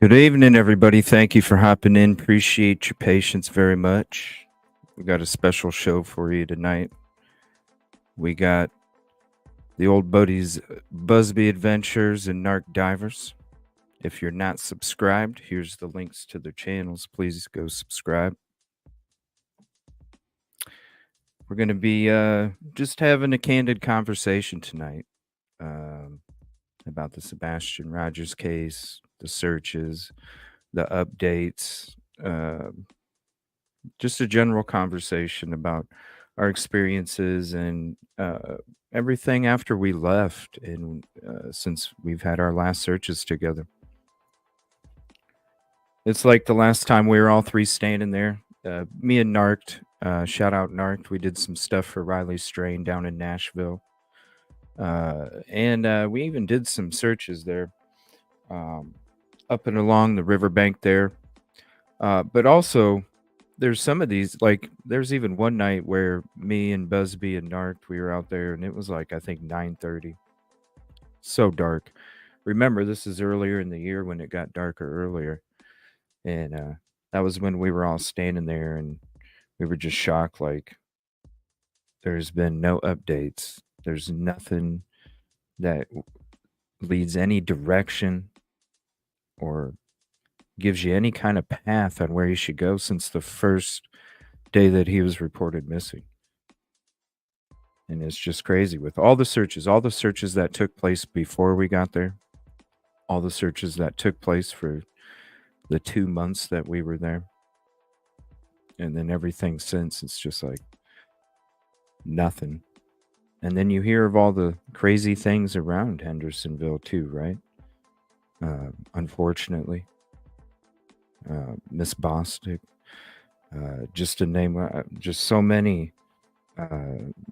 Good evening, everybody. Thank you for hopping in. Appreciate your patience very much. We got a special show for you tonight. We got the old buddies Busby Adventures and Narc Divers. If you're not subscribed, here's the links to their channels. Please go subscribe. We're going to be just having a candid conversation tonight about the Sebastian Rogers case, the searches, the updates, just a general conversation about our experiences and everything after we left and since we've had our last searches together. It's like the last time we were all three standing there. Me and Narked, shout out Narked. We did some stuff for Riley Strain down in Nashville. And we even did some searches there up and along the riverbank there. But also, there's some of these, like, there's even one night where me and Busby and Narked, we were out there, and it was like, I think 9:30. So dark. Remember, this is earlier in the year when it got darker earlier. And that was when we were all standing there, and we were just shocked, like, there's been no updates. There's nothing that leads any direction or gives you any kind of path on where you should go since the first day that he was reported missing. And it's just crazy with all the searches that took place before we got there, all the searches that took place for the 2 months that we were there, and then everything since. It's just like nothing. And then you hear of all the crazy things around Hendersonville too, right? Unfortunately, Miss Bostic, just to name, just so many,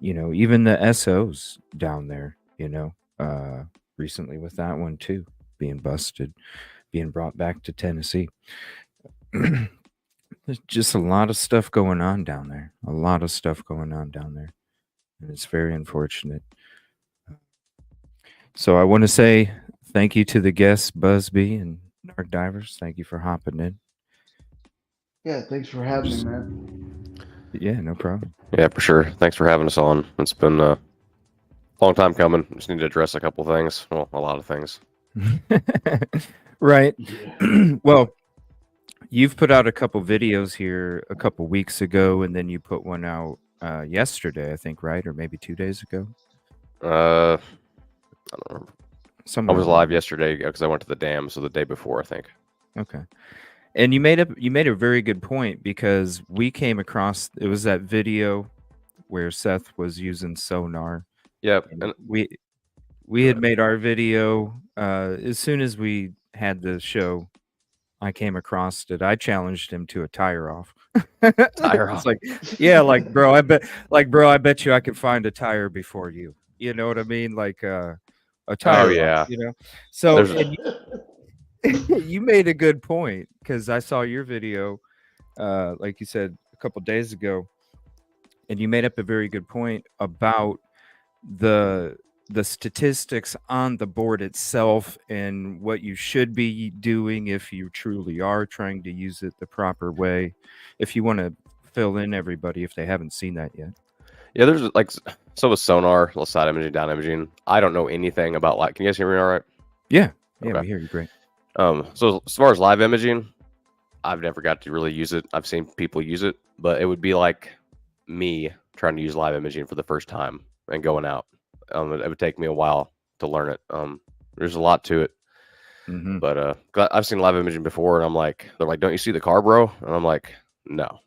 even the SOs down there, recently with that one too, being busted, being brought back to Tennessee. There's just a lot of stuff going on down there. And it's very unfortunate. So I want to say thank you to the guests, Busby and Narc Divers. Thank you for hopping in. Yeah, thanks for having me, man. Yeah, no problem. Yeah, for sure. Thanks for having us on. It's been a long time coming. Just need to address a couple things. Well, a lot of things. Right. Well, you've put out a couple videos here a couple weeks ago, and then you put one out yesterday, I think, right? Or maybe 2 days ago? I don't remember. Somewhere I was around live there. yesterday because I went to the dam, so the day before, I think. Okay. And you made a very good point, because we came across, it was that video where Seth was using Sonar. Yep. And we had made our video as soon as we had the show. I came across it. I challenged him to a tire off. Tire It's off. like, yeah, like bro, I bet you I could find a tire before you. You know what I mean? Like a tire off, yeah. So There's- and you made a good point, because I saw your video, like you said, a couple days ago, and you made up a very good point about the statistics on the board itself and what you should be doing if you truly are trying to use it the proper way. If you want to fill in everybody if they haven't seen that yet. Yeah, there's like, so with Sonar, side imaging, down imaging, I don't know anything about live. Can you guys hear me all right? Yeah, Okay. We hear you great. So as far as live imaging, I've never got to really use it. I've seen people use it, but it would be like me trying to use live imaging for the first time and going out. It would take me a while to learn it. There's a lot to it. Mm-hmm. But I've seen live imaging before, and they're like, "Don't you see the car, bro?" And I'm like, "No."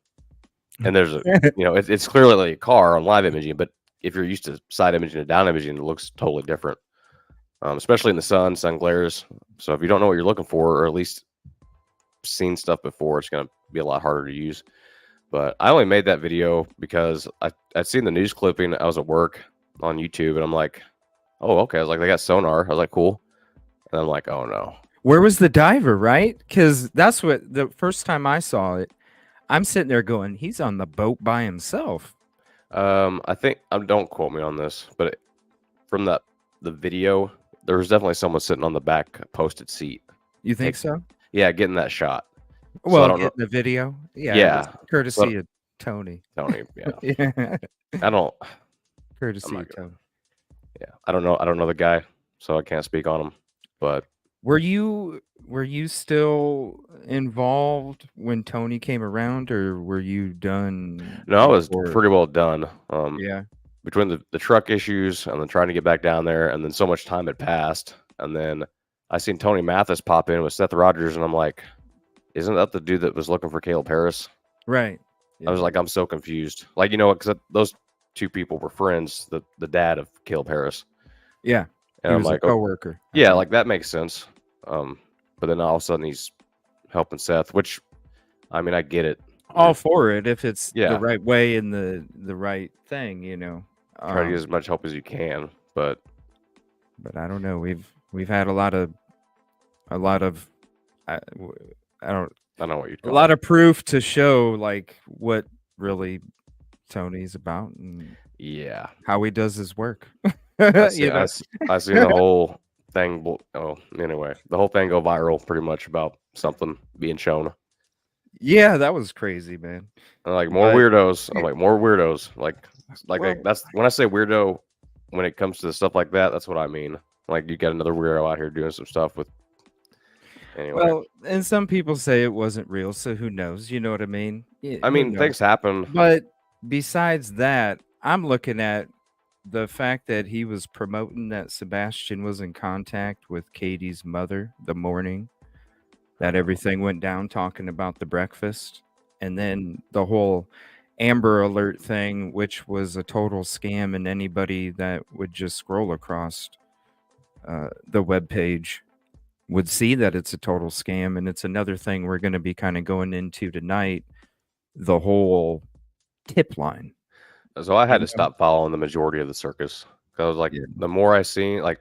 And there's it's clearly like a car on live imaging, but if you're used to side imaging and down imaging, it looks totally different. Especially in the sun glares. So if you don't know what you're looking for, or at least seen stuff before, it's going to be a lot harder to use. But I only made that video because I'd seen the news clipping. I was at work on YouTube, and I'm like, oh, okay. I was like, they got Sonar. I was like, cool. And I'm like, oh, no. Where was the diver, right? Because that's what, the first time I saw it, I'm sitting there going, he's on the boat by himself. I think, don't quote me on this, but from the video, there was definitely someone sitting on the back posted seat. You think so? Yeah, getting that shot. Well, I don't know. getting the video. Yeah. Yeah. It's courtesy of Tony. Tony. Yeah. Yeah. I don't. Courtesy not of Tony. Yeah. I don't know the guy, so I can't speak on him. But Were you still involved when Tony came around, or were you done? no, I was before? pretty well done. Yeah. Between the truck issues and then trying to get back down there, and then so much time had passed, and then I seen Tony Mathis pop in with Seth Rogers, and I'm like, isn't that the dude that was looking for Caleb Harris? Right. I was like, I'm so confused. Like, because those two people were friends, the dad of Caleb Harris. Yeah. And he I'm was like, a coworker. yeah, like that makes sense. But then all of a sudden he's helping Seth, which, I mean, I get it. All for it if it's Yeah. the right way and the right thing, Try to get as much help as you can, but I don't know. We've had a lot of I don't know what you'd a call lot of proof to show like what really Tony's about and yeah, how he does his work. I seen the whole thing. Oh, anyway, the whole thing go viral pretty much about something being shown. Yeah, that was crazy, man. I'm like, more weirdos. I'm like, more weirdos. Like that's when I say weirdo. When it comes to stuff like that, that's what I mean. Like, you got another weirdo out here doing some stuff with. Anyway. Well, and some people say it wasn't real, so who knows? You know what I mean? I mean, things happen. But besides that, I'm looking at the fact that he was promoting that Sebastian was in contact with Katie's mother the morning that everything went down, talking about the breakfast, and then the whole Amber Alert thing, which was a total scam, and anybody that would just scroll across the webpage would see that it's a total scam. And it's another thing we're going to be kind of going into tonight, the whole tip line. So I had to stop following the majority of the circus because I was like, the more I see, like,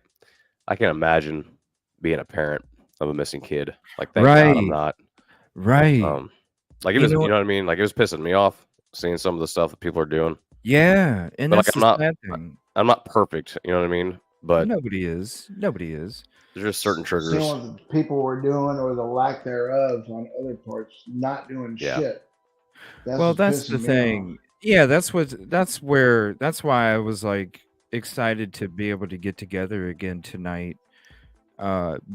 I can imagine being a parent of a missing kid. Like, thank God I'm not. Right. Like, it was, you know what I mean? Like, it was pissing me off seeing some of the stuff that people are doing. Yeah, and but that's like, the sad thing. I'm not perfect, you know what I mean? But nobody is. There's just certain triggers. Seeing what the people were doing or the lack thereof on other parts, not doing shit. That's the thing. Yeah, that's why I was like excited to be able to get together again tonight.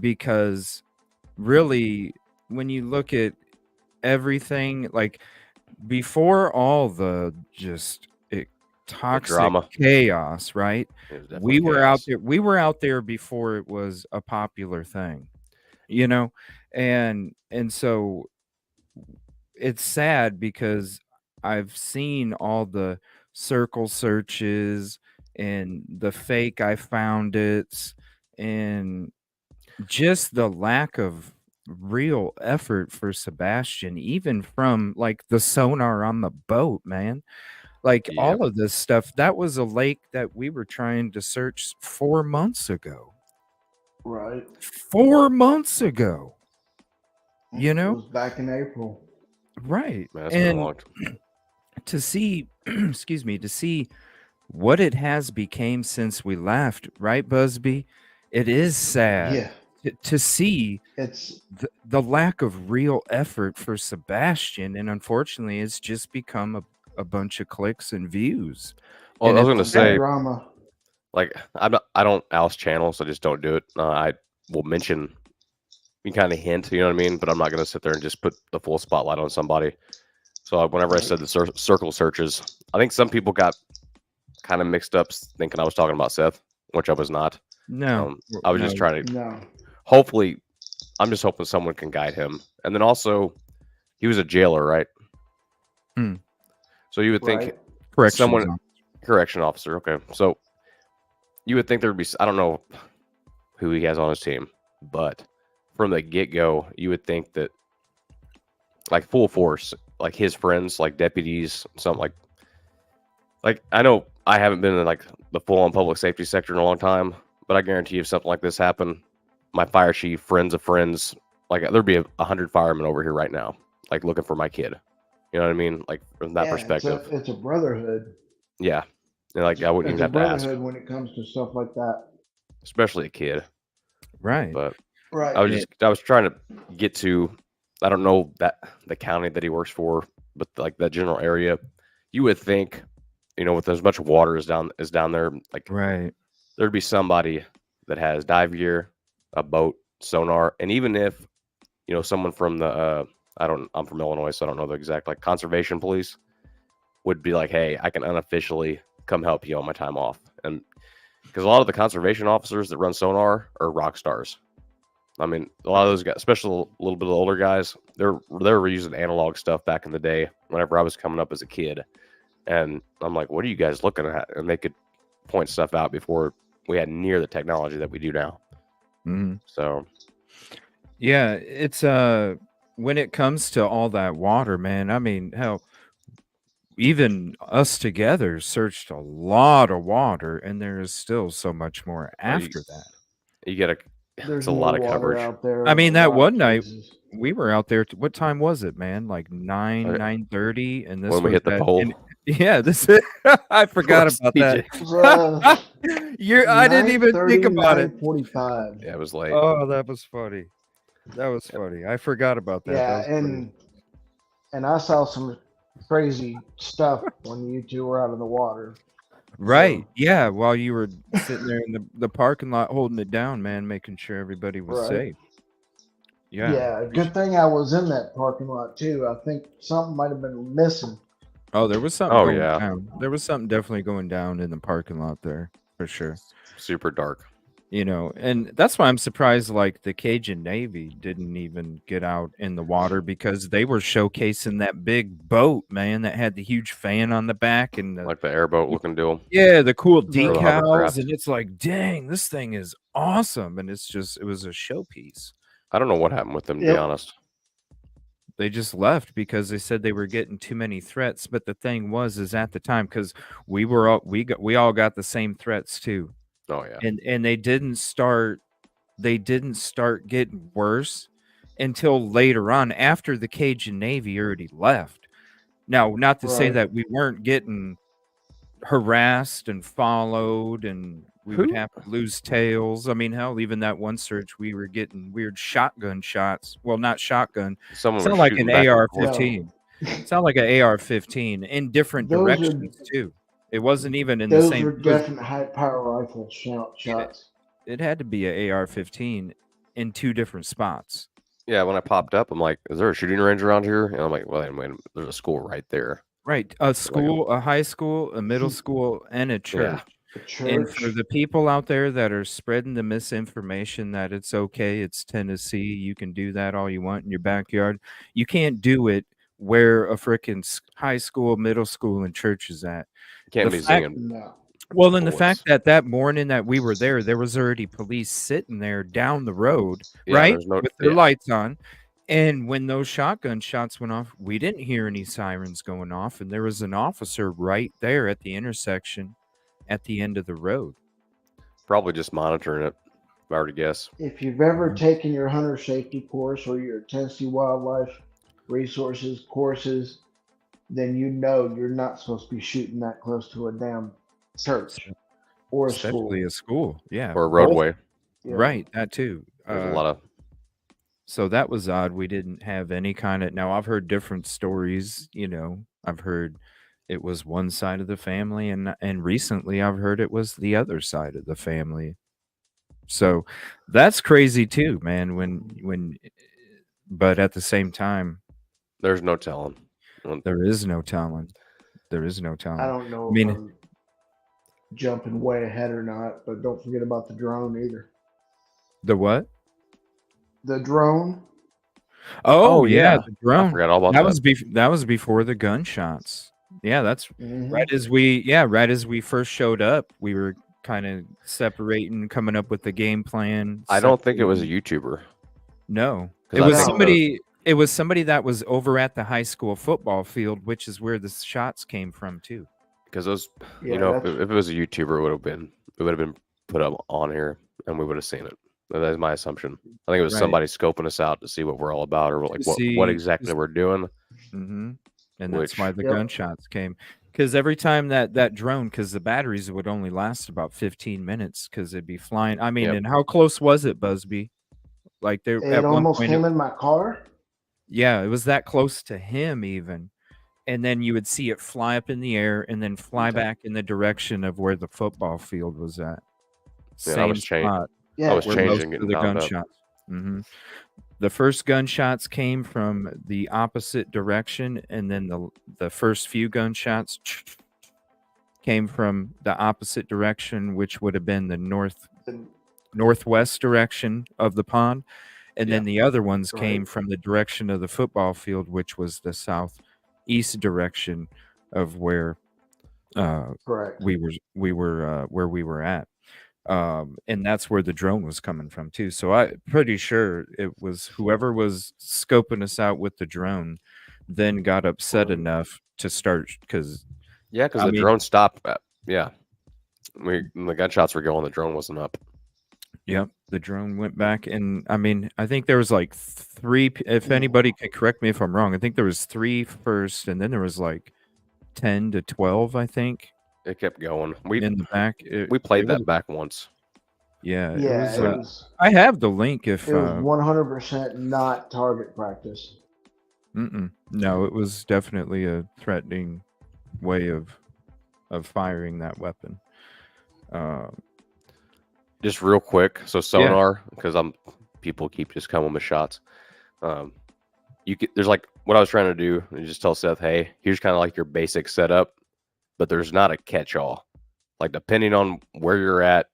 Because really, when you look at everything, like before all the just toxic drama, chaos, right? We were out there before it was a popular thing, and so it's sad because I've seen all the circle searches and the fake I found it and just the lack of real effort for Sebastian, even from like the sonar on the boat, man. Like all of this stuff, that was a lake that we were trying to search 4 months ago. Right. 4 months ago. It was back in April. Right. Man, and to see, excuse me, to see what it has became since we left, right, Busby? It is sad to see it's the lack of real effort for Sebastian. And unfortunately, it's just become a bunch of clicks and views. Well, and I was going to say, drama. Like, I don't Alice channel, so I just don't do it. I will mention, you kind of hint, you know what I mean? But I'm not going to sit there and just put the full spotlight on somebody. So whenever I said the circle searches, I think some people got kind of mixed up thinking I was talking about Seth, which I was not. No, I was just trying to. No. Hopefully, I'm just hoping someone can guide him. And then also, he was a jailer, right? So you would think correction officer. Okay, so you would think there'd be. I don't know who he has on his team, but from the get-go, you would think that, like, full force, like his friends, like deputies, something like I know I haven't been in like the full-on public safety sector in a long time, but I guarantee you if something like this happened, my fire chief, friends of friends, like there'd be 100 firemen over here right now, like looking for my kid. You know what I mean? Like from that perspective, it's a brotherhood. Yeah, and like I wouldn't even have to ask. When it comes to stuff like that, especially a kid, right? But Right. I was trying to get to, I don't know that the county that he works for, but like that general area. You would think, with as much water as down there, like Right. there'd be somebody that has dive gear, a boat, sonar, and even if someone from the I'm from Illinois, so I don't know the exact like conservation police would be like, hey, I can unofficially come help you on my time off, and because a lot of the conservation officers that run sonar are rock stars. I mean, a lot of those guys, especially a little bit of the older guys, they were using analog stuff back in the day whenever I was coming up as a kid. And I'm like, what are you guys looking at? And they could point stuff out before we had near the technology that we do now. Mm-hmm. So, yeah, it's when it comes to all that water, man, I mean, hell, even us together searched a lot of water, and there is still so much more after that. You get There's a lot of water coverage out there. I mean, that one night places. we were out there. What time was it, man? Like 9:30, and this when we was hit the pole. Yeah, this. I forgot about that. I didn't even think about it. 9:45. Yeah, it was late. Oh, that was funny. That was funny. I forgot about that. Yeah, That was funny. and I saw some crazy stuff when you two were out of the water. Right. Yeah. While you were sitting there in the parking lot holding it down, man, making sure everybody was safe. Yeah. Yeah. Good thing I was in that parking lot too. I think something might have been missing. Oh, there was something going down. There was something definitely going down in the parking lot there for sure. Super dark. And that's why I'm surprised like the Cajun Navy didn't even get out in the water, because they were showcasing that big boat, man, that had the huge fan on the back and like the airboat looking deal. Yeah, the cool decals, and it's like, dang, this thing is awesome, and it was a showpiece. I don't know what happened with them, to be honest. They just left because they said they were getting too many threats. But the thing is at the time, because we all got the same threats too. Oh yeah. And they didn't start getting worse until later on, after the Cajun Navy already left. Now, not to say that we weren't getting harassed and followed, and we would have to lose tails. I mean, hell, even that one search, we were getting weird shotgun shots. Well, not shotgun. Someone sound like an AR-15. Sound like an AR-15 in different directions too. It wasn't even in the same. Those were definite high power rifle shots. It had to be an AR-15 in two different spots. Yeah, when I popped up, I'm like, "Is there a shooting range around here?" And I'm like, "Well, wait, there's a school right there." Right, a school, a high school, a middle school, and a church. Yeah, and for the people out there that are spreading the misinformation that it's okay, it's Tennessee, you can do that all you want in your backyard, you can't do it where a freaking high school, middle school, and church is at. Can't be singing. Well, then the fact that morning that we were there was already police sitting there down the road, right, with their lights on. And when those shotgun shots went off, we didn't hear any sirens going off. And there was an officer right there at the intersection at the end of the road. Probably just monitoring it, if I were to guess. If you've ever taken your hunter safety course or your Tennessee Wildlife Resources courses, then you're not supposed to be shooting that close to a damn church or especially a school. Yeah. Or a roadway. Right. That too. There's a lot of. So that was odd. We didn't have any kind of. Now I've heard different stories. I've heard it was one side of the family, and recently I've heard it was the other side of the family. So that's crazy too, man. But at the same time, there's no telling. There is no telling. There is no telling. I don't know if I'm jumping way ahead or not, but don't forget about the drone either. The what? The drone. Oh yeah, the drone. I forgot all about that. That was before the gunshots. Yeah, that's right as we first showed up, we were kind of separating, coming up with the game plan. I don't think it was a YouTuber. No, it was somebody. It was somebody that was over at the high school football field, which is where the shots came from too. Because those, if it was a YouTuber, it would have been put up on here, and we would have seen it. That's my assumption. I think it was somebody scoping us out to see what we're all about, or like what exactly we're doing. Mm-hmm. And that's why the gunshots came. Because every time that drone, because the batteries would only last about 15 minutes, because it'd be flying. I mean, and how close was it, Busby? Like there It at one almost point, came in my car. yeah, it was that close to him even. And then you would see it fly up in the air and then fly back in the direction of where the football field was at. Yeah, Same spot I Yeah, was where most changing, of getting the found up. gunshots. The first gunshots came from the opposite direction, and then the first few gunshots came from the opposite direction, which would have been the northwest direction of the pond. And then the other ones came Right. from the direction of the football field, which was the southeast direction of where correct. we were where we were at. And that's where the drone was coming from too. So I'm pretty sure it was whoever was scoping us out with the drone then got upset Right. enough to start because Yeah, because I the mean, drone stopped. Yeah, when the gunshots were going, the drone wasn't up. yep, the drone went back, and I mean, I think there was like three. If anybody can correct me if I'm wrong, I think there was three first, and then there was like 10 to 12. I think It kept going. in the back. We played It was, that back once. yeah, it Yeah, was. it was. I have the link if. It was 100% not target practice. No, it was definitely a threatening way of firing that weapon. Just real quick, so Sonar, because people keep just coming with shots. There's like what I was trying to do is just tell Seth, hey, here's kind of like your basic setup, but there's not a catch-all. Like depending on where you're at,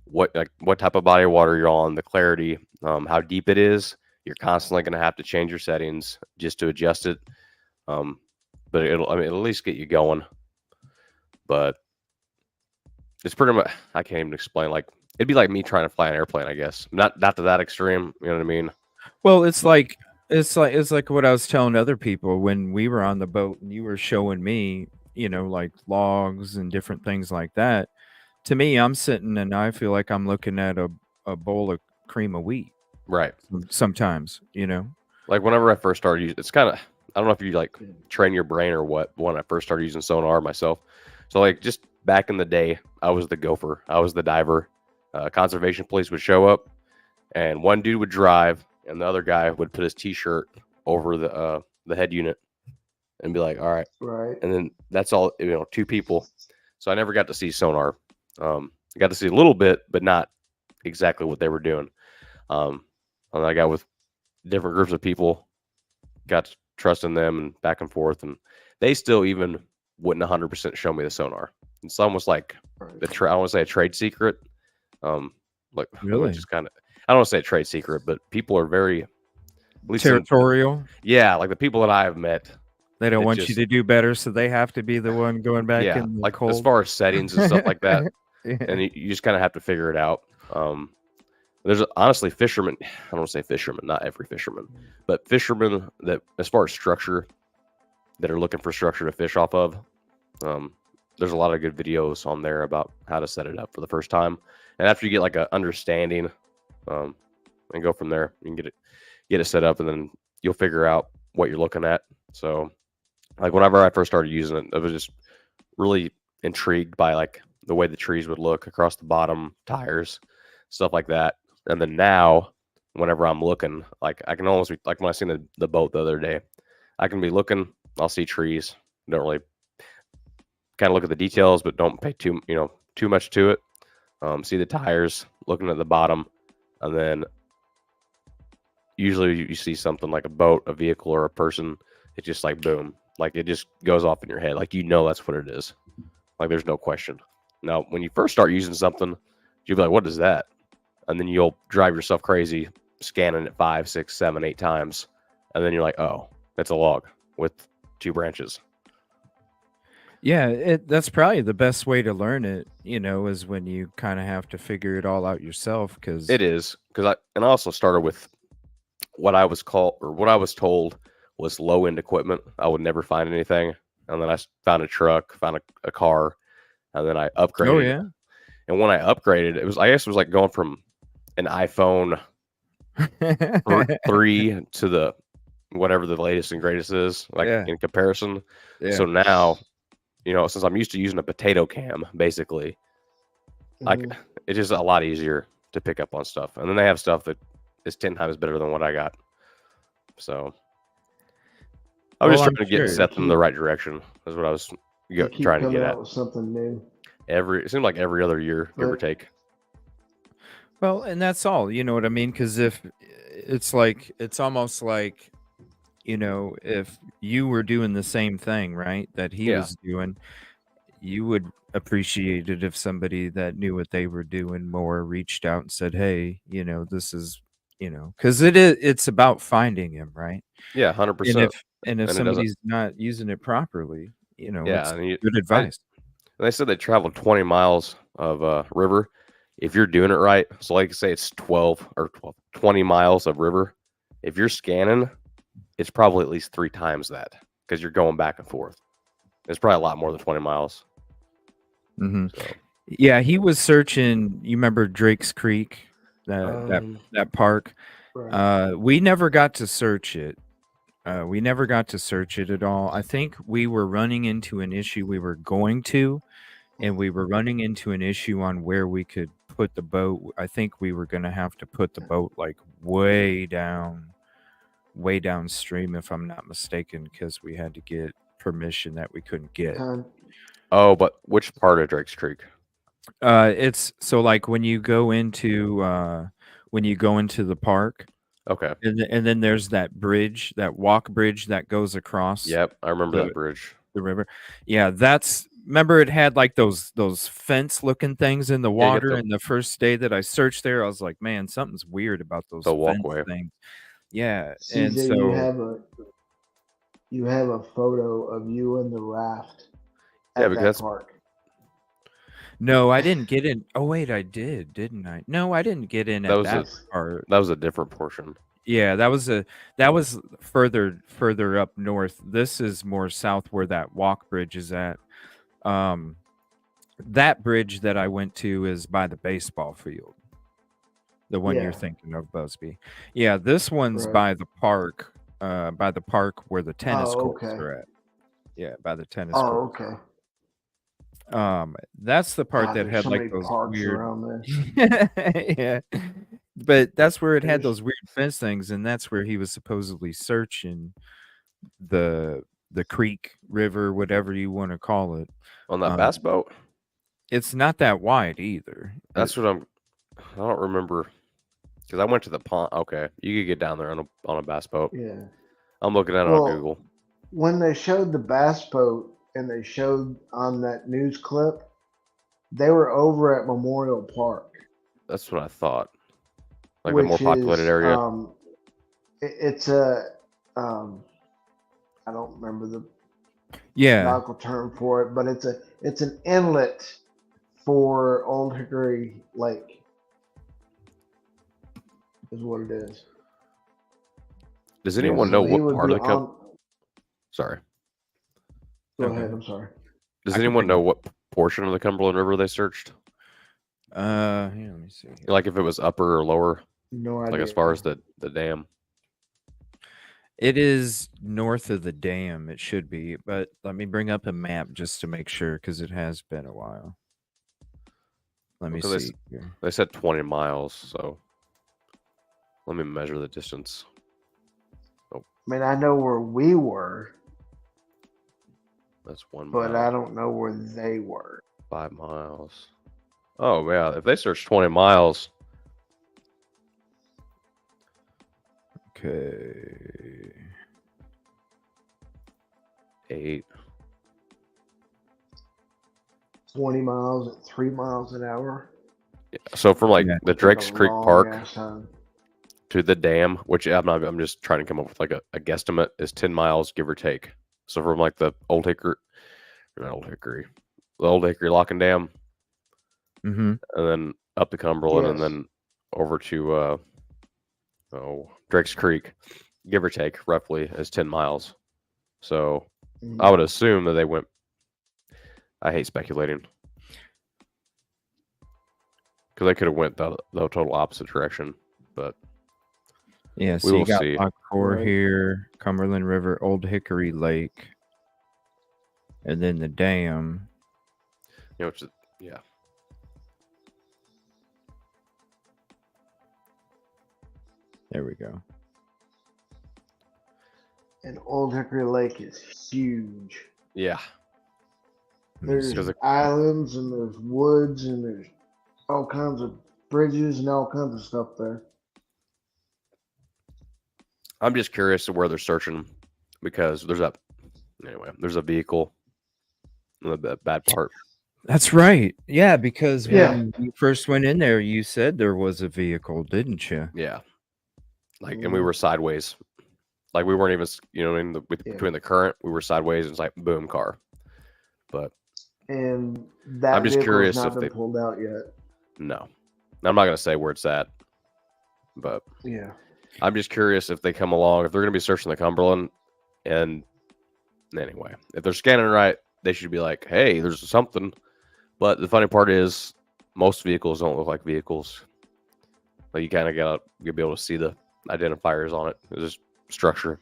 what type of body of water you're on, the clarity, how deep it is, you're constantly going to have to change your settings just to adjust it. But it'll at least get you going. But it's pretty much, I can't even explain. Like it'd be like me trying to fly an airplane, I guess. Not to that extreme, you know what I mean? Well, it's like what I was telling other people when we were on the boat and you were showing me, like logs and different things like that. To me, I'm sitting and I feel like I'm looking at a bowl of cream of wheat. Right. Sometimes, Like whenever I first started using, it's kind of, I don't know if you like train your brain or what, when I first started using Sonar myself. So like just back in the day, I was the gopher. I was the diver. Conservation police would show up and one dude would drive and the other guy would put his t-shirt over the head unit and be like, all right. Right. And then that's all, two people. So I never got to see Sonar. I got to see a little bit, but not exactly what they were doing. And I got with different groups of people, got to trusting them and back and forth, and they still even wouldn't 100% show me the Sonar. It's almost like I want to say a trade secret. Like really, just kind of, I don't want to say a trade secret, but people are very at least territorial. Yeah, like the people that I have met, they don't want you to do better, so they have to be the one going back in the like cold. as far as settings and stuff like that. Yeah. And you just kind of have to figure it out. There's honestly fishermen. I don't want to say fishermen, not every fisherman, but fishermen that, as far as structure, that are looking for structure to fish off of. There's a lot of good videos on there about how to set it up for the first time, and after you get like an understanding, and go from there, you can get it set up, and then you'll figure out what you're looking at. So, like whenever I first started using it, I was just really intrigued by like the way the trees would look across the bottom, tires, stuff like that. And then now, whenever I'm looking, like I can almost be like when I seen the boat the other day, I can be looking, I'll see trees, don't really kind of look at the details, but don't pay too much to it. See the tires, looking at the bottom, and then usually you see something like a boat, a vehicle, or a person. It's just like boom, like it just goes off in your head, like that's what it is. Like there's no question. Now, when you first start using something, you'll be like, "What is that?" And then you'll drive yourself crazy scanning it 5, 6, 7, 8 times, and then you're like, "Oh, that's a log with 2 branches." Yeah, that's probably the best way to learn it, is when you kind of have to figure it all out yourself. Because it is, I also started with what I was told was low end equipment. I would never find anything, and then I found a truck, found a car, and then I upgraded. Oh yeah. And when I upgraded, it was like going from an iPhone 3 to the whatever the latest and greatest is, like in comparison. Yeah. So now, since I'm used to using a potato cam, basically, like it's just a lot easier to pick up on stuff. And then they have stuff that is 10 times better than what I got. So I was Well, just I'm trying to get sure. Seth in the right direction. That's what I was They keep trying to coming get out at. with something new. It seemed like every other year, give or But- take. Well, and that's all. You know what I mean? Because if it's almost like, if you were doing the same thing, right, that he Yeah. was doing, you would appreciate it if somebody that knew what they were doing more reached out and said, "Hey, this is, because it's about finding him, right? Yeah, And 100%. if And it doesn't- somebody's not using it properly, Yeah, it's and good advice. they said they traveled 20 miles of river. If you're doing it right, so like say it's 20 miles of river. If you're scanning, it's probably at least 3 times that because you're going back and forth. It's probably a lot more than 20 miles. hmm So Yeah, he was searching. You remember Drake's Creek, that park? Right. We never got to search it. We never got to search it at all. I think we were running into an issue. We were going to, and we were running into an issue on where we could put the boat. I think we were going to have to put the boat like way downstream, if I'm not mistaken, because we had to get permission that we couldn't get. Oh, but which part of Drake's Creek? It's so like when you go into the park. Okay. And then there's that bridge, that walk bridge that goes across. Yep, I remember that bridge. The river. Yeah, remember it had like those fence looking things in the water. And the first day that I searched there, I was like, man, something's weird about those The fence walkway things. Yeah. CJ, And so you have a photo of you in the raft Yeah, at because that park. no, I didn't get in. Oh wait, I did, didn't I? No, I didn't get in at that part. that was a different portion. Yeah, that was further up north. This is more south where that walk bridge is at. That bridge that I went to is by the baseball field. The one you're thinking of, Busby. Yeah, this one's by the park. By the park where the tennis courts are at. Yeah, by the tennis courts. Okay. That's the part that had so like many those parks weird. around this. Yeah, but that's where it had those weird fence things, and that's where he was supposedly searching the creek, river, whatever you want to call it. On that bass boat? It's not that wide either. That's what I don't remember because I went to the pond. Okay, you could get down there on a bass boat. Yeah. I'm looking at it on Google. When they showed the bass boat and they showed on that news clip, they were over at Memorial Park. That's what I thought. Like the more populated area. It's a I don't remember the nautical term for it, but it's an inlet for Old Hickory Lake. Is what it is. Does anyone know what part of the Sorry. Go ahead. I'm sorry. Does anyone know what portion of the Cumberland River they searched? Here, let me see. Like if it was upper or lower? No idea. Like as far as the dam? It is north of the dam. It should be, but let me bring up a map just to make sure because it has been a while. Let me see. They said 20 miles, so let me measure the distance. I mean, I know where we were. That's 1 mile. But I don't know where they were. 5 miles. Oh, yeah. If they search 20 miles. Okay. 8. 20 miles at 3 miles an hour. Yeah. So from like the Drake's Creek Park to the dam, which I'm just trying to come up with like a guesstimate, is 10 miles, give or take. So from like the Old Hickory Lock and Dam, and then up to Cumberland, and then over to Drake's Creek, give or take, roughly is 10 miles. So I would assume that they went. I hate speculating because they could have went the total opposite direction, but yeah. So you got Lock 4 here, Cumberland River, Old Hickory Lake, and then the dam. Which is, yeah. There we go. And Old Hickory Lake is huge. Yeah. There's Because islands and there's woods and there's all kinds of bridges and all kinds of stuff there. I'm just curious to where they're searching because there's a vehicle. The bad part. That's right. Yeah, because Yeah. when you first went in there, you said there was a vehicle, didn't you? Yeah. Like, and we were sideways. Like, we weren't even, you know, between the current, we were sideways. And it's like, boom, car. But. And that I'm just vehicle's curious not if been they pulled out yet. No. I'm not going to say where it's at. But. Yeah. I'm just curious if they come along, if they're going to be searching the Cumberland. And anyway, if they're scanning right, they should be like, hey, there's something. But the funny part is, most vehicles don't look like vehicles. Like, you kind of you'll be able to see the identifiers on it. It's just structure.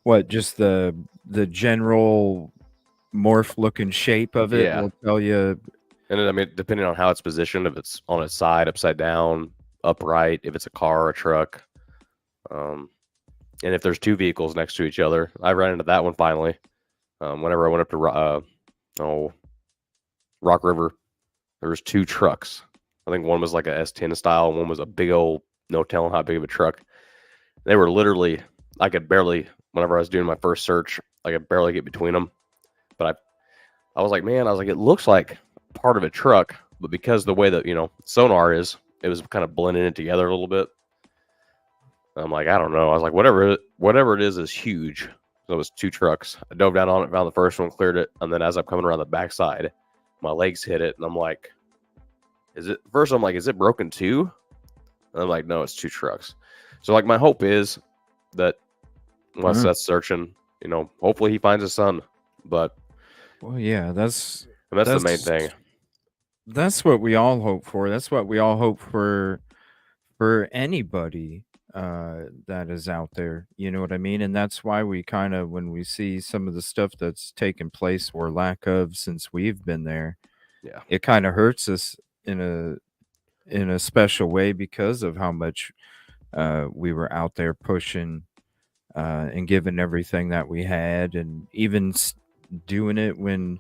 What? Just the general morph looking shape of it will tell you. And then, I mean, depending on how it's positioned, if it's on its side, upside down, upright, if it's a car, a truck, and if there's two vehicles next to each other. I ran into that one finally. Whenever I went up to Rock River, there was two trucks. I think one was like a S10 style, and one was a big old, no telling how big of a truck. They were literally, I could barely, whenever I was doing my first search, I could barely get between them. But I was like, man, it looks like part of a truck, but because the way that, you know, Sonar is, it was kind of blending it together a little bit. I'm like, I don't know. I was like, whatever it is huge. So it was two trucks. I dove down on it, found the first one, cleared it, and then as I'm coming around the backside, my legs hit it, and I'm like, is it broken too? And I'm like, no, it's two trucks. So like, my hope is that once that's searching, you know, hopefully he finds his son. But well, yeah, that's the main thing. That's what we all hope for. That's what we all hope for anybody that is out there. You know what I mean? And that's why we kind of, when we see some of the stuff that's taken place or lack of since we've been there, it kind of hurts us in a special way because of how much we were out there pushing and giving everything that we had, and even doing it when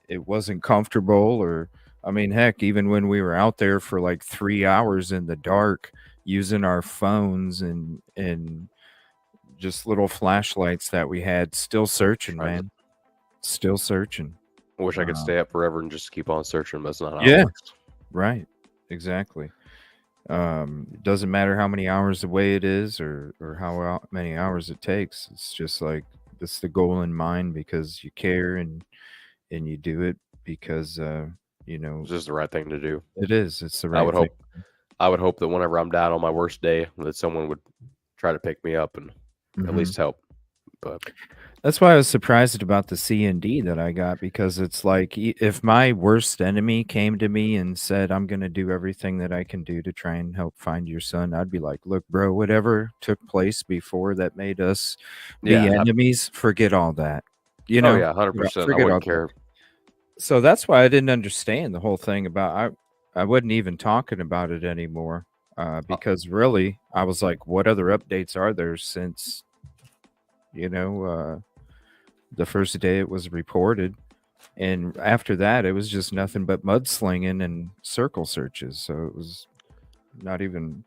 it wasn't comfortable. Or I mean, heck, even when we were out there for like 3 hours in the dark using our phones and just little flashlights that we had, still searching, man. Still searching. I wish I could stay up forever and just keep on searching, but that's not how it works. Right. Exactly. It doesn't matter how many hours away it is or how many hours it takes. It's just like, it's the goal in mind because you care and you do it because you know, it's just the right thing to do. It is. It's the right thing. I would hope that whenever I'm down on my worst day, that someone would try to pick me up and at least help. But that's why I was surprised about the C&D that I got, because it's like, if my worst enemy came to me and said, I'm going to do everything that I can do to try and help find your son, I'd be like, look, bro, whatever took place before that made us be enemies, forget all that. You know, 100%. I wouldn't care. So that's why I didn't understand the whole thing about, I wasn't even talking about it anymore because really I was like, what other updates are there since, you know, the first day it was reported? And after that, it was just nothing but mudslinging and circle searches. So it was not even,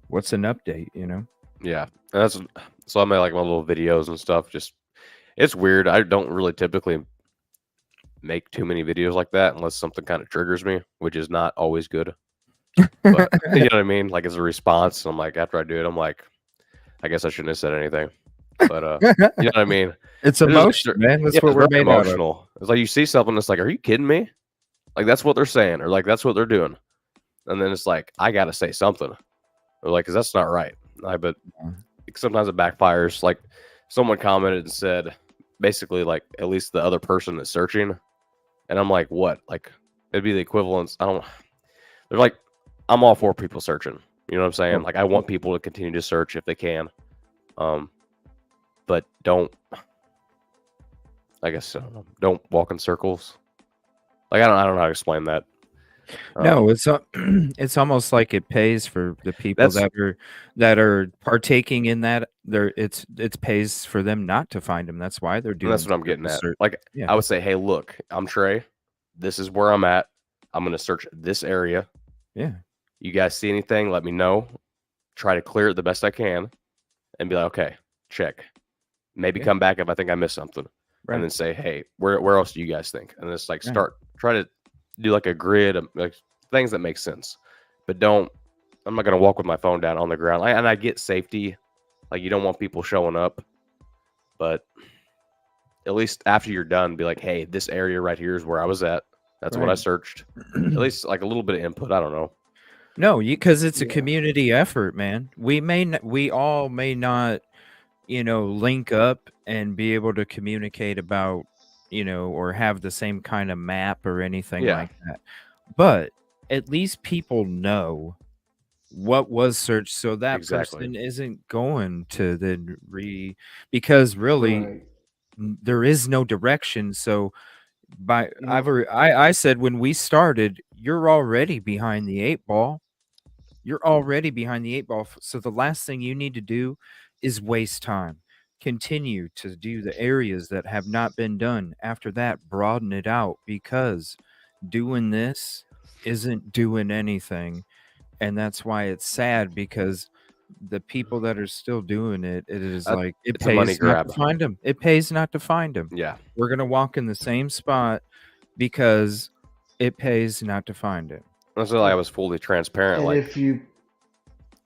what's an update, you know? Yeah. And so I made like my little videos and stuff. Just, it's weird. I don't really typically make too many videos like that unless something kind of triggers me, which is not always good. But you know what I mean? Like, as a response, I'm like, after I do it, I'm like, I guess I shouldn't have said anything. But you know what I mean? It's emotional, man. That's what we're made emotional. Out of. It's like, you see something that's like, are you kidding me? Like, that's what they're saying, or like, that's what they're doing. And then it's like, I gotta say something. Or like, because that's not right. But sometimes it backfires. Like, someone commented and said, basically, like, at least the other person that's searching. And I'm like, what? Like, it'd be the equivalence. They're like, I'm all for people searching. You know what I'm saying? Like, I want people to continue to search if they can. But don't, I guess, don't walk in circles. Like, I don't know how to explain that. No, it's almost like it pays for the people That's that are partaking in that. It's pays for them not to find them. That's why they're and that's doing what I'm the getting at. search. Like, Yeah, I would say, hey, look, I'm Trey. This is where I'm at. I'm going to search this area. yeah, You guys see anything? Let me know. Try to clear it the best I can and be like, okay, check. Maybe Yeah. come back if I think I missed something. right. And then say, hey, where else do you guys think? And it's like Right. try to do like a grid of like things that make sense. But I'm not going to walk with my phone down on the ground. And I get safety. Like, you don't want people showing up. But at least after you're done, be like, hey, this area right here is where I was at. That's what I Right. searched. At least like a little bit of input. I don't know. No, because it's a Yeah. community effort, man. We all may not, link up and be able to communicate about, or have the same kind of map or anything Yeah. like that. But at least people know what was searched, so that Exactly. person isn't going to then because really Right. there is no direction. So You know, I said when we started, you're already behind the 8 ball. You're already behind the 8 ball. So the last thing you need to do is waste time. Continue to do the areas that have not been done. After that, broaden it out, because doing this isn't doing anything. And that's why it's sad, because the people that are still doing it, it is like it It's a money pays not to grab. find them. It pays not to find them. Yeah. We're gonna walk in the same spot because it pays not to find it. That's why I was fully transparent. and Like, if you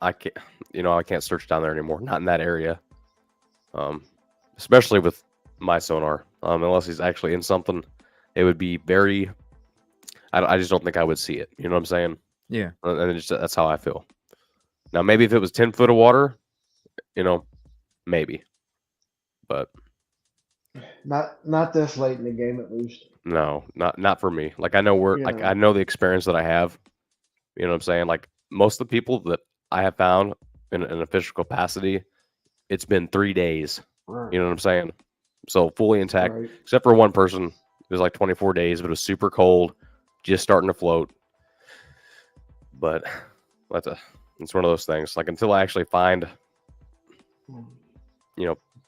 I can't, I can't search down there anymore. Not in that area. Especially with my sonar. Unless he's actually in something, it would be very. I just don't think I would see it. You know what I'm saying? Yeah. And that's how I feel. Now, maybe if it was 10 foot of water, maybe. But not this late in the game, at least. no, not for me. Like, I know Yeah. I know the experience that I have. You know what I'm saying? Like, most of the people that I have found in an official capacity, it's been 3 days. Right. You know what I'm saying? So fully intact, Right. except for one person. It was like 24 days, but it was super cold, just starting to float. But it's one of those things. Like, until I actually find,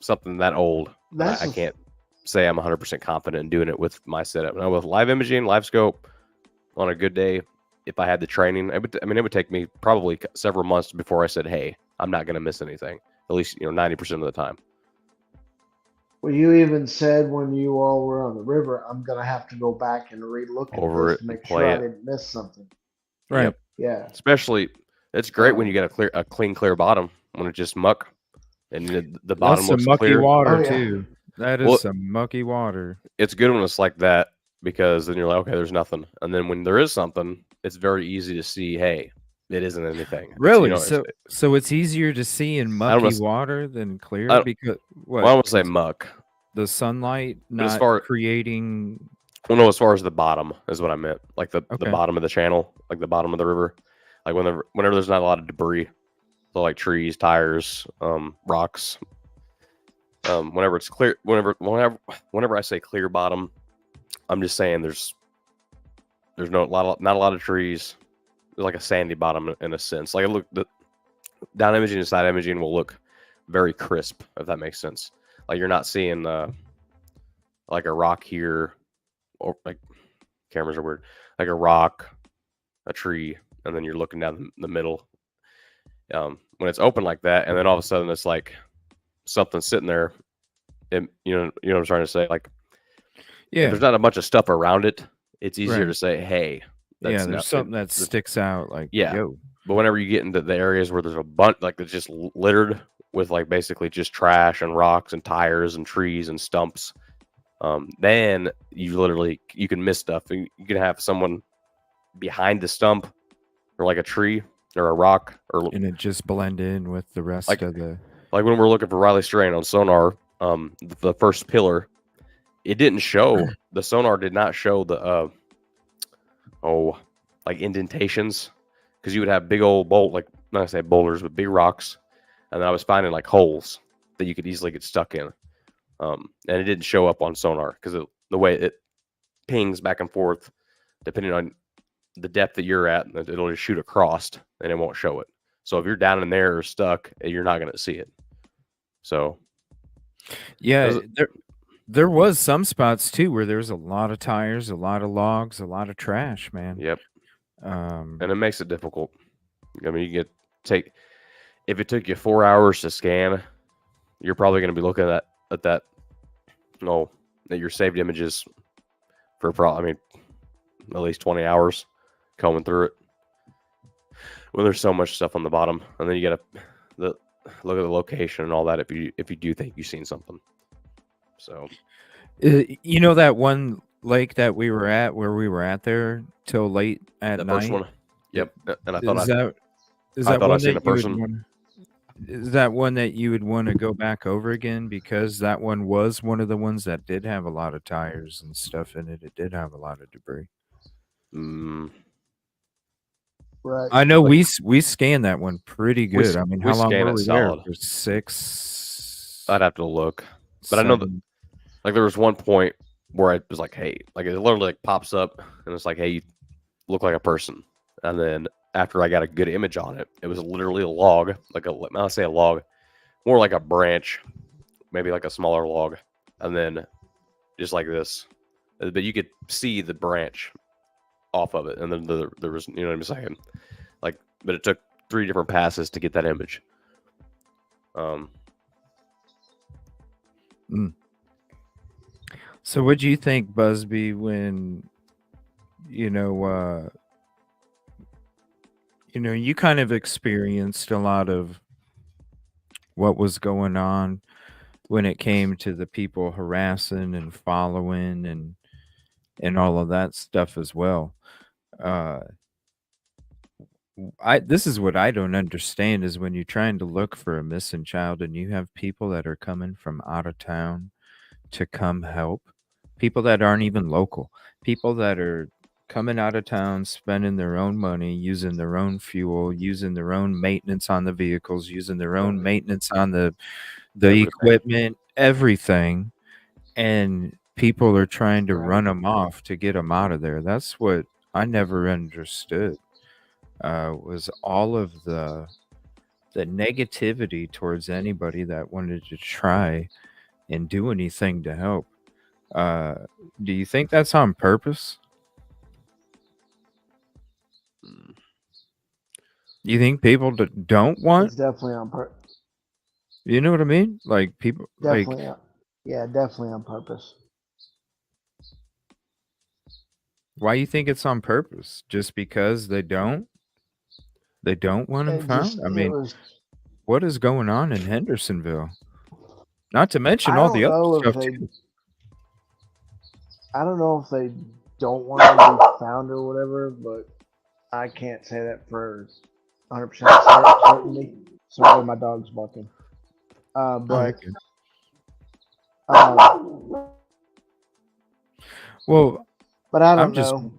something that old, That's I the can't say I'm 100% confident in doing it with my setup. Now, with live imaging, live scope, on a good day, if I had the training, it would take me probably several months before I said, hey, I'm not going to miss anything. At least, 90% of the time. Well, you even said when you all were on the river, I'm gonna have to go back and relook at Over this it to and make play sure I it. didn't miss something. Right. Yep. Yeah. Especially, it's great when you get a clean, clear bottom, when it's just muck and the bottom That's some looks mucky clear. water Oh, yeah. too. That is Well, some mucky water. it's good when it's like that, because then you're like, okay, there's nothing. And then when there is something, it's very easy to see, hey, it isn't anything. Really? It's, So it's easier to see in I don't mucky know, water than clear, I because well, I what? want to say muck. The sunlight But as not far creating. well, no, as far as the bottom is what I meant. Like the Okay. bottom of the channel, like the bottom of the river. Like whenever there's not a lot of debris. So like trees, tires, rocks. Whenever it's clear, whenever I say clear bottom, I'm just saying there's not a lot of trees. There's like a sandy bottom in a sense. Like the down imaging and side imaging will look very crisp, if that makes sense. Like, you're not seeing like a rock here, or like, cameras are weird. Like a rock, a tree, and then you're looking down the middle. When it's open like that, and then all of a sudden it's like something sitting there. You know what I'm trying to say? Like, if Yeah. there's not a bunch of stuff around it, it's easier Right. to say, hey, Yeah. There's something that sticks out. Like, Yeah. yo. But whenever you get into the areas where there's a bunch, like, it's just littered with like basically just trash and rocks and tires and trees and stumps, then you can miss stuff. You can have someone behind the stump, or like a tree or a rock, or And it just blend in with the rest Like- of the. like when we're looking for Riley Strain on Sonar, the first pillar, it didn't show, the Sonar did not show the like indentations, because you would have big old not gonna say boulders, but big rocks, and I was finding like holes that you could easily get stuck in, and it didn't show up on Sonar because the way it pings back and forth, depending on the depth that you're at, it'll just shoot across and it won't show it. So if you're down in there or stuck, you're not going to see it. So Yeah, there was some spots too where there's a lot of tires, a lot of logs, a lot of trash, man. Yep. And it makes it difficult. I mean, you get if it took you 4 hours to scan, you're probably going to be looking at that at your saved images for at least 20 hours combing through it. Well, there's so much stuff on the bottom, and then you got to look at the location and all that if you do think you've seen something. So, you know that one lake that we were at there till late at night. First one, yep. And I thought I seen a person. Is that one that you would want to go back over again? Because that one was one of the ones that did have a lot of tires and stuff in it. It did have a lot of debris. Right. I know we scanned that one pretty good. I mean, how long were we there? Solid. For 6. I'd have to look, but I know that like there was one point where I was like, hey, like it literally like pops up and it's like, hey, you look like a person, and then after I got a good image on it, it was literally a log, I'll say a log, more like a branch, maybe like a smaller log, and then just like this, but you could see the branch off of it, and then there was, you know what I'm saying, like, but it took 3 different passes to get that image. So what do you think, Busby, when you kind of experienced a lot of what was going on when it came to the people harassing and following and all of that stuff as well? This is what I don't understand is when you're trying to look for a missing child and you have people that are coming from out of town to come help, people that aren't even local, people that are coming out of town, spending their own money, using their own fuel, using their own maintenance on the vehicles, using their own maintenance on the equipment, everything. And people are trying to run them off to get them out of there. That's what I never understood, was all of the negativity towards anybody that wanted to try and do anything to help. Do you think that's on purpose? You think people don't want? It's definitely on purpose. You know what I mean? Like people, definitely, like, definitely on purpose. Why you think it's on purpose? Just because they don't want them found? I mean, what is going on in Hendersonville? Not to mention all the other stuff too. I don't know if they don't want to be found or whatever, but I can't say that for 100% certainty. Sorry, my dog's barking. But I don't know.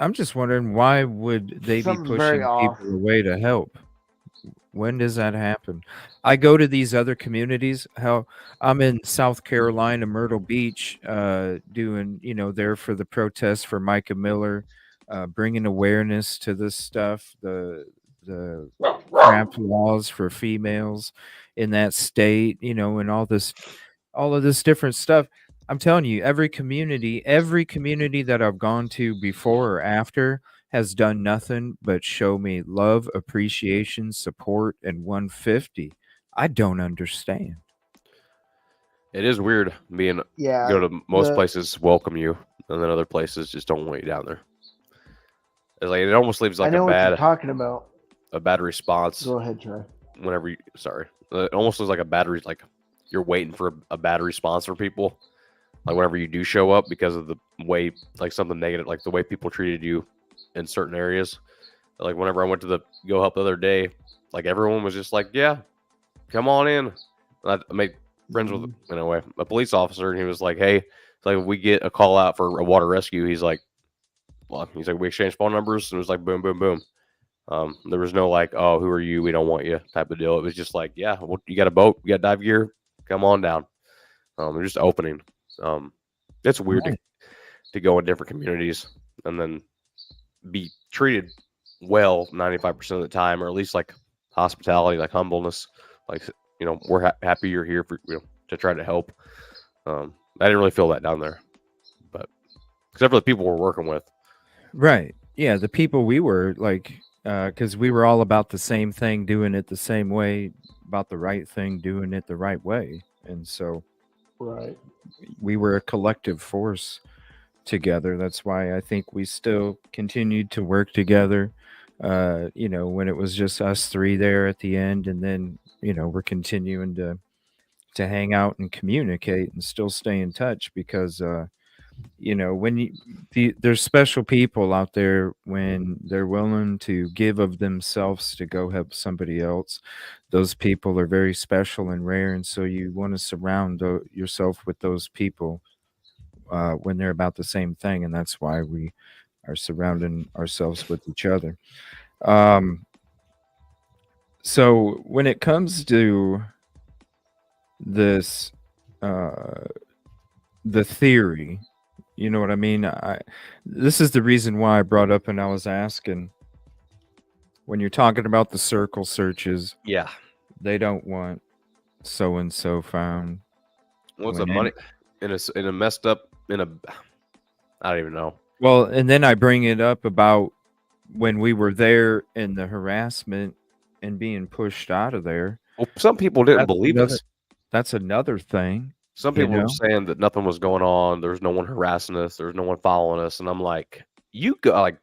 I'm just wondering, why would they be pushing people away to help? When does that happen? I go to these other communities. How I'm in South Carolina, Myrtle Beach, doing, there for the protests for Micah Miller, bringing awareness to this stuff, the crap laws for females in that state, and all of this different stuff. I'm telling you, every community that I've gone to before or after has done nothing but show me love, appreciation, support, and 150. I don't understand. It is weird being go to most places welcome you, and then other places just don't want you down there. It's like it almost leaves like what you're talking about. A bad response. Go ahead, Trey. It almost looks like like you're waiting for a bad response from people. Like whenever you do show up, because of the way, like something negative, like the way people treated you in certain areas. Like whenever I went to the Go Help the other day, like everyone was just like, yeah, come on in. I made friends with, a police officer, and he was like, hey, it's like if we get a call out for a water rescue, he's like, we exchanged phone numbers, and it was like boom, boom, boom. There was no like, oh, who are you? We don't want you type of deal. It was just like, yeah, well, you got a boat, you got dive gear, come on down. They're just opening. It's weird to go in different communities and then be treated well 95% of the time, or at least like hospitality, like humbleness, like, you know, we're happy you're here for, you know, to try to help. I didn't really feel that down there, but except for the people we're working with. Right. Yeah, the people we were like, because we were all about the same thing, doing it the same way, about the right thing, doing it the right way, and so Right. we were a collective force together. That's why I think we still continued to work together. You know, when it was just us three there at the end, and then you know we're continuing to hang out and communicate and still stay in touch because you know when there's special people out there when they're willing to give of themselves to go help somebody else. Those people are very special and rare, and so you want to surround yourself with those people when they're about the same thing, and that's why we are surrounding ourselves with each other. Um, so when it comes to this, uh, the theory, you know what I mean? This is the reason why I brought up and I was asking when you're talking about the circle searches, Yeah. they don't want so and so found. What's when the money in a messed up in a, I don't even know. Well, and then I bring it up about when we were there in the harassment and being pushed out of there. Well, some people didn't That's believe another, us. that's another thing, Some you people were know? saying that nothing was going on. There was no one harassing us. There was no one following us. And I'm like, you go, like,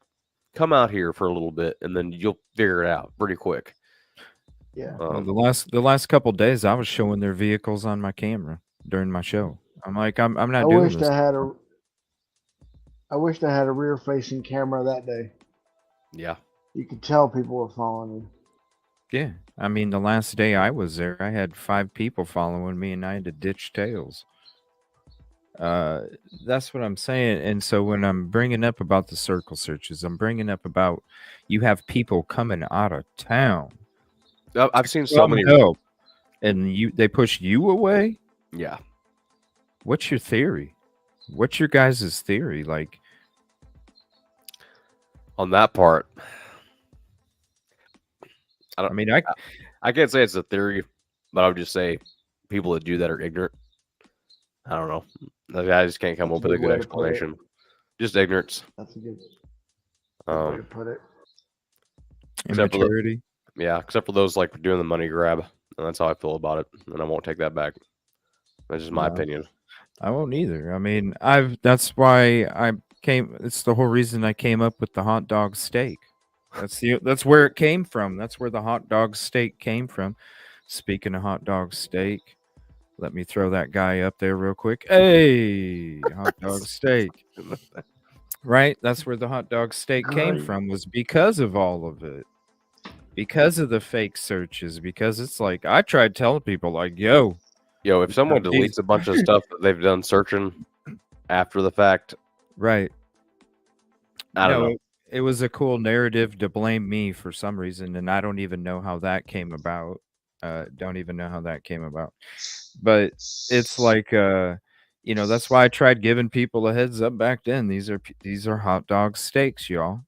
come out here for a little bit, and then you'll figure it out pretty quick. Yeah. Well, the last couple days, I was showing their vehicles on my camera during my show. I'm like, I'm I not doing wished this. I wished I had a rear facing camera that day. Yeah. You could tell people were following you. Yeah, I mean, the last day I was there, I had 5 people following me, and I had to ditch tails. Uh, that's what I'm saying. And so when I'm bringing up about the circle searches, I'm bringing up about you have people coming out of town I've seen so come many. help, and they push you away. Yeah. What's your theory? What's your guys' theory? Like, On that part, I mean, I can't say it's a theory, but I would just say people that do that are ignorant. I don't know. I just can't come That's up a with a good good way to put it. explanation. Just ignorance. That's a good way to put it. Except for immaturity. except for those like doing the money grab, and that's how I feel about it, and I won't take that back. That's just my No, opinion. I won't either. I mean, that's why I came. It's the whole reason I came up with the hot dog steak. That's where it came from. That's where the hot dog steak came from. Speaking of hot dog steak, let me throw that guy up there real quick. Hey, hot dog steak. Right? That's where the hot dog steak came Great. from, was because of all of it. Because of the fake searches. Because it's like I tried telling people like, yo, If someone these- deletes a bunch of stuff that they've done searching after the fact, right. I don't know. It was a cool narrative to blame me for some reason, and I don't even know how that came about. Don't even know how that came about. But it's like you know, that's why I tried giving people a heads up back then. These are hot dog steaks, y'all.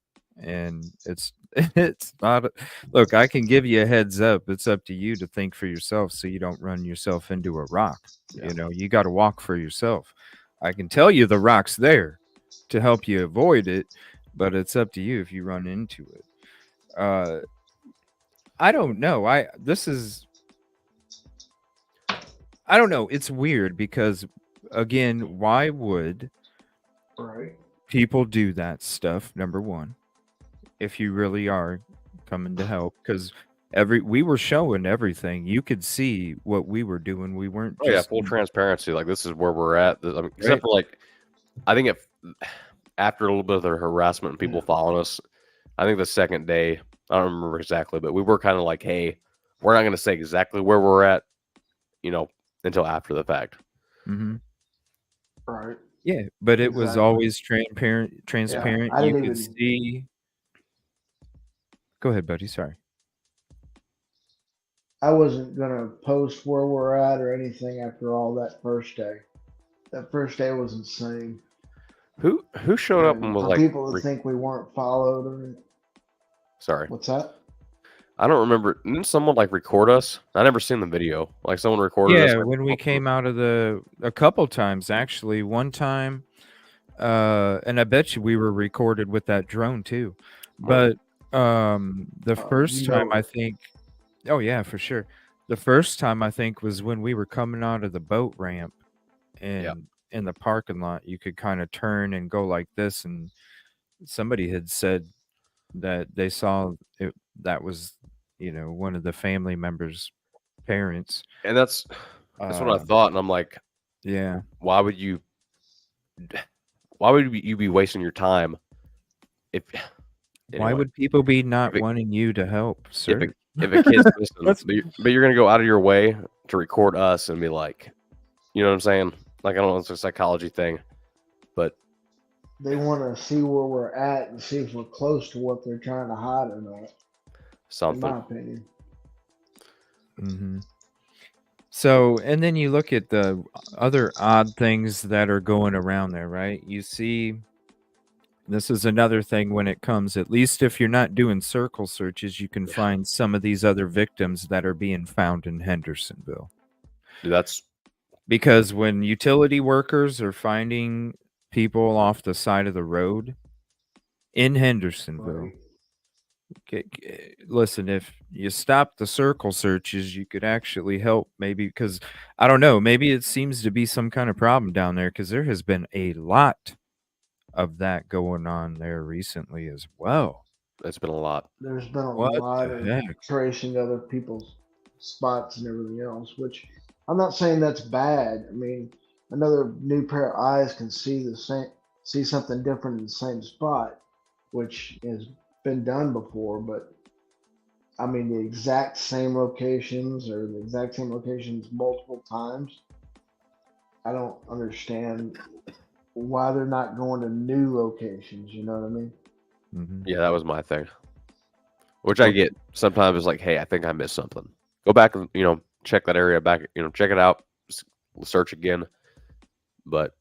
And it's it's not look, I can give you a heads up. It's up to you to think for yourself so you don't run yourself into a rock. Yeah. You know, you got to walk for yourself. I can tell you the rock's there to help you avoid it, but it's up to you if you run into it. I don't know. I don't know. It's weird because again, why would Right. people do that stuff? Number one, if you really are coming to help, because we were showing everything. You could see what we were doing. We weren't Oh yeah, just full transparency. Like, this is where we're at. I mean, Right. except for like, I think after a little bit of the harassment and people following us, I think the second day, I don't remember exactly, but we were kind of like, hey, we're not going to say exactly where we're at, until after the fact. Mm-hmm. Right. Yeah, but it was Exactly. always transparent. I You didn't could even- see. Go ahead, buddy. Sorry. I wasn't gonna post where we're at or anything after all that first day. That first day was insane. Who showed up and And was for like, people to think we weren't followed, or sorry, what's that? I don't remember. Didn't someone like record us? I never seen the video. Like someone recorded us. Yeah, Like, when we came out of a couple times actually. One time, and I bet you we were recorded with that drone too. But the first time I think, oh yeah, for sure. The first time I think was when we were coming out of the boat ramp, and in the parking lot, you could kind of turn and go like this, and somebody had said that they saw it, that was, one of the family members' parents. and that's what I Uh, thought, and I'm like, yeah. why would you be wasting your time if Why anyway would people be not if it, wanting you to help, if sir? a kid's missing, Let's but you're gonna go out of your way to record us and be like, you know what I'm saying? Like, I don't know, it's a psychology thing, but They want to see where we're at and see if we're close to what they're trying to hide or not. In something. my opinion. Mhm. So, and then you look at the other odd things that are going around there, right? You see, this is another thing when it comes, at least if you're not doing circle searches, you can find some of these other victims that are being found in Hendersonville. Dude, that's Because when utility workers are finding people off the side of the road in Hendersonville, listen, if you stop the circle searches, you could actually help, maybe, because I don't know, maybe it seems to be some kind of problem down there, because there has been a lot of that going on there recently as well. it's been a lot. There's been a What lot the of heck? tracing other people's spots and everything else, which I'm not saying that's bad. I mean, another new pair of eyes can see something different in the same spot, which has been done before, but I mean the exact same locations or the exact same locations multiple times. I don't understand why they're not going to new locations, you know what I mean? Mhm. Yeah, that was my thing. Which I get sometimes. It's like, hey, I think I missed something. Go back and check that area back. Check it out. Search again. But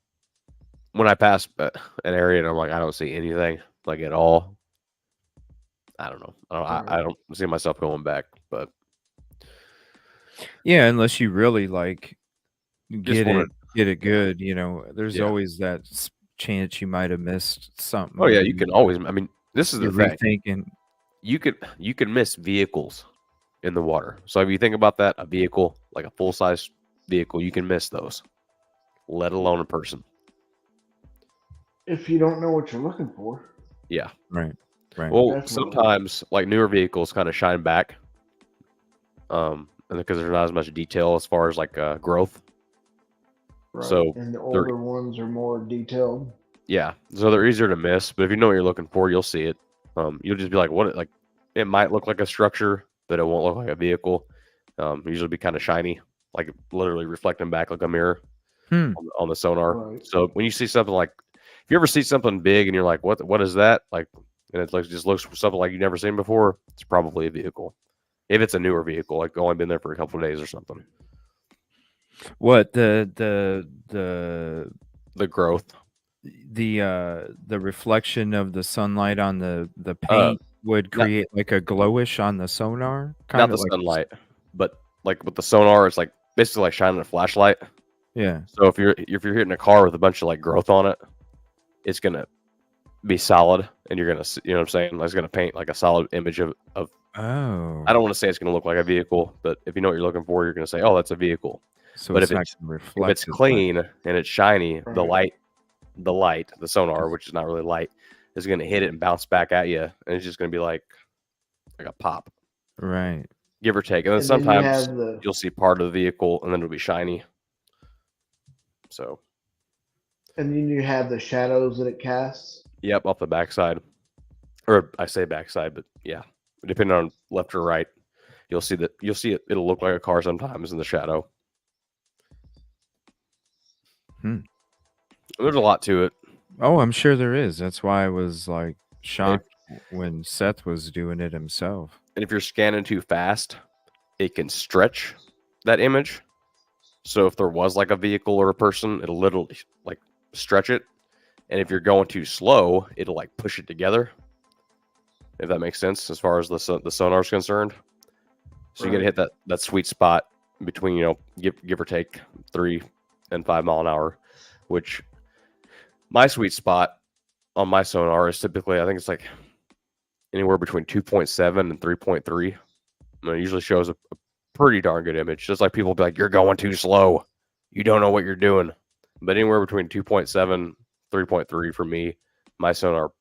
when I pass an area and I'm like, I don't see anything like at all. I don't know. I don't see myself going back. But Yeah, unless you really like just wanted, get it good, there's yeah. always that chance you might have missed something. Oh yeah, you can always. I mean, this is the You're thing. rethinking. You could miss vehicles in the water. So if you think about that, a vehicle like a full size vehicle, you can miss those, let alone a person. If you don't know what you're looking for. Yeah. Right. Well, Definitely. sometimes like newer vehicles kind of shine back, and because there's not as much detail as far as like growth. Right. So and the older ones are more detailed. Yeah, so they're easier to miss. But if you know what you're looking for, you'll see it. You'll just be like, what? Like, it might look like a structure, but it won't look like a vehicle. Usually be kind of shiny, like literally reflecting back like a mirror on the sonar. Right. So when you see something like, if you ever see something big and you're like, what is that? Like, and it just looks something like you've never seen before, it's probably a vehicle. If it's a newer vehicle, like only been there for a couple of days or something. What the growth, the reflection of the sunlight on the paint would create like a glowish on the sonar, not the sunlight, but like with the sonar, it's like basically like shining a flashlight. Yeah. So if you're hitting a car with a bunch of like growth on it, it's gonna be solid, and you're gonna see, you know what I'm saying? It's gonna paint like a solid image of. Oh. I don't want to say it's gonna look like a vehicle, but if you know what you're looking for, you're gonna say, oh, that's a vehicle. So but if it's clean and it's shiny, Right. the sonar, which is not really light, is gonna hit it and bounce back at you, and it's just gonna be like a pop, right? Give or take. And then sometimes you'll see part of the vehicle, and then it'll be shiny. So. And then you have the shadows that it casts. Yep, off the backside, or I say backside, but yeah, depending on left or right, you'll see that. You'll see it. It'll look like a car sometimes in the shadow. There's a lot to it. Oh, I'm sure there is. That's why I was like shocked when Seth was doing it himself. And if you're scanning too fast, it can stretch that image. So if there was like a vehicle or a person, it'll literally like stretch it, And if you're going too slow, it'll like push it together. If that makes sense, as far as the sonar is concerned. So you got to hit that sweet spot between, give or take 3 and 5 mile an hour, which my sweet spot on my sonar is typically, I think it's like anywhere between 2.7 and 3.3. It usually shows a pretty darn good image. Just like people be like, you're going too slow. You don't know what you're doing. But anywhere between 2.7, 3.3 for me, my sonar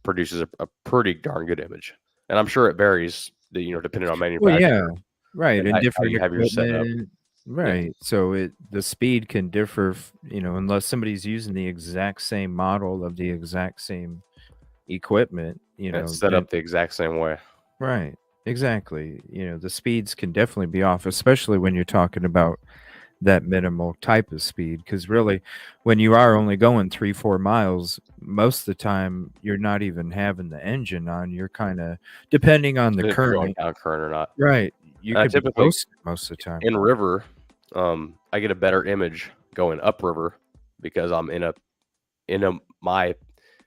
produces a pretty darn good image. And I'm sure it varies, depending on manufacturer. Well, yeah, right, and how different you have your setup. equipment. Right. So the speed can differ, unless somebody's using the exact same model of the exact same equipment, And it's set up the exact same way. Right. Exactly. The speeds can definitely be off, especially when you're talking about that minimal type of speed. Because really, when you are only going 3-4 miles, most of the time you're not even having the engine on. You're kind of depending on the If you're going current. down current or not. Right. You could be typically coasting most of the time. in river, I get a better image going upriver because I'm in my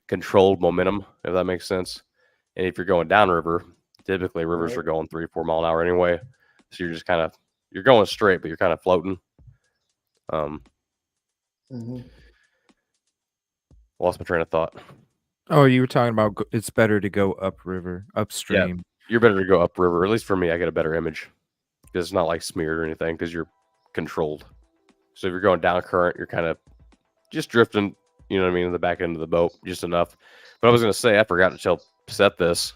controlled momentum, if that makes sense. And if you're going downriver, typically rivers are going 3-4 mile an hour anyway. So you're just you're going straight, but you're kind of floating. Lost my train of thought. Oh, you were talking about it's better to go upriver, upstream. Yeah, you're better to go upriver. At least for me, I get a better image because it's not like smeared or anything because you're controlled. So if you're going down current, you're kind of just drifting, in the back end of the boat, just enough. But I was going to say, I forgot to tell Seth this.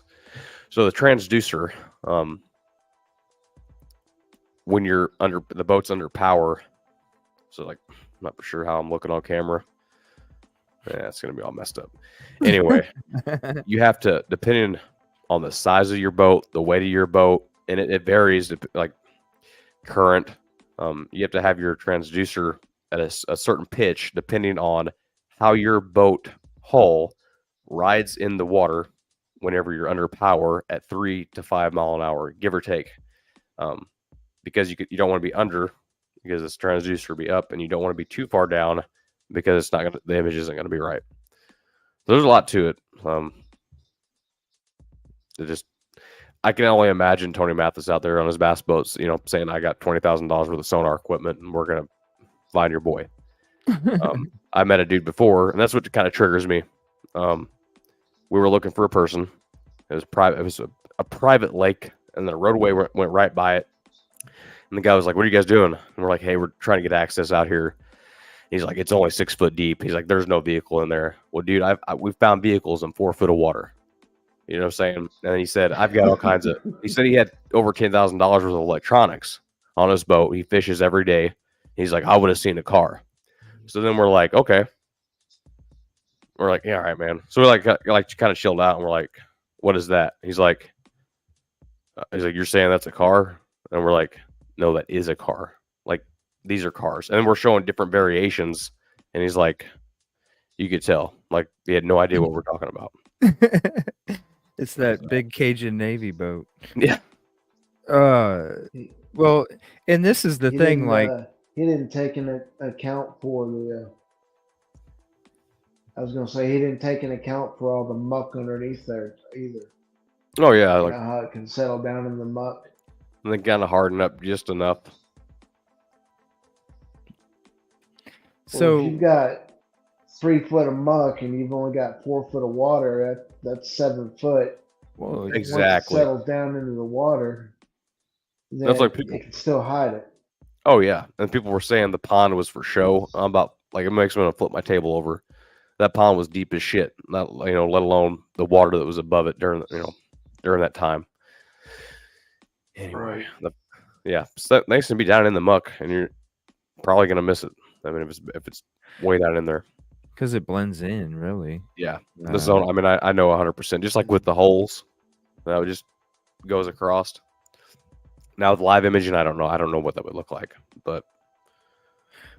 So the transducer, when you're the boat's under power, so like, I'm not sure how I'm looking on camera. Yeah, it's going to be all messed up. Anyway, you have to, depending on the size of your boat, the weight of your boat, and it varies, like current, you have to have your transducer at a certain pitch, depending on how your boat hull rides in the water whenever you're under power at 3 to 5 mile an hour, give or take. Because you don't want to be under, because this transducer will be up, and you don't want to be too far down because the image isn't going to be right. So there's a lot to it. I can only imagine Tony Mathis out there on his bass boats, saying, I got $20,000 worth of sonar equipment and we're going to find your boy. I met a dude before, and that's what kind of triggers me. We were looking for a person. It was private. It was a private lake, and the roadway went right by it. And the guy was like, "What are you guys doing?" And we're like, "Hey, we're trying to get access out here." He's like, "It's only 6 foot deep." He's like, "There's no wehicle in there." Well, dude, we've found vehicles in 4 foot of water. You know what I'm saying? And then he said, "I've got all kinds of." He said he had over $10,000 worth of electronics on his boat. He fishes every day. He's like, "I would have seen a car." So then we're like, "Okay." We're like, "Yeah, all right, man." So we're like kind of chilled out, and we're like, "What is that?" He's like, "You're saying that's a car?" And we're like, "No, that is a car. Like, these are cars." And then we're showing different variations, and he's like, you could tell, like, he had no idea what we're talking about. It's that big Cajun Navy boat. Yeah. Well, and this is the thing, like, he didn't take into account for I was gonna say he didn't take into account for all the muck underneath there either. Oh yeah, like how it can settle down in the muck. And then kind of harden up just enough. So if you've got 3 foot of muck and you've only got 4 foot of water, that's 7 foot. Well, exactly. Once it settles down into the water, then that's like people, it can still hide it. Oh yeah, and people were saying the pond was for show. I'm about it makes me want to flip my table over. That pond was deep as shit. Not let alone the water that was above it during that time. Anyway, it's nice to be down in the muck, and you're probably gonna miss it. I mean, if it's way down in there, because it blends in, really. Yeah, the zone. I mean, I know 100%. Just like with the holes, that it just goes across. Now with live imaging, I don't know. I don't know what that would look like, but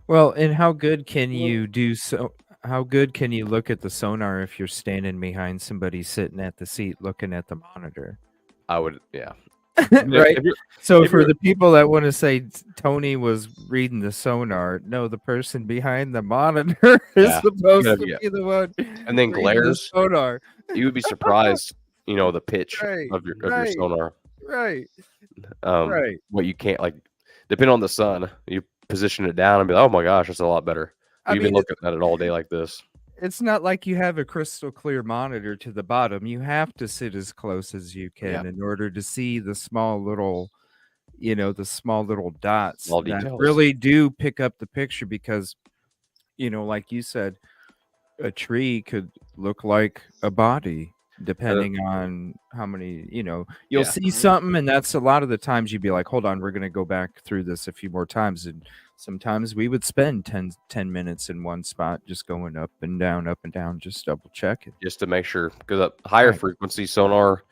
well, and how good can you do so? How good can you look at the sonar if you're standing behind somebody sitting at the seat looking at the monitor? I would, yeah. Right. So if for you're- the people that want to say Tony was reading the sonar, no, the person behind the monitor is Yeah, supposed gotta to be be the one and then reading the glares. sonar. You would be surprised, the pitch Right, of your right, sonar. right, right. What you can't like, depending on the sun, you position it down and be like, oh my gosh, that's a lot better. I You've been mean, looking at it all day like this. it's not like you have a crystal clear monitor to the bottom. You have to sit as close as you Yeah. can in order to see the small little, the small little dots All that details. really do pick up the picture because, like you said, a tree could look like a body depending on how many, you'll Yeah. see something, and that's a lot of the times you'd be like, hold on, we're going to go back through this a few more times. And sometimes we would spend 10 minutes in one spot just going up and down, just double checking. Just to make sure, because a higher Right. frequency sonar,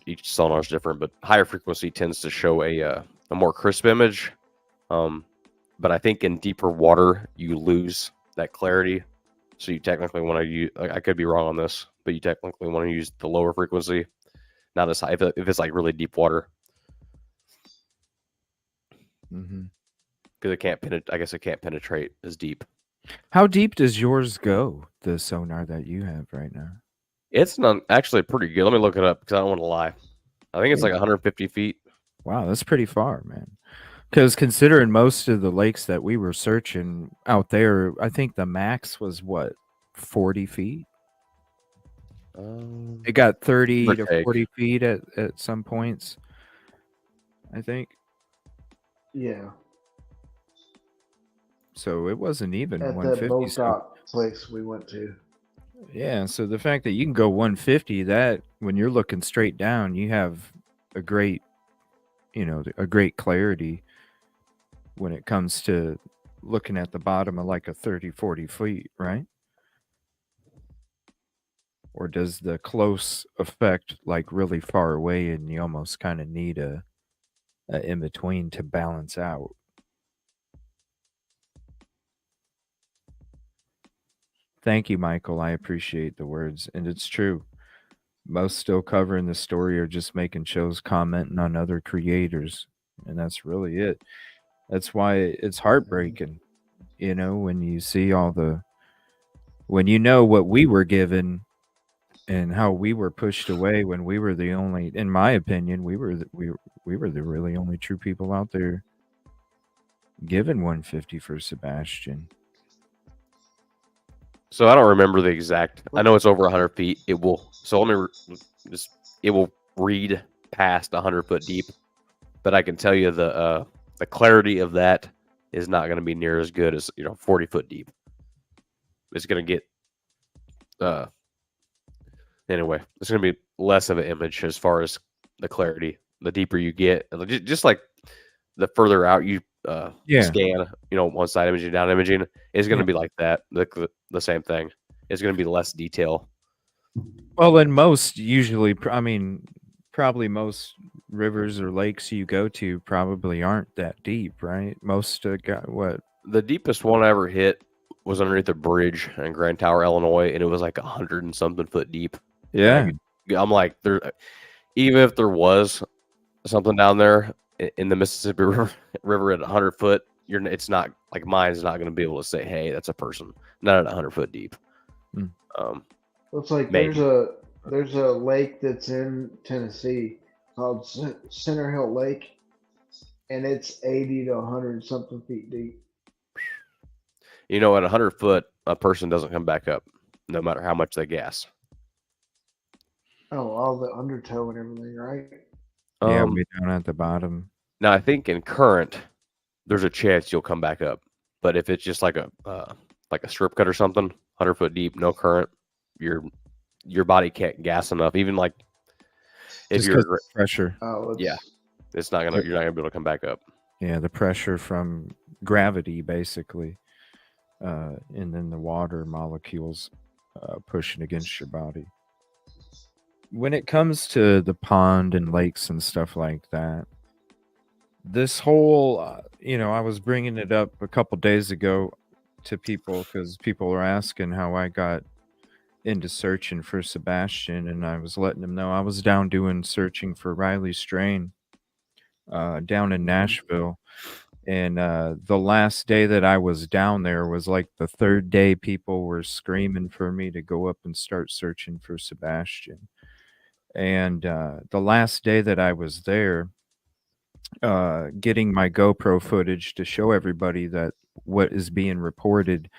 each sonar is different, but higher frequency tends to show a more crisp image. But I think in deeper water, you lose that clarity. So you technically want to use, I could be wrong on this, but you technically want to use the lower frequency, not as high if it's like really deep water. Because it can't penetrate. I guess it can't penetrate as deep. How deep does yours go, the sonar that you have right now? It's not actually pretty good. Let me look it up because I don't want to lie. I think it's like 150 feet. Wow, that's pretty far, man. Because considering most of the lakes that we were searching out there, I think the max was what, 40 feet? It got 30 to 40 feet at some points, I think. Yeah. So it wasn't even At 150. that boat dock place we went to. Yeah, so the fact that you can go 150, that when you're looking straight down, you have a great, a great clarity when it comes to looking at the bottom of like a 30, 40 feet, right? Or does the close affect like really far away and you almost kind of need a in between to balance out? Thank you, Michael. I appreciate the words. And it's true. Most still covering the story are just making shows, commenting on other creators. And that's really it. That's why it's heartbreaking, when you see when you know what we were given and how we were pushed away when we were the only, in my opinion, we were the really only true people out there given 150 for Sebastian. So I don't remember the exact. I know it's over 100 feet. It will. So let me it will read past 100 foot deep, but I can tell you the clarity of that is not going to be near as good as 40 foot deep. It's going to get anyway. It's going to be less of an image as far as the clarity. The deeper you get, just like the further out you scan, one side imaging, down imaging, is going to be like that. The same thing. It's going to be less detail. Well, and most usually, probably most rivers or lakes you go to probably aren't that deep, right? Most got what? The deepest one I ever hit was underneath a bridge in Grand Tower, Illinois, and it was like 100 and something foot deep. Yeah, I'm like, even if there was something down there in the Mississippi River at 100 foot, it's not like mine's not going to be able to say, hey, that's a person, not at 100 foot deep. Looks like maybe. there's a lake that's in Tennessee called Center Hill Lake, and it's 80 to 100 something feet deep. At 100 foot, a person doesn't come back up, no matter how much they gas. Oh, all the undertow and everything, right? Yeah, way down at the bottom. Now, I think in current, there's a chance you'll come back up. But if it's just like a strip cut or something, 100 foot deep, no current, your body can't gas enough. Even like if Just you're pressure. Oh, it's not gonna. You're not gonna be able to come back up. Yeah, the pressure from gravity, basically, and then the water molecules pushing against your body. When it comes to the pond and lakes and stuff like that, this whole, I was bringing it up a couple days ago to people because people are asking how I got into searching for Sebastian, and I was letting him know I was down doing searching for Riley Strain down in Nashville. And the last day that I was down there was like the third day people were screaming for me to go up and start searching for Sebastian. And the last day that I was there, getting my GoPro footage to show everybody that what is being reported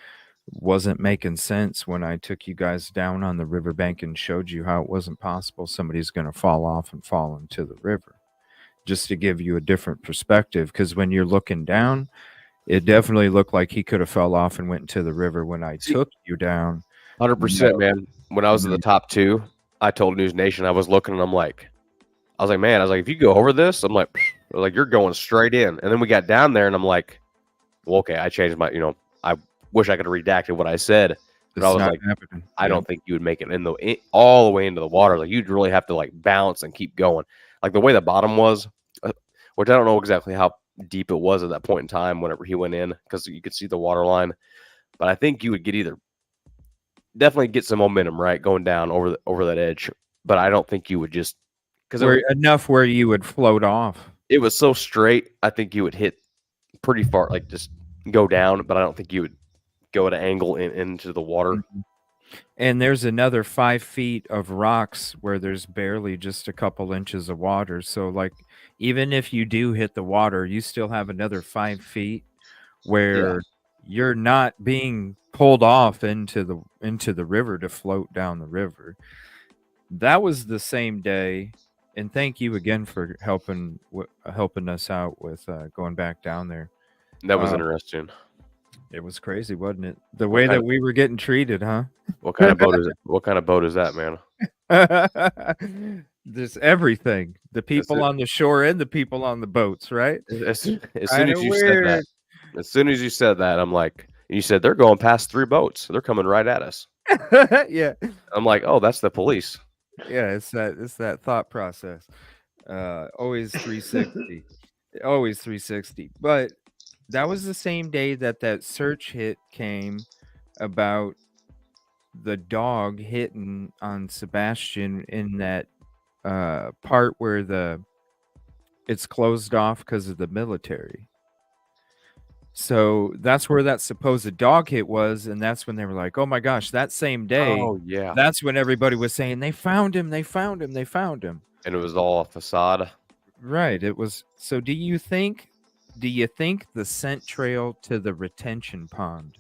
wasn't making sense when I took you guys down on the riverbank and showed you how it wasn't possible somebody's going to fall off and fall into the river. Just to give you a different perspective, because when you're looking down, it definitely looked like he could have fell off and went into the river when I took you down. 100%, man. When I was at the top 2, I told News Nation I was looking, and I was like, man, if you go over this, I'm like, you're going straight in. And then we got down there, and I'm like, well, okay, I changed my, I wish I could have redacted what I said, but I was like, I don't think you would make it all the way into the water. Like, you'd really have to like bounce and keep going. Like the way the bottom was, which I don't know exactly how deep it was at that point in time whenever he went in, because you could see the water line. But I think you would definitely get some momentum, right, going down over that edge. But I don't think you would just enough where you would float off. It was so straight. I think you would hit pretty far, like just go down. But I don't think you would go at an angle into the water. Mm-hmm. And there's another 5 feet of rocks where there's barely just a couple inches of water. So like, even if you do hit the water, you still have another 5 feet where you're not being pulled off into the river to float down the river. That was the same day. And thank you again for helping us out with going back down there. That was interesting. It was crazy, wasn't it? The way that we were getting treated, huh? What kind of boat is it? What kind of boat is that, man? There's everything. The people on the shore and the people on the boats, right? As soon as you said that, I'm like, you said they're going past 3 boats. They're coming right at us. Yeah. I'm like, oh, that's the police. Yeah, it's that thought process. Always 360. Always 360. But that was the same day that search hit came about the dog hitting on Sebastian in that part where it's closed off because of the military. So that's where that supposed dog hit was, and that's when they were like, oh my gosh, that same day. Oh yeah. That's when everybody was saying they found him. And it was all a facade. Right. It was. So do you think the scent trail to the retention pond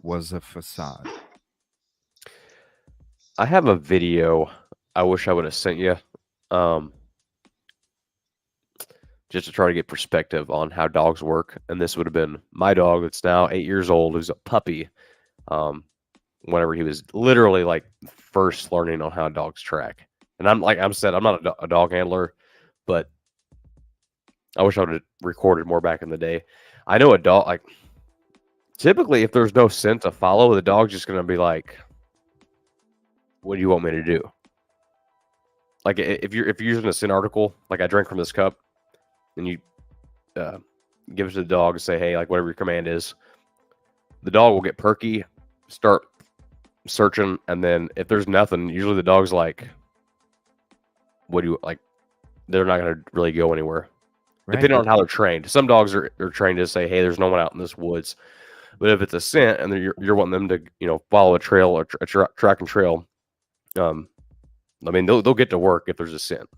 was a facade? I have a video I wish I would have sent you, just to try to get perspective on how dogs work. And this would have been my dog that's now 8 years old, who's a puppy, whenever he was literally like first learning on how dogs track. And I'm not a dog handler, but I wish I would have recorded more back in the day. I know a dog, like, typically if there's no scent to follow, the dog's just going to be like, what do you want me to do? Like if you're using a scent article, like I drank from this cup, and you give it to the dog and say, hey, like whatever your command is, the dog will get perky, start searching, and then if there's nothing, usually the dog's like, what do you like? They're not going to really go anywhere. Right. Depending on how they're trained. Some dogs are trained to say, hey, there's no one out in this woods. But if it's a scent and you're wanting them to, follow a trail or track and trail, I mean, they'll get to work if there's a scent.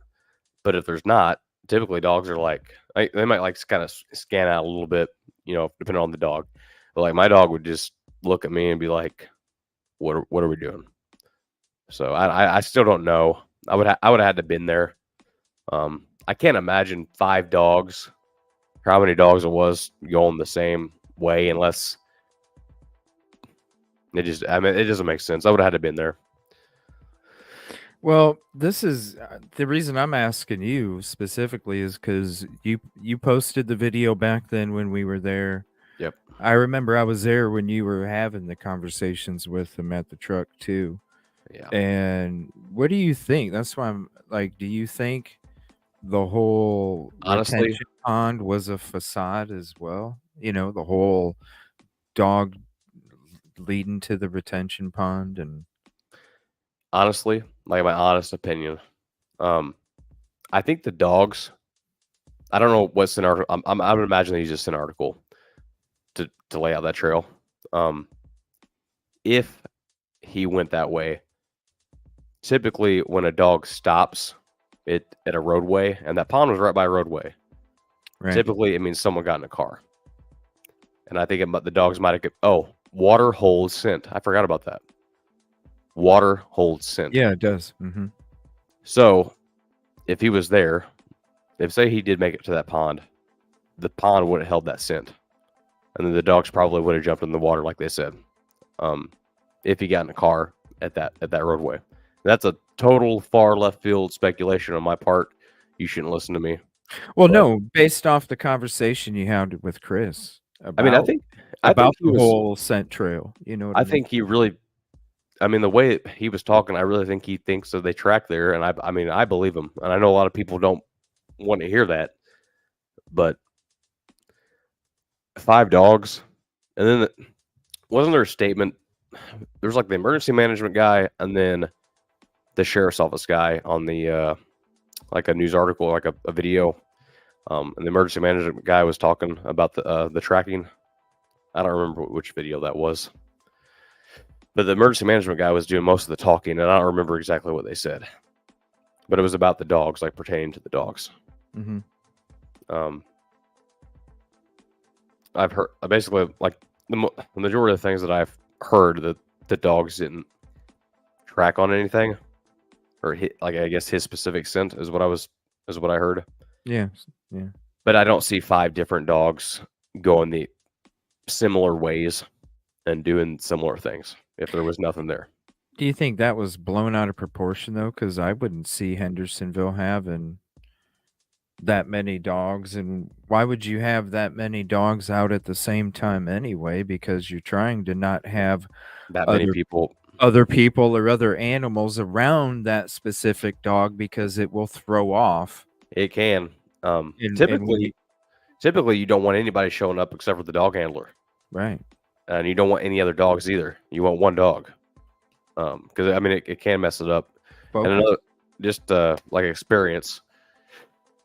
But if there's not, typically dogs are like, they might like kind of scan out a little bit, depending on the dog. But like my dog would just look at me and be like, what are we doing? So I still don't know. I would have had to been there. I can't imagine 5 dogs, or how many dogs it was, going the same way unless it doesn't make sense. I would have had to been there. Well, this is the reason I'm asking you specifically is because you posted the video back then when we were there. Yep. I remember I was there when you were having the conversations with them at the truck too. Yeah. And what do you think? That's why I'm like, do you think the whole retention pond was a facade as well? The whole dog leading to the retention pond and honestly, like my honest opinion, I think the dogs. I don't know what's an article. I would imagine he's just an article to lay out that trail. If he went that way, typically when a dog stops it at a roadway, and that pond was right by a roadway, Right. typically it means someone got in a car. And I think the dogs might have. Water holds scent. I forgot about that. Water holds scent. Yeah, it does. Mm-hmm. So if he was there, if say he did make it to that pond, the pond would have held that scent, and then the dogs probably would have jumped in the water like they said. If he got in a car at that roadway, that's a total far left field speculation on my part. You shouldn't listen to me. Well, no, based off the conversation you had with Chris. I think about he the was, whole scent trail. You know what I mean? think he really. I mean, the way he was talking, I really think he thinks that they track there, and I believe him, and I know a lot of people don't want to hear that, but 5 dogs, and then wasn't there a statement? There's like the emergency management guy, and then the sheriff's office guy on the like a news article, like a video. And the emergency management guy was talking about the tracking. I don't remember which video that was, but the emergency management guy was doing most of the talking, and I don't remember exactly what they said, but it was about the dogs, like pertaining to the dogs. Mm-hmm. I've heard basically like the majority of the things that I've heard that the dogs didn't track on anything, or hit, like I guess his specific scent is what I heard. Yeah, yeah. But I don't see 5 different dogs going the similar ways and doing similar things if there was nothing there. Do you think that was blown out of proportion though? Because I wouldn't see Hendersonville having that many dogs, and why would you have that many dogs out at the same time anyway? Because you're trying to not have That many people. other people or other animals around that specific dog because it will throw off. It can. And Typically you don't want anybody showing up except for the dog handler, right. and you don't want any other dogs either. You want one dog, because I mean it can mess it up. Focus. And another, just like experience,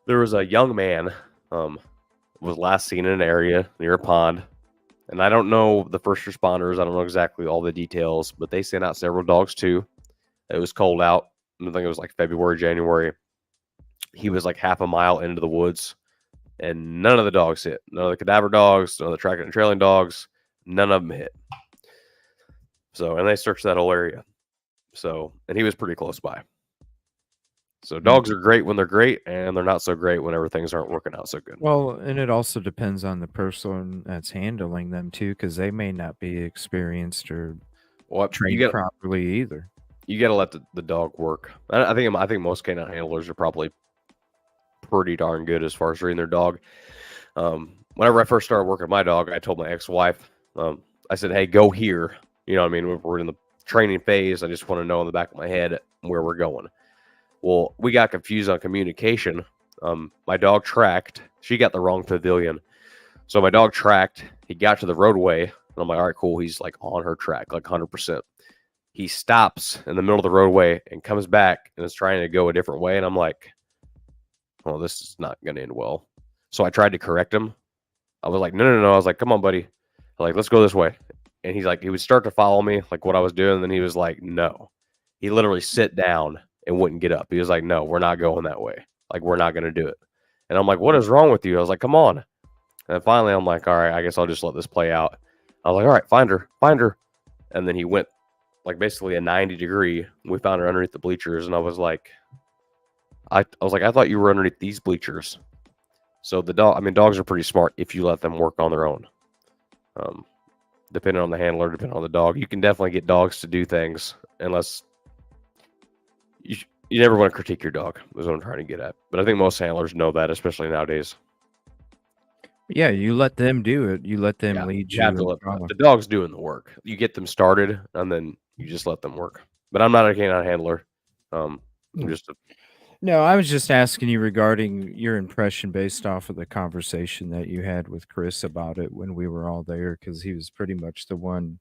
there was a young man was last seen in an area near a pond, and I don't know the first responders. I don't know exactly all the details, but they sent out several dogs too. It was cold out. I think it was like February, January. He was like half a mile into the woods, and none of the dogs hit. None of the cadaver dogs, none of the tracking and trailing dogs, none of them hit. So, and they searched that whole area. So, and he was pretty close by. So dogs are great when they're great, and they're not so great whenever things aren't working out so good. Well, and it also depends on the person that's handling them too, because they may not be experienced or trained properly either. You got to let the dog work. I think most canine handlers are probably pretty darn good as far as reading their dog. Whenever I first started working with my dog, I told my ex-wife, I said, "Hey, go here." You know what I mean? We're in the training phase. I just want to know in the back of my head where we're going. Well, we got confused on communication. My dog tracked. She got the wrong pavilion. So my dog tracked. He got to the roadway. And I'm like, all right, cool. He's like on her track, like 100%. He stops in the middle of the roadway and comes back and is trying to go a different way. And I'm like, oh, this is not going to end well. So I tried to correct him. I was like, no. I was like, come on, buddy. Like, let's go this way. And he's like, he would start to follow me, like what I was doing. And then he was like, no. He literally sit down and wouldn't get up. He was like, no, we're not going that way. Like, we're not going to do it. And I'm like, what is wrong with you? I was like, come on. And finally, I'm like, all right, I guess I'll just let this play out. I was like, all right, find her. And then he went like basically a 90 degree. We found her underneath the bleachers. And I was like, I thought you were underneath these bleachers. So dogs are pretty smart if you let them work on their own. Depending on the handler, depending on the dog, you can definitely get dogs to do things unless you never want to critique your dog, is what I'm trying to get at. But I think most handlers know that, especially nowadays. Yeah, you let them do it. You let them lead you. The dog's doing the work. You get them started, and then you just let them work. But I'm not a canine handler. I'm just No, I was just asking you regarding your impression based off of the conversation that you had with Chris about it when we were all there, because he was pretty much the one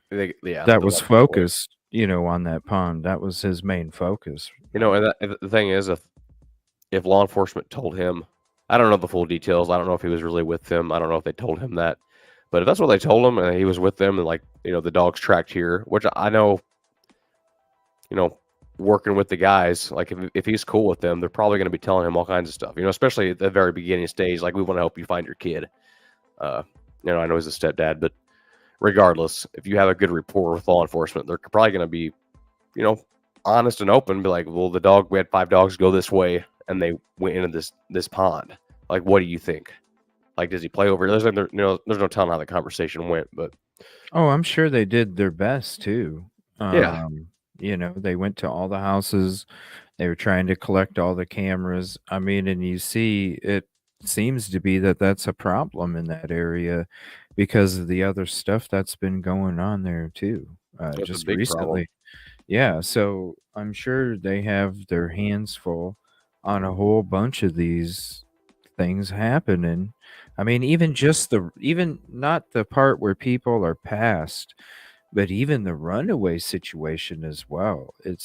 that was focused. on that pond. That was his main focus. And the thing is, if law enforcement told him, I don't know the full details. I don't know if he was really with them. I don't know if they told him that. But if that's what they told him and he was with them and like, the dog's tracked here, which I know, working with the guys, like if he's cool with them, they're probably going to be telling him all kinds of stuff, especially at the very beginning stage. Like, we want to help you find your kid. I know he's a stepdad, but regardless, if you have a good rapport with law enforcement, they're probably going to be, honest and open, be like, well, we had 5 dogs go this way and they went into this pond. Like, what do you think? Like, does he play over? There's no telling how the conversation went, but Oh, I'm sure they did their best too. yeah, They went to all the houses. They were trying to collect all the cameras. I mean, and you see, it seems to be that that's a problem in that area because of the other stuff that's been going on there too, that's a just big problem. recently. Yeah, so I'm sure they have their hands full on a whole bunch of these things happening. I mean, even not the part where people are passed, but even the runaway situation as well. It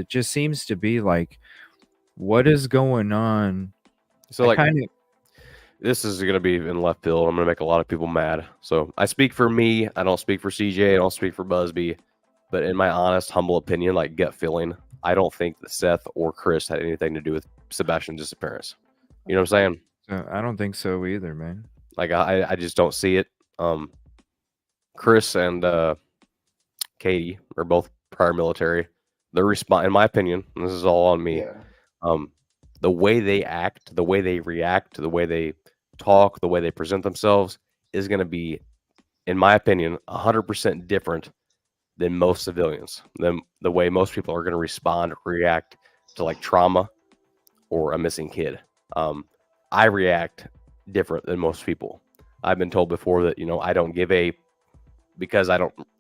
just seems to be like, what is going on? So, I like, kind of this is going to be in left field. I'm going to make a lot of people mad. So I speak for me. I don't speak for CJ. I don't speak for Busby. But in my honest, humble opinion, like gut feeling, I don't think that Seth or Chris had anything to do with Sebastian's disappearance. You know what I'm saying? I don't think so either, man. Like, I just don't see it. Chris and Katie are both prior military. In my opinion, and this is all on me. Yeah. The way they act, the way they react, the way they talk, the way they present themselves is going to be, in my opinion, 100% different than most civilians. Than the way most people are going to respond or react to like trauma or a missing kid. I react different than most people. I've been told before that I don't give because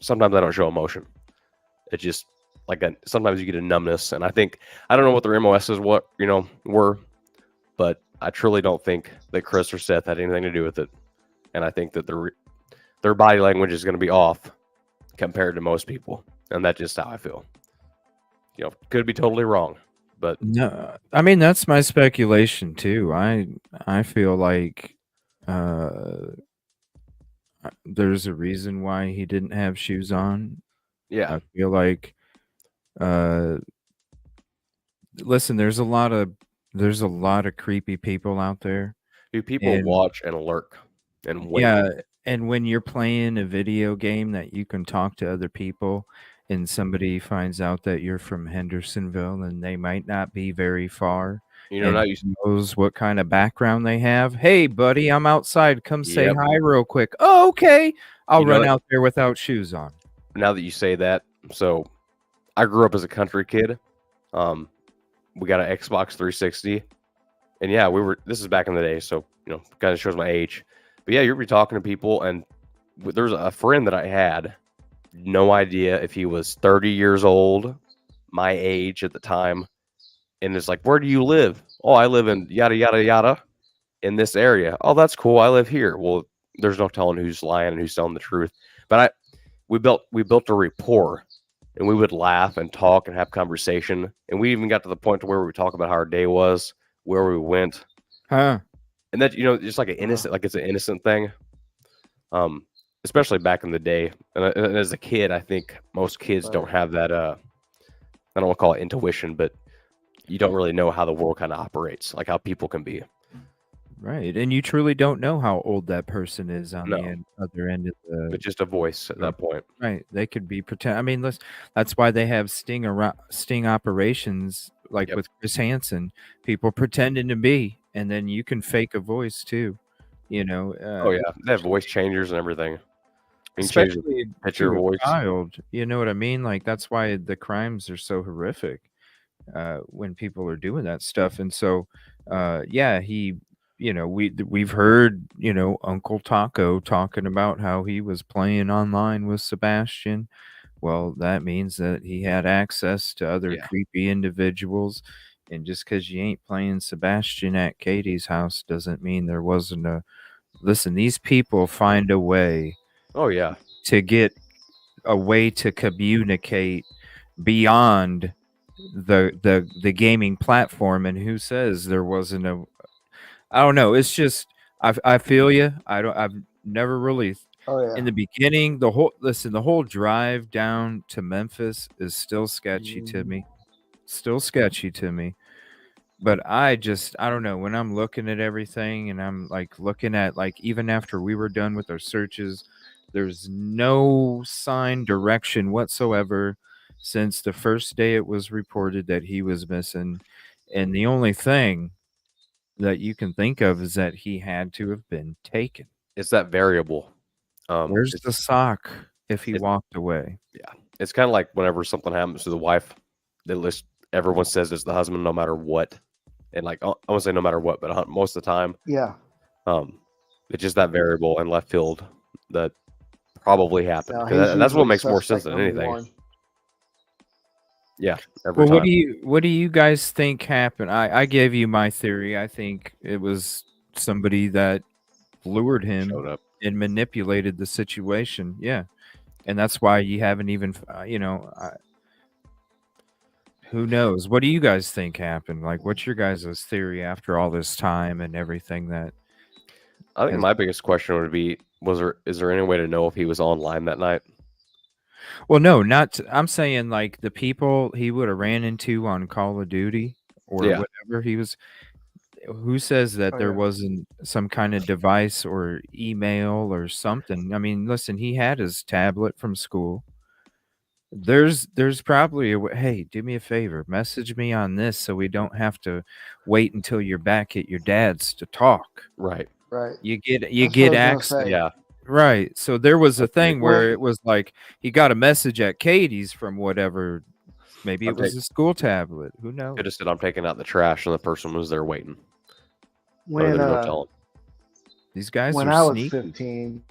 sometimes I don't show emotion. It's just like sometimes you get a numbness, and I don't know what their MOSs were, but I truly don't think that Chris or Seth had anything to do with it, and I think that their body language is going to be off compared to most people, and that's just how I feel. Could be totally wrong, but No, I mean that's my speculation too. I feel like there's a reason why he didn't have shoes on. yeah, I feel like uh listen, there's a lot of creepy people out there. do people And watch and lurk and wait? yeah, and when you're playing a video game that you can talk to other people and somebody finds out that you're from Hendersonville and they might not be very far Now and knows what kind of background they have. Hey, buddy, I'm outside. Come say Yep. hi real quick. Oh, okay. I'll run that- out there without shoes on. Now that you say that, so I grew up as a country kid. We got an Xbox 360, and yeah, this is back in the day, so kind of shows my age. But yeah, you'll be talking to people, and there's a friend that I had, no idea if he was 30 years old, my age at the time, and it's like, where do you live? Oh, I live in yada yada yada in this area. Oh, that's cool. I live here. Well, there's no telling who's lying and who's telling the truth. But we built a rapport, and we would laugh and talk and have conversation, and we even got to the point to where we would talk about how our day was, where we went, Huh. and that just like it's an innocent thing. Especially back in the day, and as a kid, I think most kids don't have that. I don't want to call it intuition, but you don't really know how the world kind of operates, like how people can be. Right. And you truly don't know how old that person is on No. the other end of the. But just a voice at that point. Right. They could be pretend. I mean, that's why they have sting operations like Yep. with Chris Hansen. People pretending to be, and then you can fake a voice too. Oh yeah, they have voice changers and everything. You can change especially pitch your to a voice. child. You know what I mean? Like that's why the crimes are so horrific when people are doing that stuff. And so, yeah, we've heard Uncle Taco talking about how he was playing online with Sebastian. Well, that means that he had access to other Yeah. creepy individuals. And just because you ain't playing Sebastian at Katie's house doesn't mean there wasn't a. Listen, these people find a way Oh yeah. to get a way to communicate beyond the gaming platform. And who says there wasn't a? I don't know. It's just I feel you. I've never really Oh yeah. in the beginning. The whole drive down to Memphis is still sketchy to me. Still sketchy to me. But I don't know, when I'm looking at everything and I'm like looking at, like, even after we were done with our searches, there's no sign, direction whatsoever since the first day it was reported that he was missing. And the only thing that you can think of is that he had to have been taken. It's that variable. Where's the sock if he it's- walked away? Yeah, it's kind of like whenever something happens to the wife, everyone says it's the husband no matter what, and like I won't say no matter what, but most of the time, Yeah. it's just that variable in left field that probably happened. No, 'Cause he's that's what usually makes more sense suspect than number anything. one. Yeah, every Well, time. what do you guys think happened? I gave you my theory. I think it was somebody that lured him Showed up. and manipulated the situation. Yeah, and that's why you haven't even, who knows? What do you guys think happened? Like, what's your guys' theory after all this time and everything that? I think my biggest question would be: is there any way to know if he was online that night? Well, no, not. I'm saying like the people he would have ran into on Call of Duty or Yeah. whatever he was. Who says that Oh, there yeah. wasn't some kind of device or email or something? I mean, listen, he had his tablet from school. There's probably a way. Hey, do me a favor, message me on this so we don't have to wait until you're back at your dad's to talk. Right. Right. You get That's what I was gonna access. say. Yeah. Right. So there was a That's pretty thing cool. where it was like he got a message at Katie's from whatever. Maybe it Okay. was a school tablet. Who knows? Could have said I'm taking out the trash, and the person was there waiting. But When there's no telling. These guys when are I was sneaky. 15,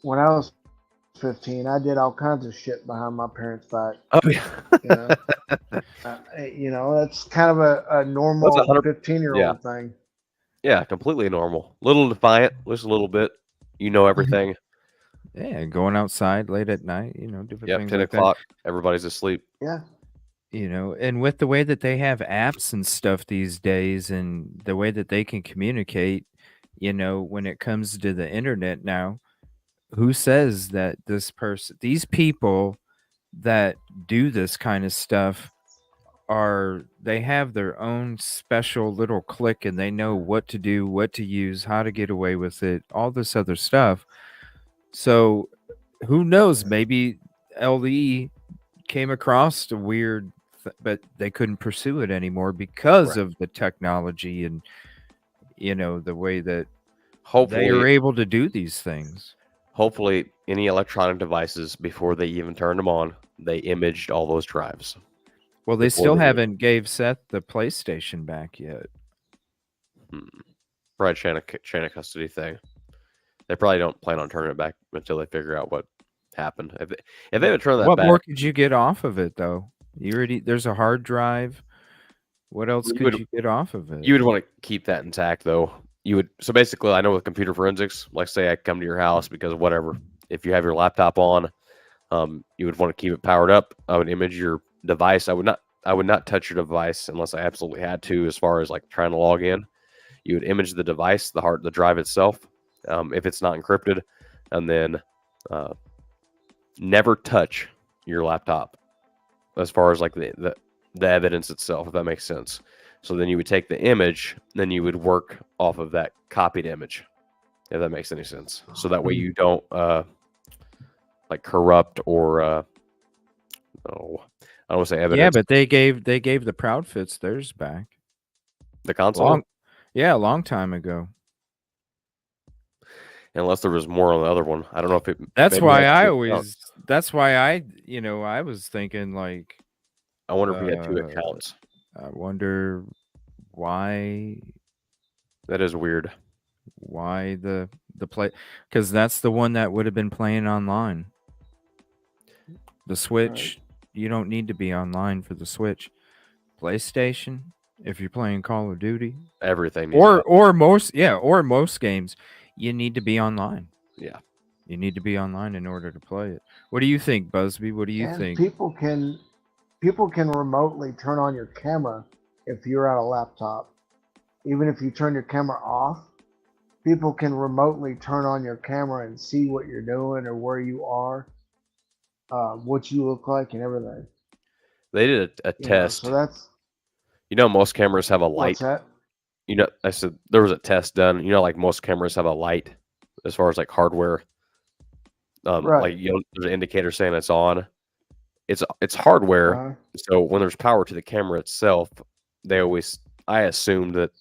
when I was 15, I did all kinds of shit behind my parents' back. Oh yeah. You know, that's kind of a normal 15-year-old thing. Yeah, completely normal. Little defiant, just a little bit. You know everything. Yeah, going outside late at night, different Yep, things 10 like o'clock. Everybody's asleep. Yeah. that. And with the way that they have apps and stuff these days and the way that they can communicate, when it comes to the internet now, who says that these people that do this kind of stuff they have their own special little clique and they know what to do, what to use, how to get away with it, all this other stuff. So who knows? Maybe LE came across a weird, but they couldn't pursue it anymore because of the technology and the way that they are able to do these things. Hopefully, any electronic devices before they even turned them on, they imaged all those drives. Well, they still haven't gave Seth the PlayStation back yet. Right, chain of custody thing. They probably don't plan on turning it back until they figure out what happened. If they haven't turned that what back, more could you get off of it though? There's a hard drive. What else could you get off of it? You would want to keep that intact though. So basically, I know with computer forensics, like say I come to your house because of whatever. If you have your laptop on, you would want to keep it powered up. I would image your device. I would not touch your device unless I absolutely had to, as far as like trying to log in. You would image the device, the drive itself, if it's not encrypted, and then never touch your laptop as far as like the evidence itself, if that makes sense. So then you would take the image, then you would work off of that copied image, if that makes any sense. So that way you don't like corrupt or I don't want to say evidence. Yeah, but they gave the Proudfits theirs back. The console? A long time ago. Unless there was more on the other one. I don't know if it. That's why I was thinking like. I wonder if we had two accounts. I wonder why. That is weird. Why the play? Because that's the one that would have been playing online. The Switch, you don't need to be online for the Switch. PlayStation, if you're playing Call of Duty, everything, or most games, you need to be online. Yeah, You need to be online in order to play it. What do you think, Busby? What do you And think? people can remotely turn on your camera if you're at a laptop. Even if you turn your camera off, people can remotely turn on your camera and see what you're doing or where you are, what you look like, and everything. They did a test. So that's Most cameras have a what's light. that. I said there was a test done. Like most cameras have a light as far as like hardware. Right. There's an indicator saying it's on. It's hardware. Uh-huh. So when there's power to the camera itself, I assumed that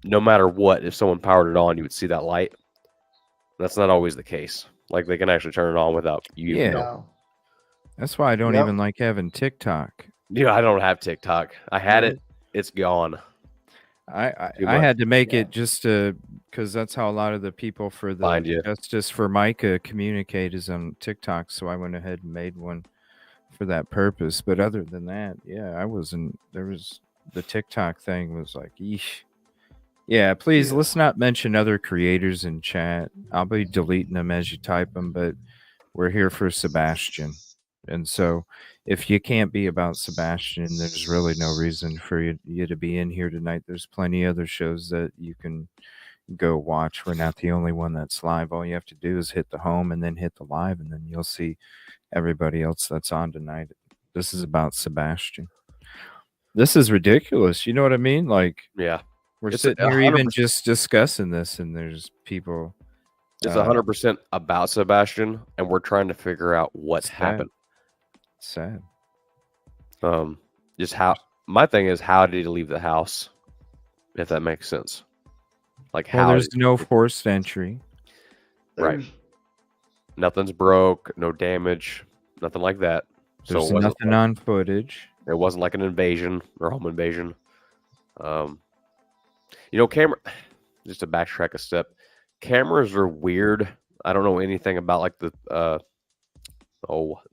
no matter what, if someone powered it on, you would see that light. That's not always the case. Like they can actually turn it on without you. Yeah. No. That's why I don't Yep. even like having TikTok. I don't have TikTok. I had it. It's gone. I Too much. had to make Yeah. it just because that's how a lot of the people for Find you. the Justice for Micah communicate is on TikTok. So I went ahead and made one for that purpose. But other than that, yeah, I wasn't. There was the TikTok thing was like, eesh. Yeah, please let's not mention other creators in chat. I'll be deleting them as you type them, but we're here for Sebastian. And so if you can't be about Sebastian, there's really no reason for you to be in here tonight. There's plenty other shows that you can go watch. We're not the only one that's live. All you have to do is hit the home and then hit the live, and then you'll see everybody else that's on tonight. This is about Sebastian. This is ridiculous. You know what I mean? Like, yeah, we're it's sitting here even 100%. just discussing this, and there's people. It's 100% about Sebastian, and we're trying to figure out what's happened. Sad. Just how my thing is, how did he leave the house? If that makes sense. Like Well, how? there's no forced entry. Right. Nothing's broke, no damage, nothing like that. There's so it wasn't nothing on footage. It wasn't like an invasion or home invasion. Camera. Just to backtrack a step, cameras are weird. I don't know anything about like the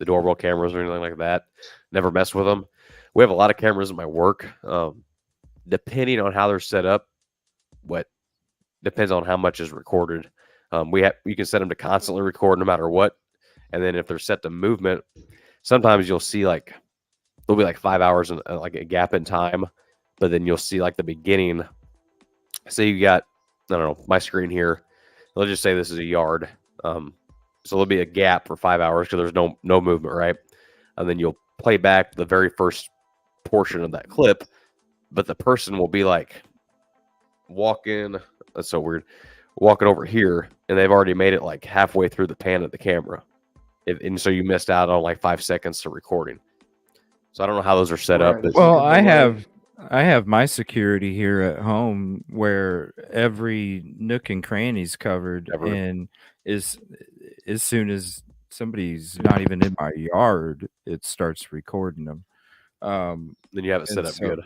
doorbell cameras or anything like that. Never messed with them. We have a lot of cameras at my work. Depending on how they're set up, what depends on how much is recorded. You can set them to constantly record no matter what, and then if they're set to movement, sometimes you'll see like there'll be like 5 hours and like a gap in time, but then you'll see like the beginning. Say you got, I don't know, my screen here. Let's just say this is a yard. So there'll be a gap for 5 hours because there's no movement, right? And then you'll play back the very first portion of that clip, but the person will be like walking. That's so weird. Walking over here, and they've already made it like halfway through the pan of the camera, and so you missed out on like 5 seconds to recording. So I don't know how those are set up. But well, I have my security here at home where every nook and cranny's covered, and as soon as somebody's not even in my yard, it starts recording them. Then you have it set up good.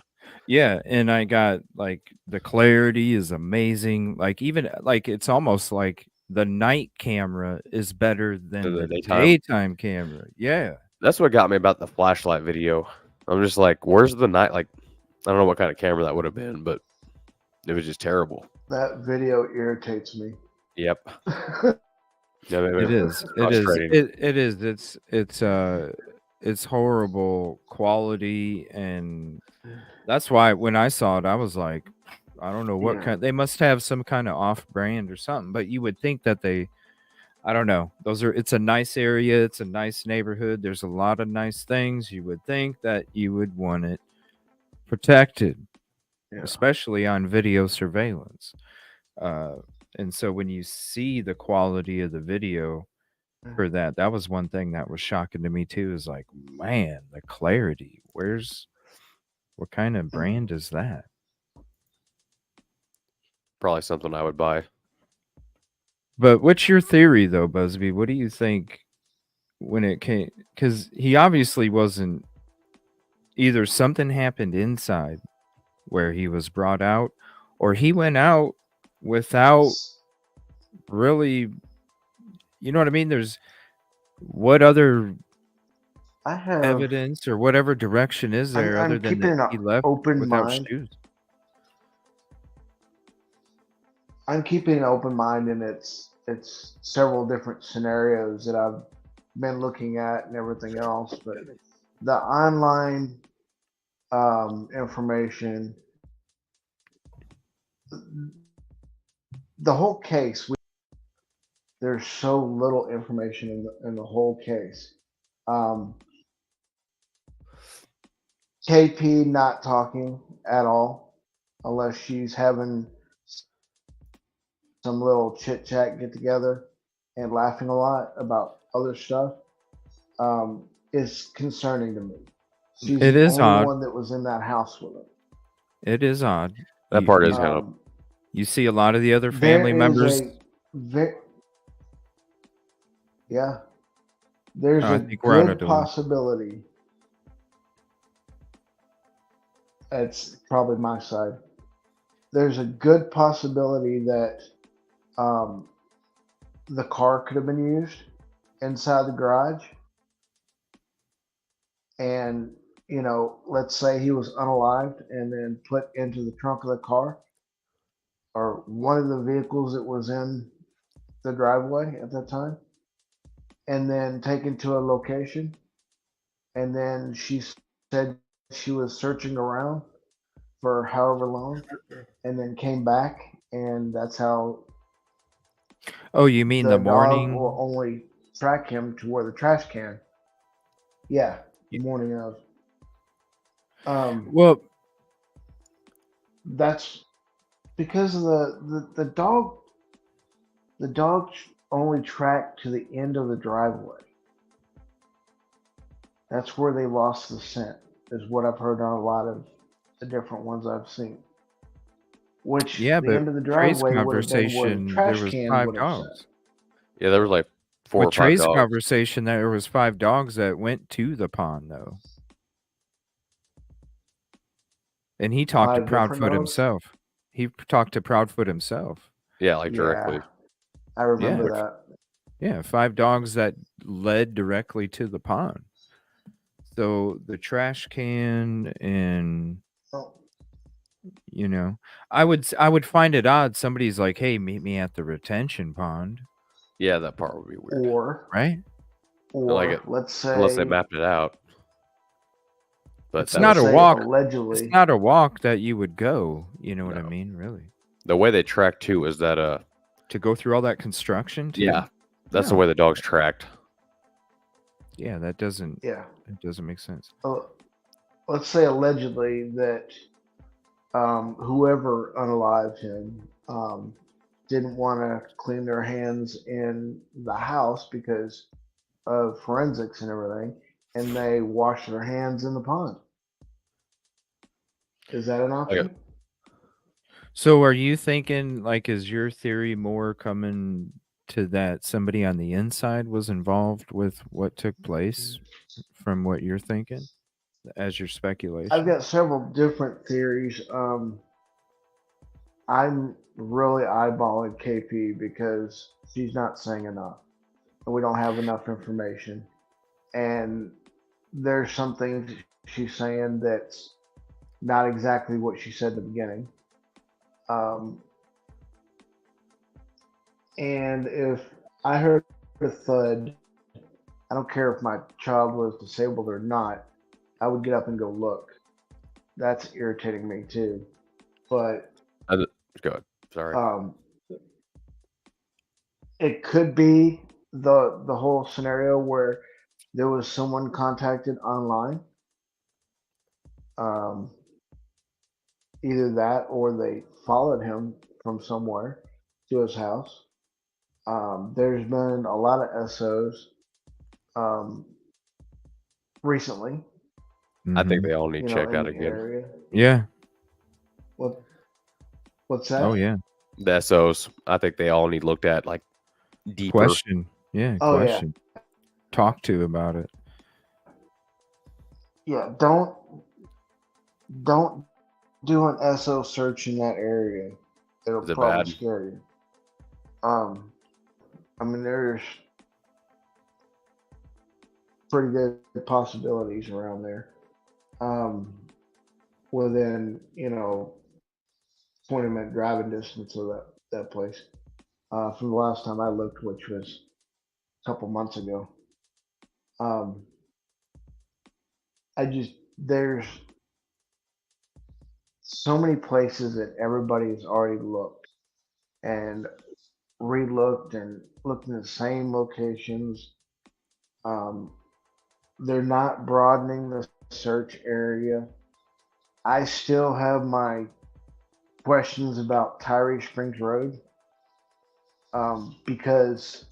Yeah, and I got like the clarity is amazing. Like even like it's almost like the night camera is better than the daytime camera. Yeah. That's what got me about the flashlight video. I'm just like, where's the night? Like, I don't know what kind of camera that would have been, but it was just terrible. That video irritates me. Yep. Yeah, it is. It is. It's horrible quality, and that's why when I saw it, I was like, I don't know what kind. They must have some kind of off-brand or something. But you would think that I don't know. It's a nice area. It's a nice neighborhood. There's a lot of nice things. You would think that you would want it protected, especially on video surveillance. And so when you see the quality of the video for that was one thing that was shocking to me too, is like, man, the clarity. What kind of brand is that? Probably something I would buy. But what's your theory though, Busby? What do you think when it came? Because he obviously wasn't, either something happened inside where he was brought out, or he went out without really, you know what I mean? There's what other evidence or whatever direction is there other than that he left without shoes? I'm keeping an open mind, and it's it's several different scenarios that I've been looking at and everything else. But the online information, the whole case, there's so little information in the whole case. KP not talking at all, unless she's having some little chit chat get together and laughing a lot about other stuff, is concerning to me. She's It the is only odd. one that was in that house with him. It is odd. That part is kind of. You see a lot of the other There family is members. Yeah. There's I a think we're out of good delay. possibility. It's probably my side. There's a good possibility that the car could have been used inside the garage. And, you know, let's say he was unalived and then put into the trunk of the car or one of the vehicles that was in the driveway at that time, and then taken to a location. And then she said she was searching around for however long and then came back, and that's how Oh, you mean the the dog will morning? only track him to where the trash can. Yeah, the Y- morning of. Well, That's because of the dog. The dog only tracked to the end of the driveway. That's where they lost the scent, is what I've heard on a lot of the different ones I've seen. Which yeah, the but end of the Trey's driveway would have been where the conversation, there trash was can 5 would have sat. dogs. Yeah, there was like 4 With or 5 Trey's dogs. conversation, there was 5 dogs that went to the pond, though. And he talked to 5 different Proudfoot dogs? himself. He talked to Proudfoot himself. Yeah, like directly. Yeah, I remember Yeah. that. Yeah, 5 dogs that led directly to the pond. So the trash can and Oh, you know, I would find it odd. Somebody's like, "Hey, meet me at the retention pond," Yeah, that part would be weird. right? or let's Unless they say mapped it out. But It's not a say walk. allegedly. It's not a walk that you would go. You know what I No. mean? Really, the way they tracked too is that to go through all that construction. Too? yeah, that's the No. way the dogs tracked. Yeah, that doesn't. Yeah. It doesn't make sense. Let's say allegedly that whoever unalived him didn't want to clean their hands in the house because of forensics and everything, and they washed their hands in the pond. Is that an option? So, are you thinking like, is your theory more coming to that somebody on the inside was involved with what took place, from what you're thinking, as your speculation? I've got several different theories. I'm really eyeballing KP because she's not saying enough, and we don't have enough information. And there's some things she's saying that's not exactly what she said at the beginning. And if I heard a thud, I don't care if my child was disabled or not, I would get up and go look. That's irritating me too. But Go ahead. Sorry. It could be the whole scenario where there was someone contacted online. Either that or they followed him from somewhere to his house. There's been a lot of SOs recently. I think they all need checked out the again. area. Yeah. What's that? Oh yeah. The SOs, I think they all need looked at like deeper. Question. Yeah. Oh, yeah. Question. Talk to about it. Yeah, don't do an SO search in that area. It'll Is it probably bad? scare you. I mean, there's pretty good possibilities around there. Within 20-minute driving distance of that place. from the last time I looked, which was a couple months ago. There's so many places that everybody's already looked and relooked and looked in the same locations. They're not broadening the search area. I still have my questions about Tyree Springs Road because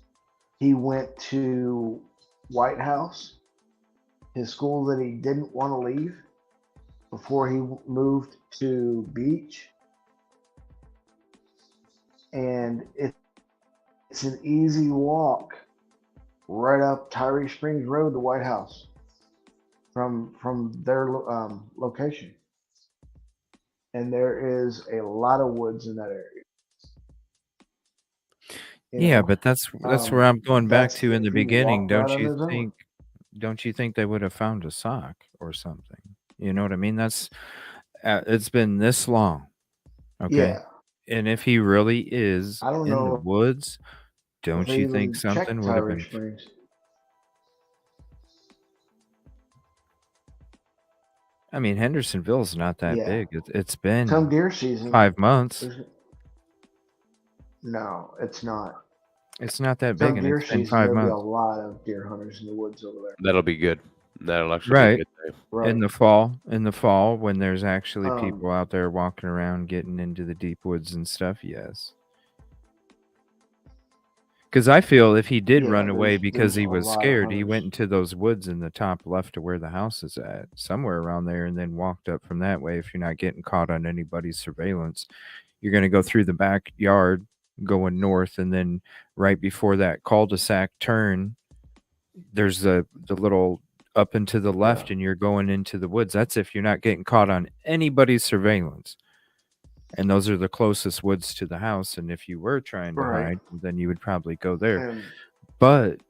he went to White House, his school that he didn't want to leave before he moved to Beach. And it's an easy walk right up Tyree Springs Road to White House from their location. And there is a lot of woods in that area. Yeah, but that's where I'm going back to in the if he beginning. walked out on his own. Don't you think they would have found a sock or something? You know what I mean? That's it's been this long, okay? Yeah, And if he really is I don't in the know woods, if don't they you think even checked something would have Tyree been? Springs. I mean, Hendersonville's not that Yeah. big. It's Come been deer season, 5 months. no, it's not. It's not that big, Come and deer it's been season, 5 there'll be a months. lot of deer hunters in the woods over there. That'll be good. That'll actually Right. be a good thing. Right. In the fall, when there's actually people out there walking around, getting into the deep woods and stuff, yes. Because I feel if he did run away because he was scared, he went into those woods in the top left of where the house is at, somewhere around there, and then walked up from that way. If you're not getting caught on anybody's surveillance, you're going to go through the backyard going north, and then right before that cul-de-sac turn, there's the little up and to the left, and you're going into the woods. That's if you're not getting caught on anybody's surveillance. And those are the closest woods to the house. And if you were trying to hide, then you would probably go there. But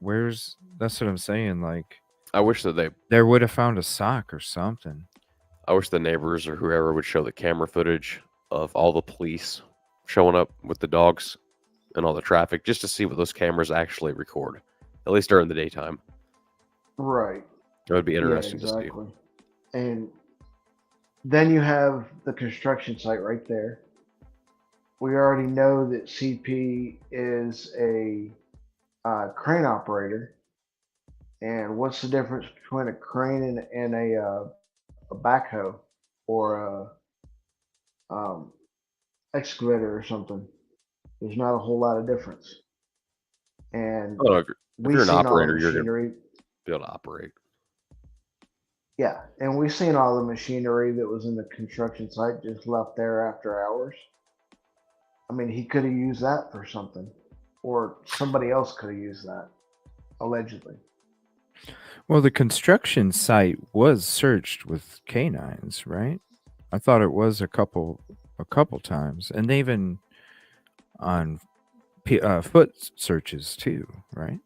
that's what I'm saying. Like, I wish that there would have found a sock or something. I wish the neighbors or whoever would show the camera footage of all the police showing up with the dogs and all the traffic just to see what those cameras actually record, at least during the daytime. Right. It would be interesting to see. And then you have the construction site right there. We already know that CP is a crane operator. And what's the difference between a crane and a backhoe or a excavator or something? There's not a whole lot of difference. And if you're an operator, you're going to be able to operate. Yeah, and we've seen all the machinery that was in the construction site just left there after hours. I mean, he could have used that for something, or somebody else could have used that, allegedly. Well, the construction site was searched with canines, right? I thought it was a couple times, and they even on foot searches too, right?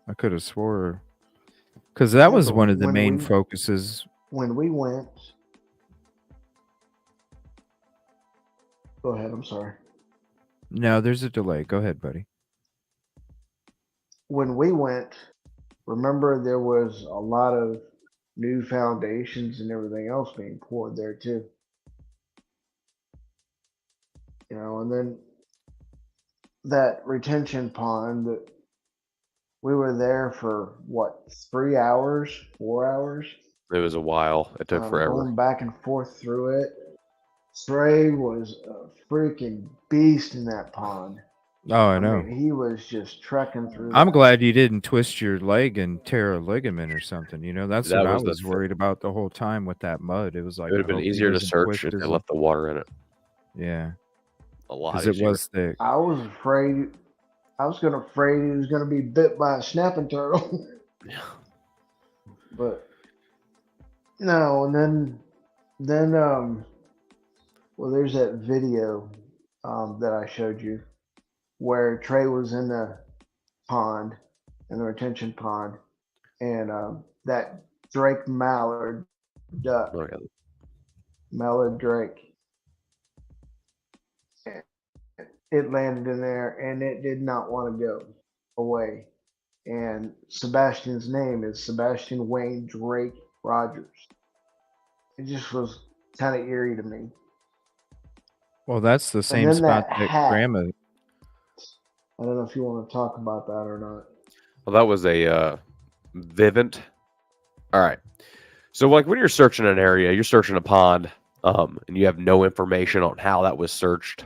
I could have swore because that was one of the main focuses. When we went, go ahead. I'm sorry. No, there's a delay. Go ahead, buddy. When we went, remember there was a lot of new foundations and everything else being poured there too. You know, and then that retention pond that we were there for what, 3 hours, 4 hours? It was a while. It took forever. Going back and forth through it. Trey was a freaking beast in that pond. Oh, I know. mean, he was just trekking through. I'm glad you didn't twist your leg and tear a ligament or something. You know, that's what I was worried about the whole time with that mud. It was like it would have been easier to search if they left the water in it. Yeah, a lot. Because it was thick. I was afraid he was going to be bit by a snapping turtle. Yeah. But no, and then well, there's that video that I showed you where Trey was in the pond, in the retention pond, and that Drake mallard duck, mallard Drake, it landed in there, and it did not want to go away. And Sebastian's name is Sebastian Wayne Drake Rogers. It just was kind of eerie to me. Well, that's the And same then spot that that hat. Grandma. I don't know if you want to talk about that or not. Well, that was a Vivint. All right. So, like, when you're searching an area, you're searching a pond, and you have no information on how that was searched.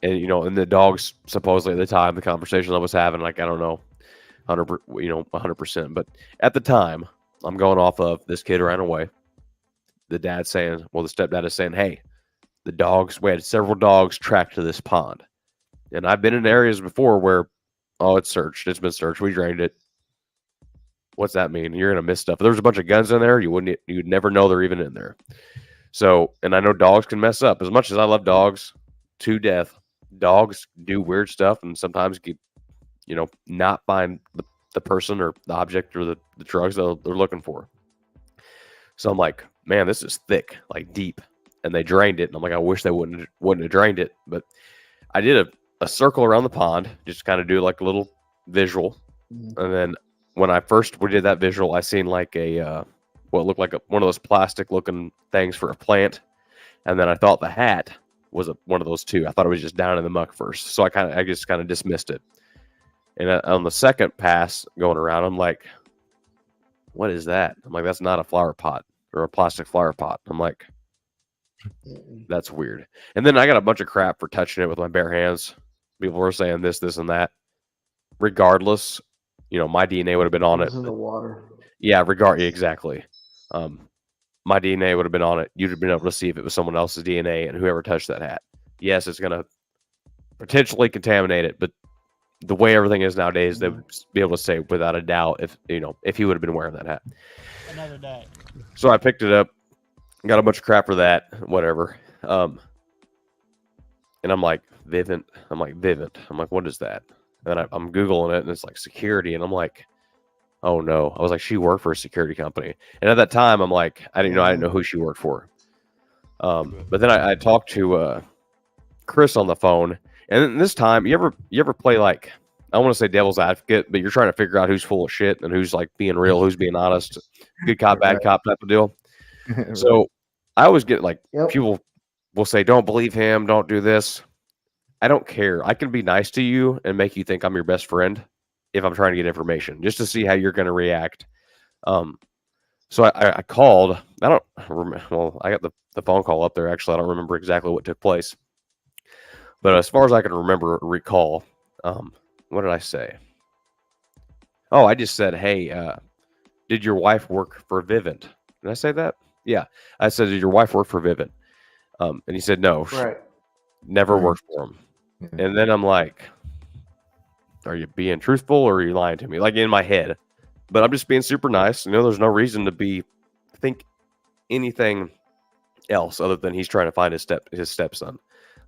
And, and the dogs, supposedly at the time, the conversation I was having, like, I don't know, 100%. But at the time, I'm going off of this kid ran away. The stepdad is saying, hey, we had several dogs tracked to this pond. And I've been in areas before where, it's searched. It's been searched. We drained it. What's that mean? You're gonna miss stuff. If there was a bunch of guns in there, you'd never know they're even in there. So, and I know dogs can mess up. As much as I love dogs to death, dogs do weird stuff and sometimes not find the person or the object or the drugs that they're looking for. So I'm like, man, this is thick, like deep. And they drained it. And I'm like, I wish they wouldn't have drained it. But I did a circle around the pond, just kind of do like a little visual. And then when we did that visual, I seen like what looked like one of those plastic looking things for a plant. And then I thought the hat was one of those too. I thought it was just down in the muck first. So I just kind of dismissed it. And on the second pass going around, I'm like, what is that? I'm like, that's not a flower pot or a plastic flower pot. I'm like, that's weird. And then I got a bunch of crap for touching it with my bare hands. People were saying this, and that. Regardless, my DNA would have been on it. In the water. Yeah, exactly. My DNA would have been on it. You'd have been able to see if it was someone else's DNA and whoever touched that hat. Yes, it's going to potentially contaminate it, but the way everything is nowadays, they would be able to say without a doubt if he would have been wearing that hat. Another day. So I picked it up, got a bunch of crap for that, whatever. And I'm like, Vivint. I'm like, what is that? And then I'm Googling it, and it's like security. And I'm like, oh no. I was like, she worked for a security company. And at that time, I'm like, I didn't know who she worked for. But then I talked to Chris on the phone. And then this time, you ever play like, I want to say devil's advocate, but you're trying to figure out who's full of shit and who's like being real, who's being honest, good cop, bad cop type of deal. So I always get like, people will say, don't believe him, don't do this. I don't care. I can be nice to you and make you think I'm your best friend if I'm trying to get information, just to see how you're going to react. So I called. I don't remember. Well, I got the phone call up there. Actually, I don't remember exactly what took place. But as far as I can recall, what did I say? Oh, I just said, hey, did your wife work for Vivint? Did I say that? Yeah. I said, did your wife work for Vivint? And he said, no. Right. Never worked for him. Yeah. And then I'm like, are you being truthful or are you lying to me? Like in my head. But I'm just being super nice. There's no reason to think anything else other than he's trying to find his stepson.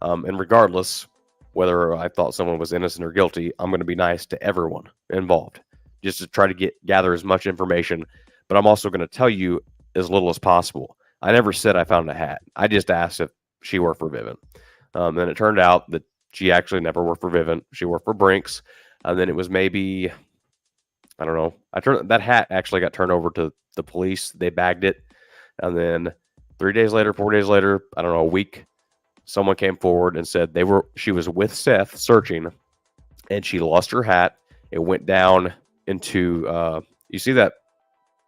And regardless, whether I thought someone was innocent or guilty, I'm going to be nice to everyone involved, just to try to gather as much information. But I'm also going to tell you as little as possible. I never said I found a hat. I just asked if she worked for Vivint. And it turned out that she actually never worked for Vivint. She worked for Brinks. And then it was maybe, I don't know. That hat actually got turned over to the police. They bagged it. And then 4 days later, I don't know, a week, someone came forward and said she was with Seth searching, and she lost her hat. It went down into, you see that,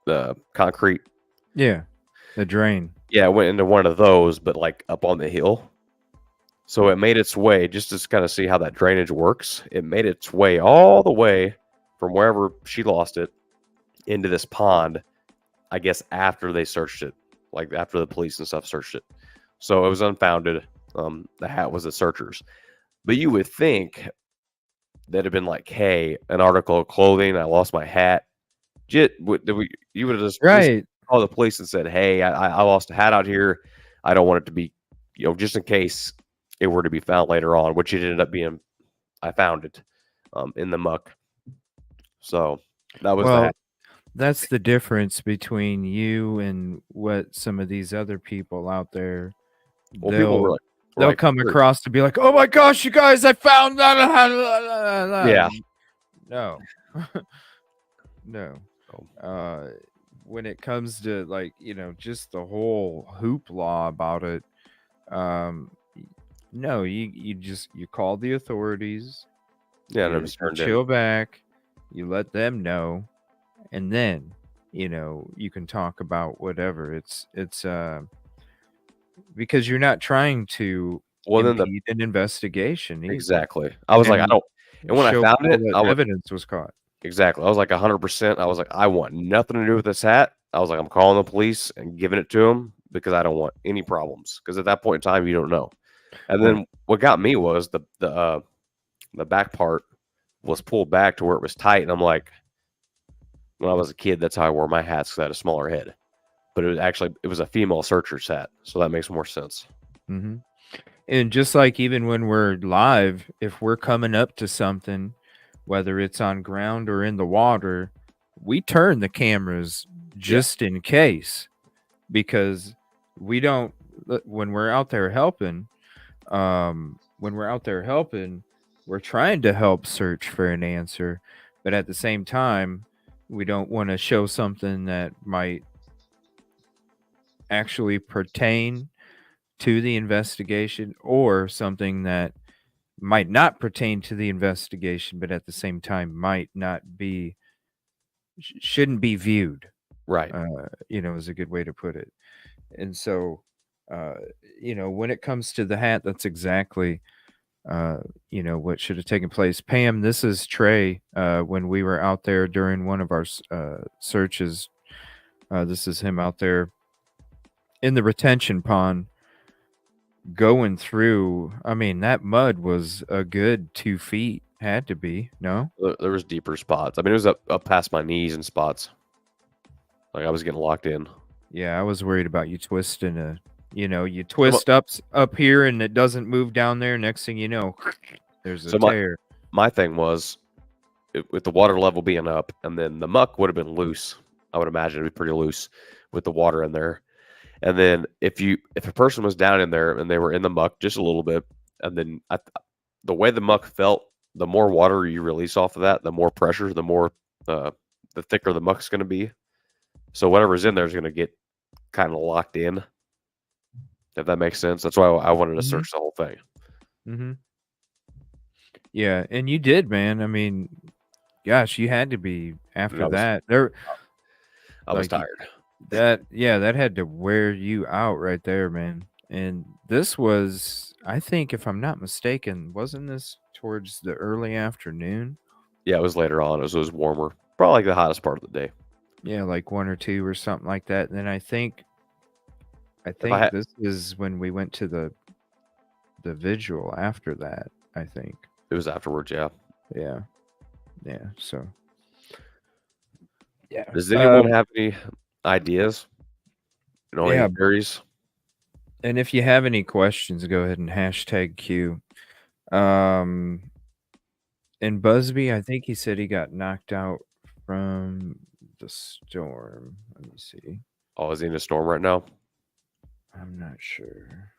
the concrete? Yeah, the drain. Yeah, it went into one of those, but like up on the hill. So it made its way, just to kind of see how that drainage works. It made its way all the way from wherever she lost it into this pond, I guess after they searched it, like after the police and stuff searched it. So it was unfounded. The hat was the searchers. But you would think that'd have been like, hey, an article of clothing, I lost my hat. You would have just called the police and said, hey, I lost a hat out here. I don't want it to be, just in case it were to be found later on, which it ended up being. I found it in the muck. So that was that. That's the difference between you and what some of these other people out there. Well, people were like, they'll Right. come across to be like, "Oh my gosh, you guys, I found that." Yeah. No. No. When it comes to like, just the whole hoopla about it, no, you call the authorities, Yeah, and it you was turned in. chill back, you let them know, and then you can talk about whatever. It's because you're not trying to Well, then impede an investigation either, exactly. I was like, I and don't. And when I show found people it, that I was evidence was caught. exactly. I was like 100%. I was like, I want nothing to do with this hat. I was like, I'm calling the police and giving it to them because I don't want any problems. Because at that point in time, you don't know. And then what got me was the back part was pulled back to where it was tight, and I'm like, when I was a kid, that's how I wore my hats because I had a smaller head. But it was a female searcher's hat, so that makes more sense. Mm-hmm. And just like even when we're live, if we're coming up to something, whether it's on ground or in the water, we turn the cameras just in case, because we don't, when we're out there helping, we're trying to help search for an answer, but at the same time, we don't want to show something that might actually pertain to the investigation, or something that might not pertain to the investigation, but at the same time might not be, shouldn't be viewed. Right. Is a good way to put it. And so, when it comes to the hat, that's exactly, what should have taken place. Pam, this is Trey. When we were out there during one of our searches, this is him out there in the retention pond going through. I mean, that mud was a good 2 feet. Had to be. No? There was deeper spots. I mean, it was up past my knees in spots. Like I was getting locked in. Yeah, I was worried about you twisting you twist up here and it doesn't move down there. Next thing you know, there's a tear. My thing was, with the water level being up, and then the muck would have been loose. I would imagine it'd be pretty loose with the water in there. And then if a person was down in there and they were in the muck just a little bit, and then the way the muck felt, the more water you release off of that, the more pressure, the thicker the muck's going to be. So whatever's in there is going to get kind of locked in. If that makes sense. That's why I wanted to search the whole thing. Mm-hmm. Yeah, and you did, man. I mean, gosh, you had to be after that. I was tired. That had to wear you out right there, man. And this was, I think, if I'm not mistaken, wasn't this towards the early afternoon? Yeah, it was later on. It was warmer. Probably like the hottest part of the day. Yeah, like 1 or 2 or something like that. And then I think this is when we went to the vigil after that, I think. It was afterwards, yeah. Yeah. Yeah, so. Yeah. Does anyone have any ideas? Any theories? And if you have any questions, go ahead and hashtag Q. And Busby, I think he said he got knocked out from the storm. Let me see. Oh, is he in a storm right now? I'm not sure.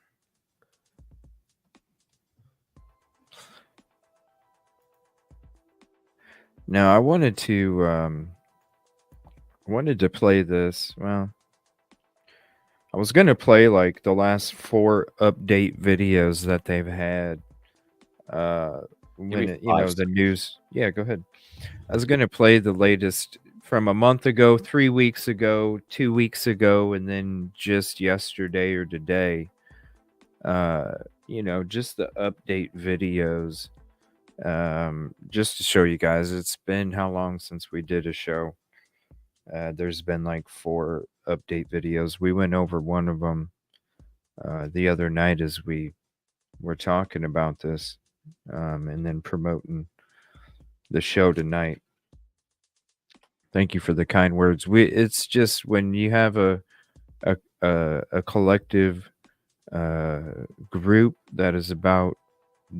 No, I wanted to play this. Well, I was gonna play like the last 4 update videos that they've had. When the news. Yeah, go ahead. I was gonna play the latest from a month ago, 3 weeks ago, 2 weeks ago, and then just yesterday or today. Just the update videos. Just to show you guys, it's been how long since we did a show. There's been like 4 update videos. We went over one of them the other night as we were talking about this, and then promoting the show tonight. Thank you for the kind words. It's just when you have a collective group that is about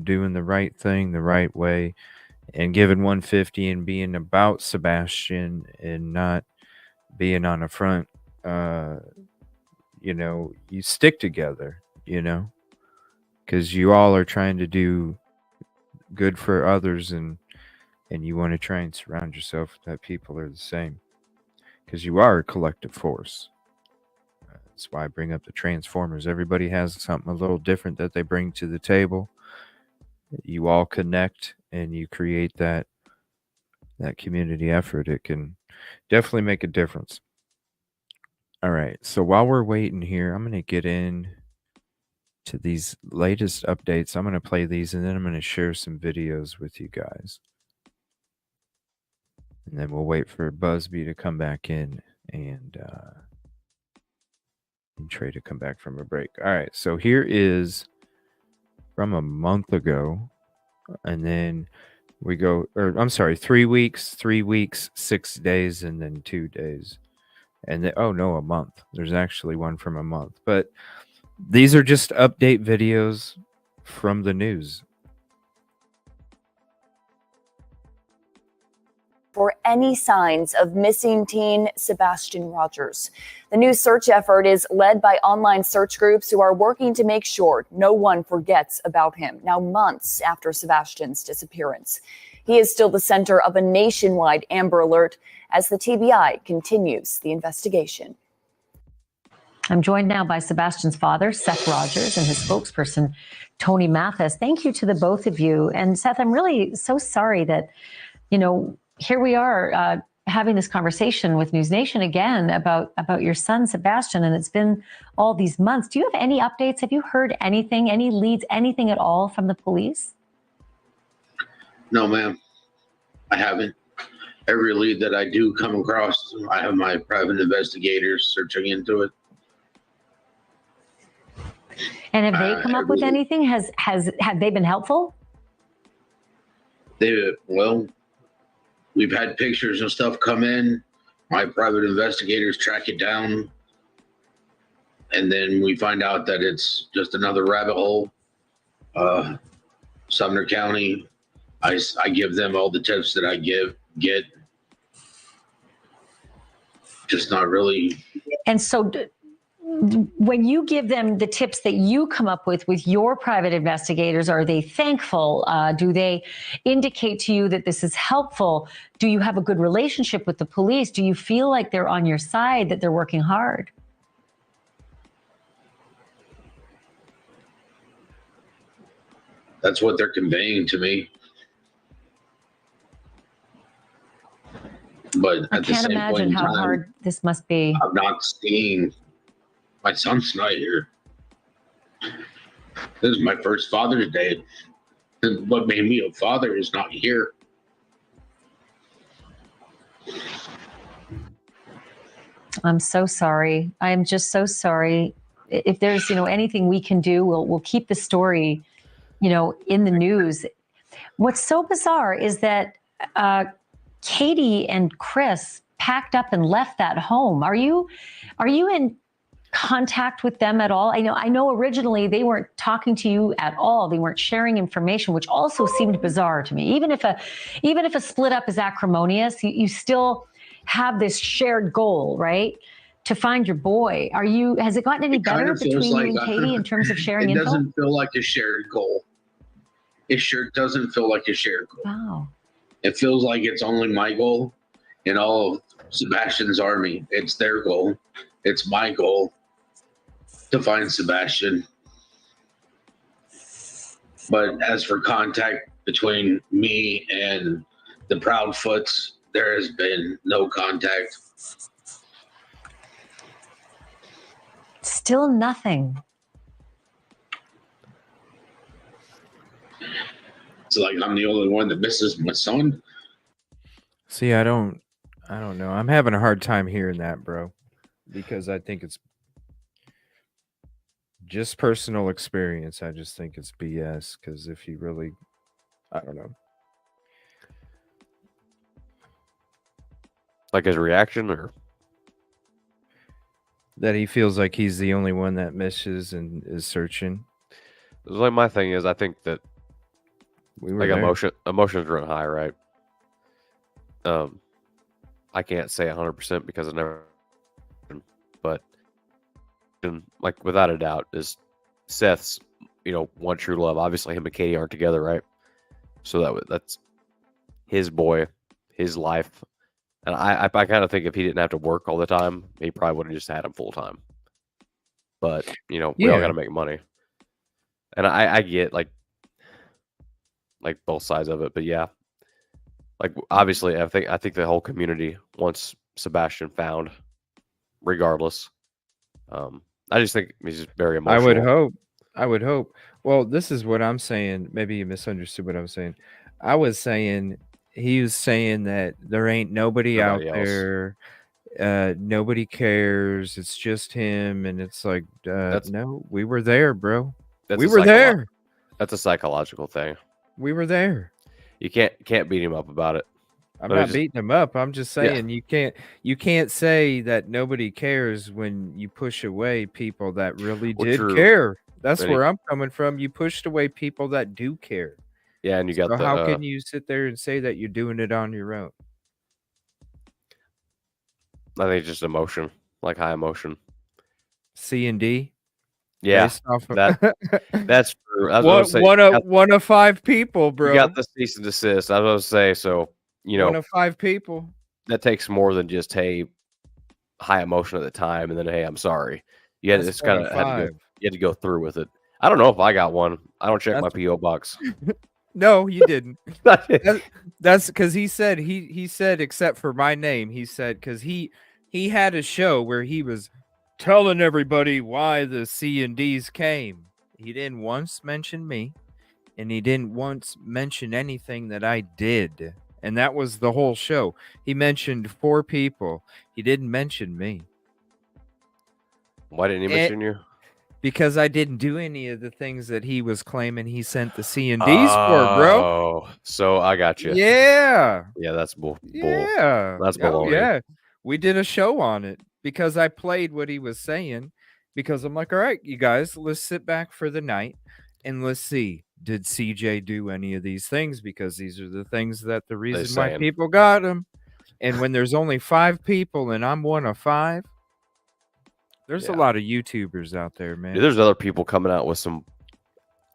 doing the right thing the right way and giving 150 and being about Sebastian and not being on a front, you stick together, because you all are trying to do good for others, and you want to try and surround yourself that people are the same, because you are a collective force. That's why I bring up the Transformers. Everybody has something a little different that they bring to the table. You all connect and you create that community effort. It can definitely make a difference. All right. So while we're waiting here, I'm going to get in to these latest updates. I'm going to play these and then I'm going to share some videos with you guys. And then we'll wait for Busby to come back in and Trey to come back from a break. All right. So here is from a month ago. And then we go, or I'm sorry, 3 weeks, 6 days, and then 2 days. And then, oh no, a month. There's actually one from a month. But these are just update videos from the news. For any signs of missing teen Sebastian Rogers. The new search effort is led by online search groups who are working to make sure no one forgets about him, now months after Sebastian's disappearance. He is still the center of a nationwide Amber Alert as the TBI continues the investigation. I'm joined now by Sebastian's father, Seth Rogers, and his spokesperson, Tony Mathis. Thank you to the both of you. And Seth, I'm really so sorry that, here we are having this conversation with News Nation again about your son, Sebastian, and it's been all these months. Do you have any updates? Have you heard anything, any leads, anything at all from the police? No, ma'am, I haven't. Every lead that I do come across, I have my private investigators searching into it. And have they come up with anything? Have they been helpful? We've had pictures and stuff come in. My private investigators track it down. And then we find out that it's just another rabbit hole. Sumner County, I give them all the tips that I get. Just not really. And so when you give them the tips that you come up with your private investigators, are they thankful? Do they indicate to you that this is helpful? Do you have a good relationship with the police? Do you feel like they're on your side, that they're working hard? That's what they're conveying to me. But I can't imagine how hard this must be. I'm not seeing my son's not here. This is my first Father's Day. And what made me a father is not here. I'm so sorry. I'm just so sorry. If there's, anything we can do, we'll keep the story, in the news. What's so bizarre is that Katie and Chris packed up and left that home. Are you in contact with them at all? I know originally they weren't talking to you at all. They weren't sharing information, which also seemed bizarre to me. Even if a split up is acrimonious, you still have this shared goal, right? To find your boy. Has it gotten any better between you and Katie in terms of sharing info? It doesn't feel like a shared goal. It sure doesn't feel like a shared goal. Wow. It feels like it's only my goal and all of Sebastian's army. It's their goal. It's my goal to find Sebastian. But as for contact between me and the Proudfoots, there has been no contact. Still nothing. It's like I'm the only one that misses my son. See, I don't know. I'm having a hard time hearing that, bro, because I think it's just personal experience. I just think it's BS, because if you really, I don't know. Like his reaction, or that he feels like he's the only one that misses and is searching. Like, my thing is, I think that emotions run high, right? I can't say 100% because I've never, but like without a doubt, is Seth's one true love. Obviously, him and Katie aren't together, right? So that's his boy, his life. And I kind of think if he didn't have to work all the time, he probably would have just had him full time. But we all Yeah. got to make money, and I get like both sides of it. But yeah, like obviously, I think the whole community wants Sebastian found, regardless. I just think he's just very emotional. I would hope. Well, this is what I'm saying. Maybe you misunderstood what I was saying. I was saying he was saying that there ain't nobody out Nobody else. there. Nobody cares. It's just him, and it's like, no, we were there, bro. We were there. That's a psychological thing. We were there. You can't beat him up about it. I'm not beating him up. I'm just saying you can't say that nobody cares when you push away people that really did care. That's where I'm coming from. You pushed away people that do care. Yeah, and you got how can you sit there and say that you're doing it on your own? I think it's just emotion, like high emotion. C and D. Yeah, that's true. I was say, one of 5 people, bro. You got the cease and desist. I was going to say, so one of 5 people. That takes more than just high emotion at the time, and then hey, I'm sorry. You had to go through with it. I don't know if I got one. I don't check my PO box. No, you didn't. That's because he said he said except for my name. He said because he had a show where he was telling everybody why the C and D's came. He didn't once mention me, and he didn't once mention anything that I did. And that was the whole show. He mentioned 4 people. He didn't mention me. Why didn't he mention you? Because I didn't do any of the things that he was claiming he sent the C and D's for, bro. Oh, so I got you. Yeah. Yeah, that's bull. Yeah. That's baloney. Yeah. We did a show on it because I played what he was saying because I'm like, all right, you guys, let's sit back for the night and let's see. Did CJ do any of these things? Because these are the things that the reason why people got him. And when there's only 5 people and I'm one of 5, there's a lot of YouTubers out there, man. Dude, there's other people coming out with some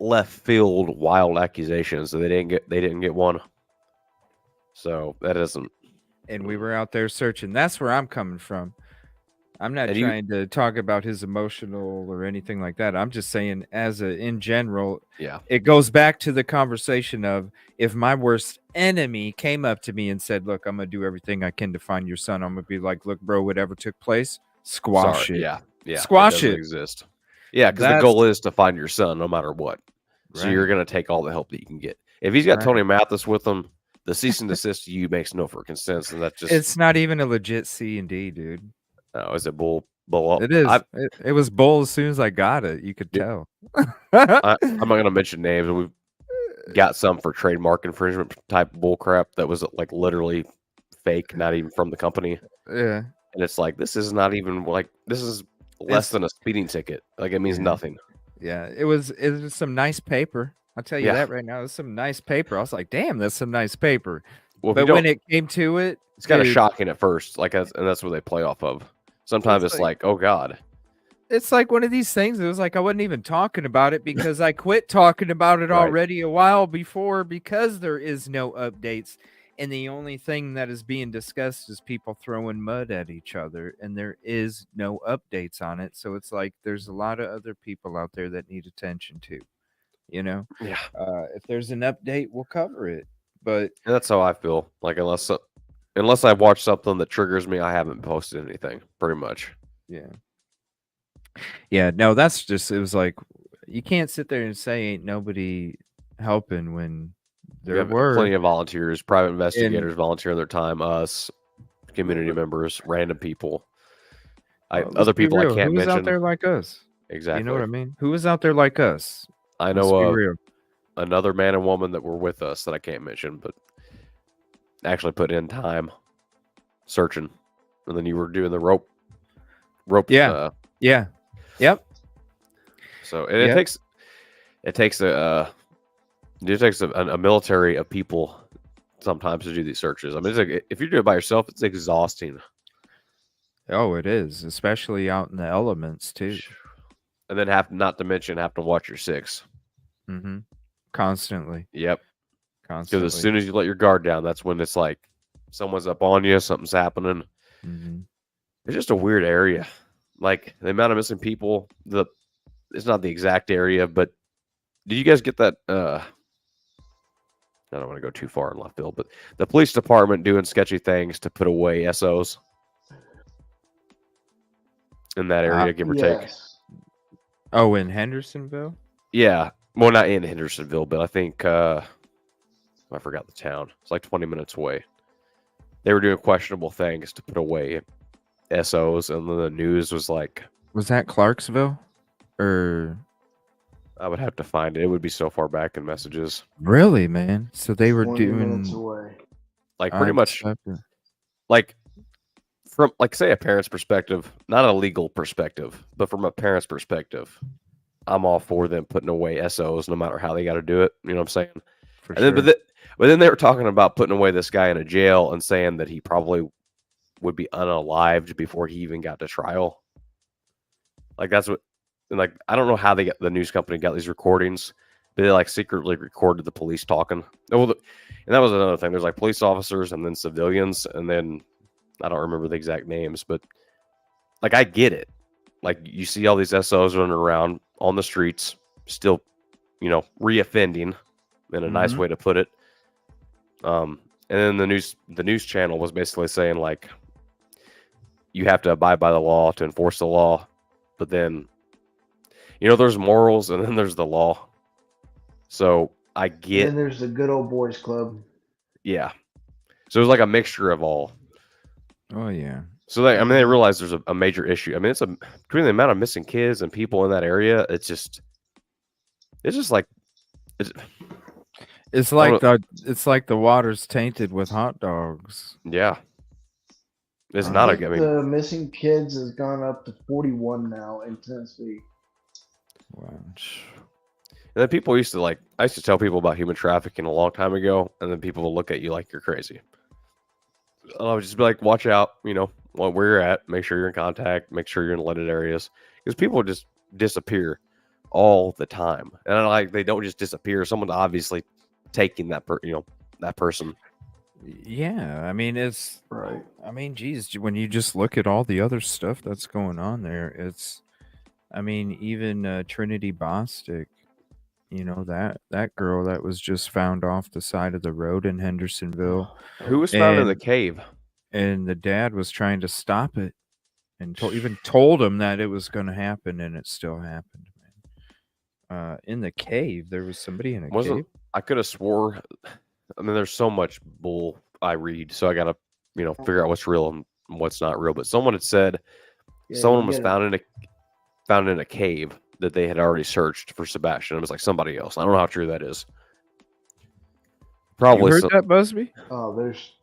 left field wild accusations that they didn't get one. So that isn't. And we were out there searching. That's where I'm coming from. I'm not trying to talk about his emotional or anything like that. I'm just saying in general, it goes back to the conversation of if my worst enemy came up to me and said, look, I'm going to do everything I can to find your son. I'm going to be like, look, bro, whatever took place, squash it. Yeah. Squash it. Exist. Yeah, because the goal is to find your son no matter what. So you're going to take all the help that you can get. If he's got Tony Mathis with him, the cease and desist to you makes no freaking sense. And that's just. It's not even a legit C and D, dude. Oh, is it bull up? It is. It was bull as soon as I got it. You could tell. I'm not going to mention names. We've got some for trademark infringement type bull crap that was like literally fake, not even from the company. Yeah. And it's like, this is not even like, this is less than a speeding ticket. Like it means nothing. Yeah. It was some nice paper. I'll tell you that right now. It was some nice paper. I was like, damn, that's some nice paper. Well, but when it came to it, it's kind of shocking at first. Like, and that's what they play off of. Sometimes it's like, oh God. It's like one of these things. It was like I wasn't even talking about it because I quit talking about it already a while before because there is no updates. And the only thing that is being discussed is people throwing mud at each other. And there is no updates on it. So it's like there's a lot of other people out there that need attention too. Yeah. If there's an update, we'll cover it. But and that's how I feel. Like unless I've watched something that triggers me, I haven't posted anything. Pretty much. Yeah. No, that's just. It was like you can't sit there and say ain't nobody helping when there were plenty of volunteers, private investigators volunteering their time. Us, community members, random people. Other people I can't mention. Who's out there like us? Exactly. You know what I mean? Who is out there like us? I know another man and woman that were with us that I can't mention, but actually put in time searching, and then you were doing the rope. Yeah. Yep. So it takes a military of people sometimes to do these searches. I mean, it's like, if you're doing it by yourself, it's exhausting. Oh, it is, especially out in the elements too. And then not to mention have to watch your 6. Mm-hmm. Constantly. Yep. Constantly. Because as soon as you let your guard down, that's when it's like someone's up on you, something's happening. Mm-hmm. It's just a weird area. Like the amount of missing people, it's not the exact area, but did you guys get that? I don't want to go too far in left field, but the police department doing sketchy things to put away SOs in that area, give or take. Yes. Oh, in Hendersonville? Yeah. Well, not in Hendersonville, but I think I forgot the town. It's like 20 minutes away. They were doing questionable things to put away SOs, and then the news was like, Was that Clarksville? Or I would have to find it. It would be so far back in messages. really, man? So they were 20 minutes doing away. Like pretty much unacceptable- like from like say a parent's perspective, not a legal perspective, but from a parent's perspective, I'm all for them putting away SOs no matter how they got to do it. You know what I'm saying? for And then, sure. but then they were talking about putting away this guy in a jail and saying that he probably would be unalived before he even got to trial. Like that's what, and like I don't know how they got the news company got these recordings, but they like secretly recorded the police talking. And that was another thing. There's like police officers and then civilians, and then I don't remember the exact names, but like I get it. Like you see all these SOs running around on the streets, still, reoffending, in a nice way to put it. And then the news channel was basically saying like, you have to abide by the law to enforce the law, but then, there's morals and then there's the law. So I And get, then there's the good old boys club. yeah. So it was like a mixture of all. Oh yeah. So they realize there's a major issue. I mean, between the amount of missing kids and people in that area, it's just like, It's like the water's tainted with hot dogs. yeah. It's I not a. think I mean, the missing kids has gone up to 41 now in Tennessee. Wow. and then people used to I used to tell people about human trafficking a long time ago, and then people will look at you like you're crazy. And I would just be like, watch out, where you're at, make sure you're in contact, make sure you're in lighted areas, because people just disappear all the time, and they don't just disappear. Someone's obviously taking that that person. Yeah, I mean it's Right. I mean, geez, when you just look at all the other stuff that's going on there, it's I mean, even Trinity Bostic, that girl that was just found off the side of the road in Hendersonville, Who was found in the And- cave? and the dad was trying to stop it, and even told him that it was going to happen, and it still happened. Man. In the cave, there was somebody in a cave. I could have swore. I mean, there's so much bull I read, so I gotta figure out what's real and what's not real. But someone had said someone was found in a cave that they had already searched for Sebastian. It was like somebody else. I don't know how true that is. Probably. You heard that, Busby? Oh, there's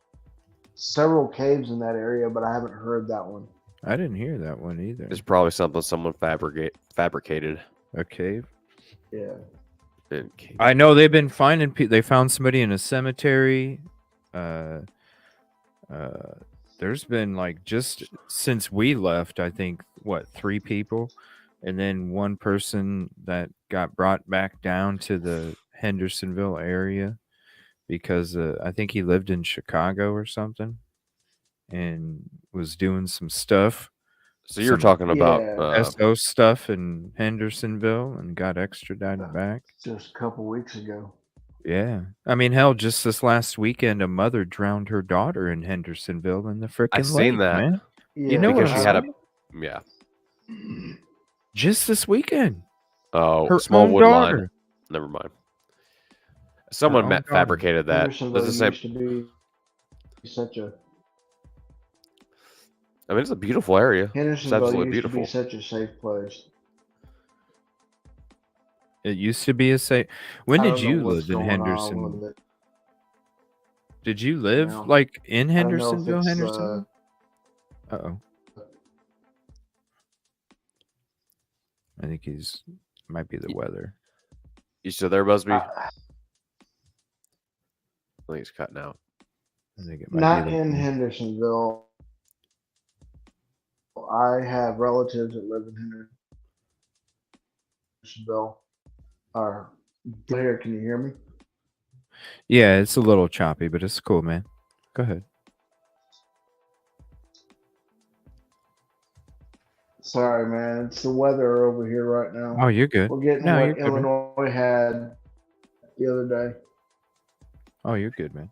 several caves in that area, but I haven't heard that one. I didn't hear that one either. It's probably something someone fabricated. A cave. Yeah. I know they've been finding people. They found somebody in a cemetery. There's been just since we left, I think 3 people, and then one person that got brought back down to the Hendersonville area because I think he lived in Chicago or something and was doing some stuff. So you're talking about SO stuff in Hendersonville and got extradited back. Just a couple weeks ago. Yeah. I mean, hell, just this last weekend, a mother drowned her daughter in Hendersonville in the freaking lake, seen that. man. Yeah, You know because what she I'm had saying? yeah. Just this weekend. Oh, Her small own wood line. daughter. Never mind. Someone own daughter. fabricated that. Hendersonville Does the same. used to be such a I mean, it's a beautiful area. Hendersonville absolutely used to beautiful. be such a safe place. It used to be a safe. When I did don't know you what's live in going on Henderson? with it. Did you live No. in I don't know if Hendersonville? it's, Hendersonville? Uh-oh. I think might be the weather. You still there, Busby? I- I think he's cutting out. I think it might Not be in Hendersonville. I have relatives that live in Hendersonville, or Here, can you hear me? Yeah, it's a little choppy, but it's cool, man. Go ahead. Sorry, man. It's the weather over here right now. Oh, you're good. We're getting No, you're what good, man. Illinois had the other day. Oh, you're good, man.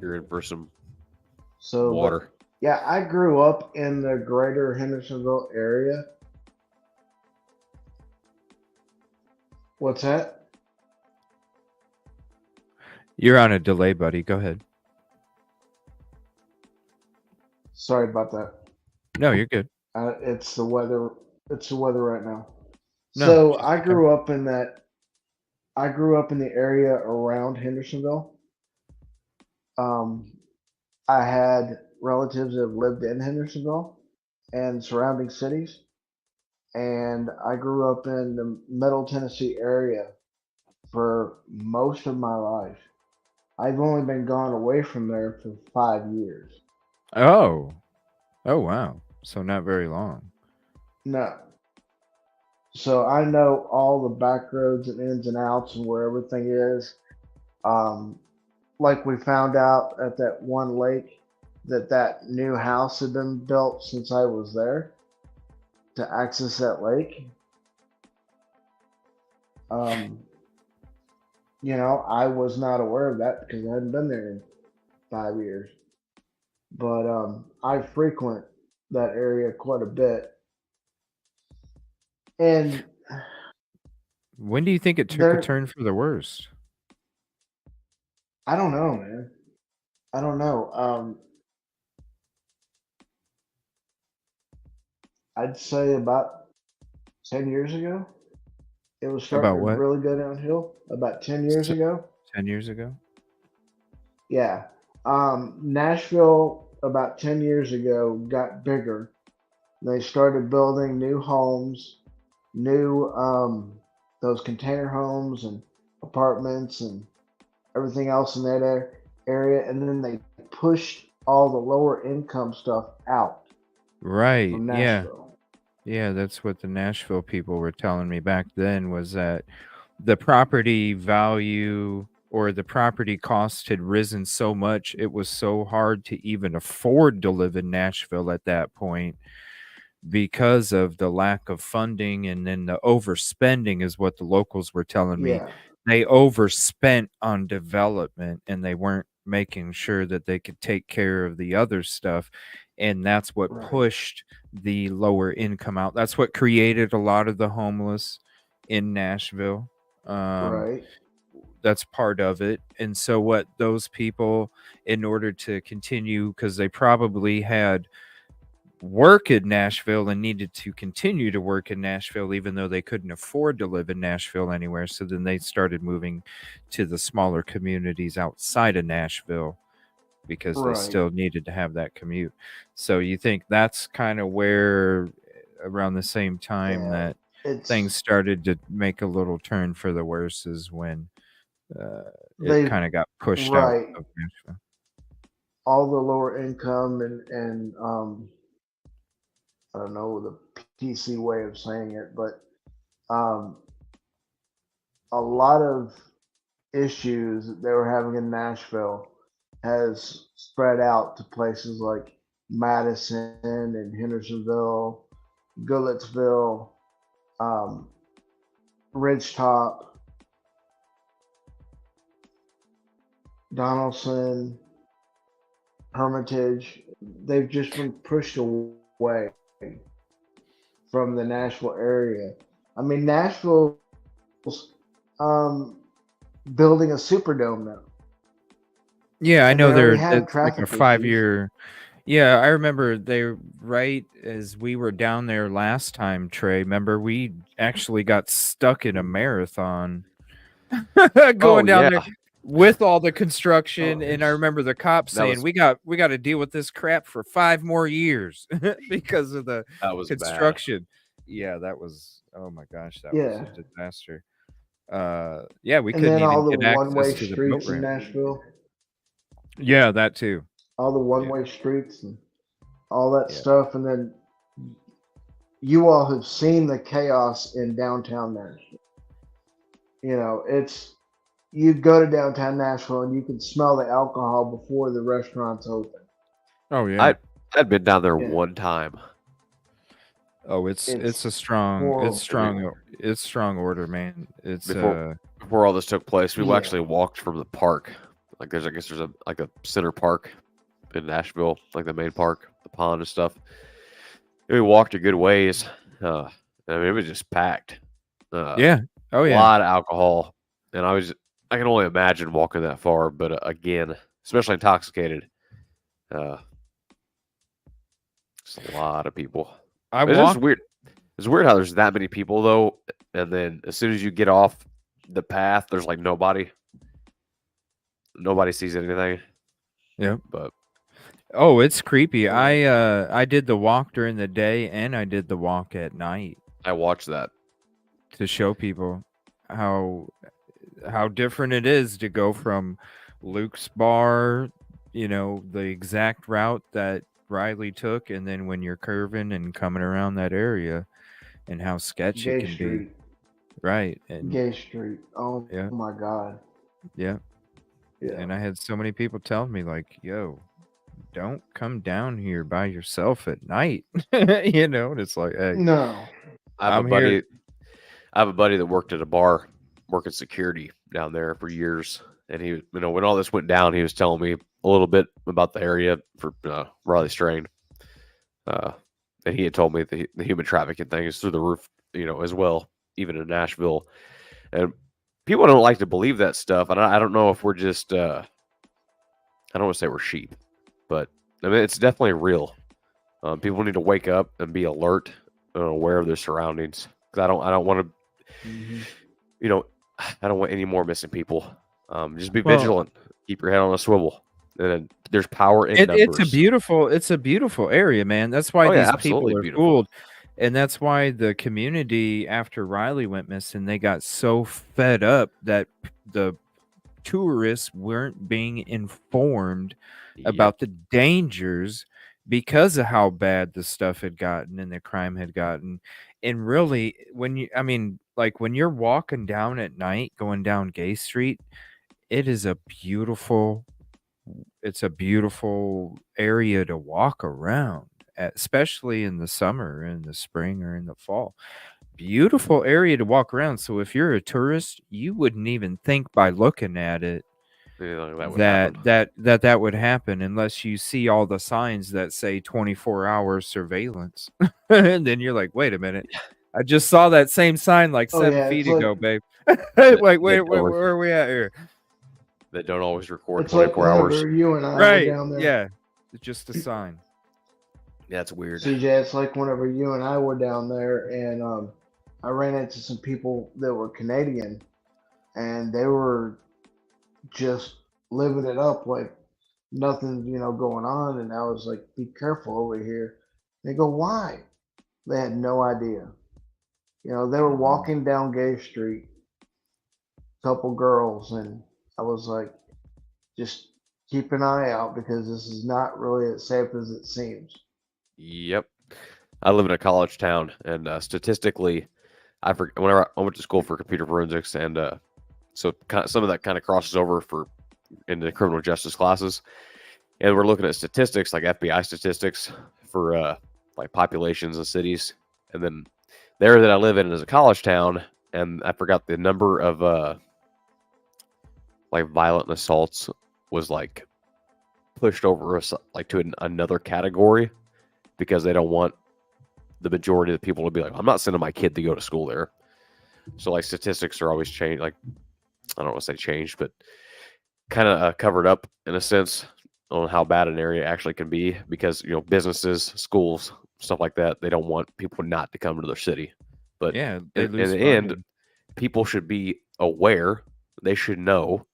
You're in for some So, but, water. yeah, I grew up in the greater Hendersonville area. What's that? You're on a delay, buddy. Go ahead. Sorry about that. No, you're good. It's the weather. It's the weather right now. No, So just I okay. grew up in that. I grew up in the area around Hendersonville. I had relatives that lived in Hendersonville and surrounding cities, and I grew up in the Middle Tennessee area for most of my life. I've only been gone away from there for 5 years. Oh. Oh, wow. So not very long. No. So I know all the back roads and ins and outs and where everything is. Like we found out at that one lake that new house had been built since I was there to access that lake. You know, I was not aware of that because I hadn't been there in 5 years. But I frequent that area quite a bit. And When do you think it took a there, turn for the worst? I don't know, man. I don't know. I'd say about 10 years ago. It was starting About to what? really go downhill about 10 years So, ago. 10 years ago? Yeah. Nashville, about 10 years ago, got bigger. They started building new homes, new, those container homes and apartments and everything else in that area. And then they pushed all the lower income stuff out Right. from Yeah. Nashville. Yeah, that's what the Nashville people were telling me back then, was that the property value or the property cost had risen so much, it was so hard to even afford to live in Nashville at that point because of the lack of funding, and then the overspending is what the locals were telling me. Yeah. They overspent on development and they weren't making sure that they could take care of the other stuff. And that's what Right. pushed the lower income out. That's what created a lot of the homeless in Nashville. Right. That's part of it. And so what those people, in order to continue, because they probably had work in Nashville and needed to continue to work in Nashville, even though they couldn't afford to live in Nashville anywhere. So then they started moving to the smaller communities outside of Nashville because they Right. still needed to have that commute. So you think that's kind of where, around the same time Yeah. that things It's started to make a little turn for the worse, is when it they kind of got pushed out right. of Nashville. All the lower income and I don't know the PC way of saying it, but um, a lot of issues that they were having in Nashville has spread out to places like Madison and Hendersonville, Goodlettsville, um, Ridgetop, Donaldson, Hermitage. They've just been pushed away from the Nashville area. I mean, Nashville's um, building a Superdome now, Yeah, I and know they already it's have like a traffic issues. 5-year. Yeah, I remember they, right as we were down there last time, Trey. Remember, we actually got stuck in a marathon going down there with all the construction, and I remember the cops saying, "We got to deal with this crap for 5 more years because of the construction." Bad. Yeah, that was, oh my gosh, that was a disaster. Yeah, we and couldn't then all even the get one-way access to the boat streets in ramp. Nashville. Yeah, that too. All the one-way streets and all that stuff, and then you all have seen the chaos in downtown Nashville. it's you go to downtown Nashville and you can smell the alcohol before the restaurant's open. Oh yeah. I'd been down there Yeah. one time. Oh, it's It's a strong horrible. it's strong order, man. It's Before all this took place, we Yeah. actually walked from the park. Like I guess there's a center park in Nashville, like the main park, the pond and stuff. And we walked a good ways. I mean, it was just packed. yeah. Oh A yeah. lot of alcohol, and I can only imagine walking that far. But again, especially intoxicated, it's a lot of people. I It's just walked weird. It's weird how there's that many people though, and then as soon as you get off the path, there's like nobody. Nobody sees anything. Yep. But Oh, it's creepy. I did the walk during the day and I did the walk at night I watched that. to show people how different it is to go from Luke's bar, the exact route that Riley took, and then when you're curving and coming around that area, and how sketchy Gay it can Street. be. Right. And Gay Street. Oh Yeah. my God. yeah. Yeah. And I had so many people telling me like, yo, don't come down here by yourself at night. And it's like, hey, No. I have I'm a buddy. here. I have a buddy that worked at a bar, working security down there for years, and he, when all this went down, he was telling me a little bit about the area for Riley Strain. And he had told me the human trafficking thing is through the roof, as well, even in Nashville. And people don't like to believe that stuff. And I don't know if we're just, I don't want to say we're sheep, but I mean, it's definitely real. People need to wake up and be alert and aware of their surroundings. Because I don't want to, Mhm. I don't want any more missing people. Just be Well, vigilant. Keep your head on a swivel. And then there's power in it's numbers. a beautiful area, man. That's why Oh, yeah, these absolutely people are beautiful. fooled. And that's why the community, after Riley went missing, they got so fed up that the tourists weren't being informed Yep. about the dangers because of how bad the stuff had gotten and the crime had gotten. And really, when you're walking down at night, going down Gay Street, it is it's a beautiful area to walk around, especially in the summer, in the spring, or in the fall. Beautiful area to walk around. So if you're a tourist, you wouldn't even think by looking at it Yeah, that would that happen. that would happen unless you see all the signs that say 24-hour surveillance. And then you're like, wait a minute. I just saw that same sign like Oh 7 yeah, feet it's like ago, babe. That- Wait, that wait, don't where work. are we at here? That don't always record it's like 24 hours. whenever you and I were Right. down there. Yeah. It's just a sign. Yeah, it's weird. CJ, it's like whenever you and I were down there, and I ran into some people that were Canadian, and they were just living it up like nothing's going on. And I was like, "Be careful over here." They go, "Why?" They had no idea. They were walking down Gay Street, couple girls, and I was like, "Just keep an eye out because this is not really as safe as it seems." Yep. I live in a college town, and statistically, whenever I went to school for computer forensics, and so some of that kind of crosses over into criminal justice classes, and we're looking at statistics like FBI statistics for like populations of cities, and then the area that I live in is a college town, and I forgot the number of like violent assaults was like pushed over like to another category because they don't want the majority of the people to be like, I'm not sending my kid to go to school there. So like statistics are always changed. Like, I don't want to say changed, but kind of covered up in a sense on how bad an area actually can be because, businesses, schools, stuff like that, they don't want people not to come to their city. But Yeah, they in lose the end, funding. people should be aware. They should know,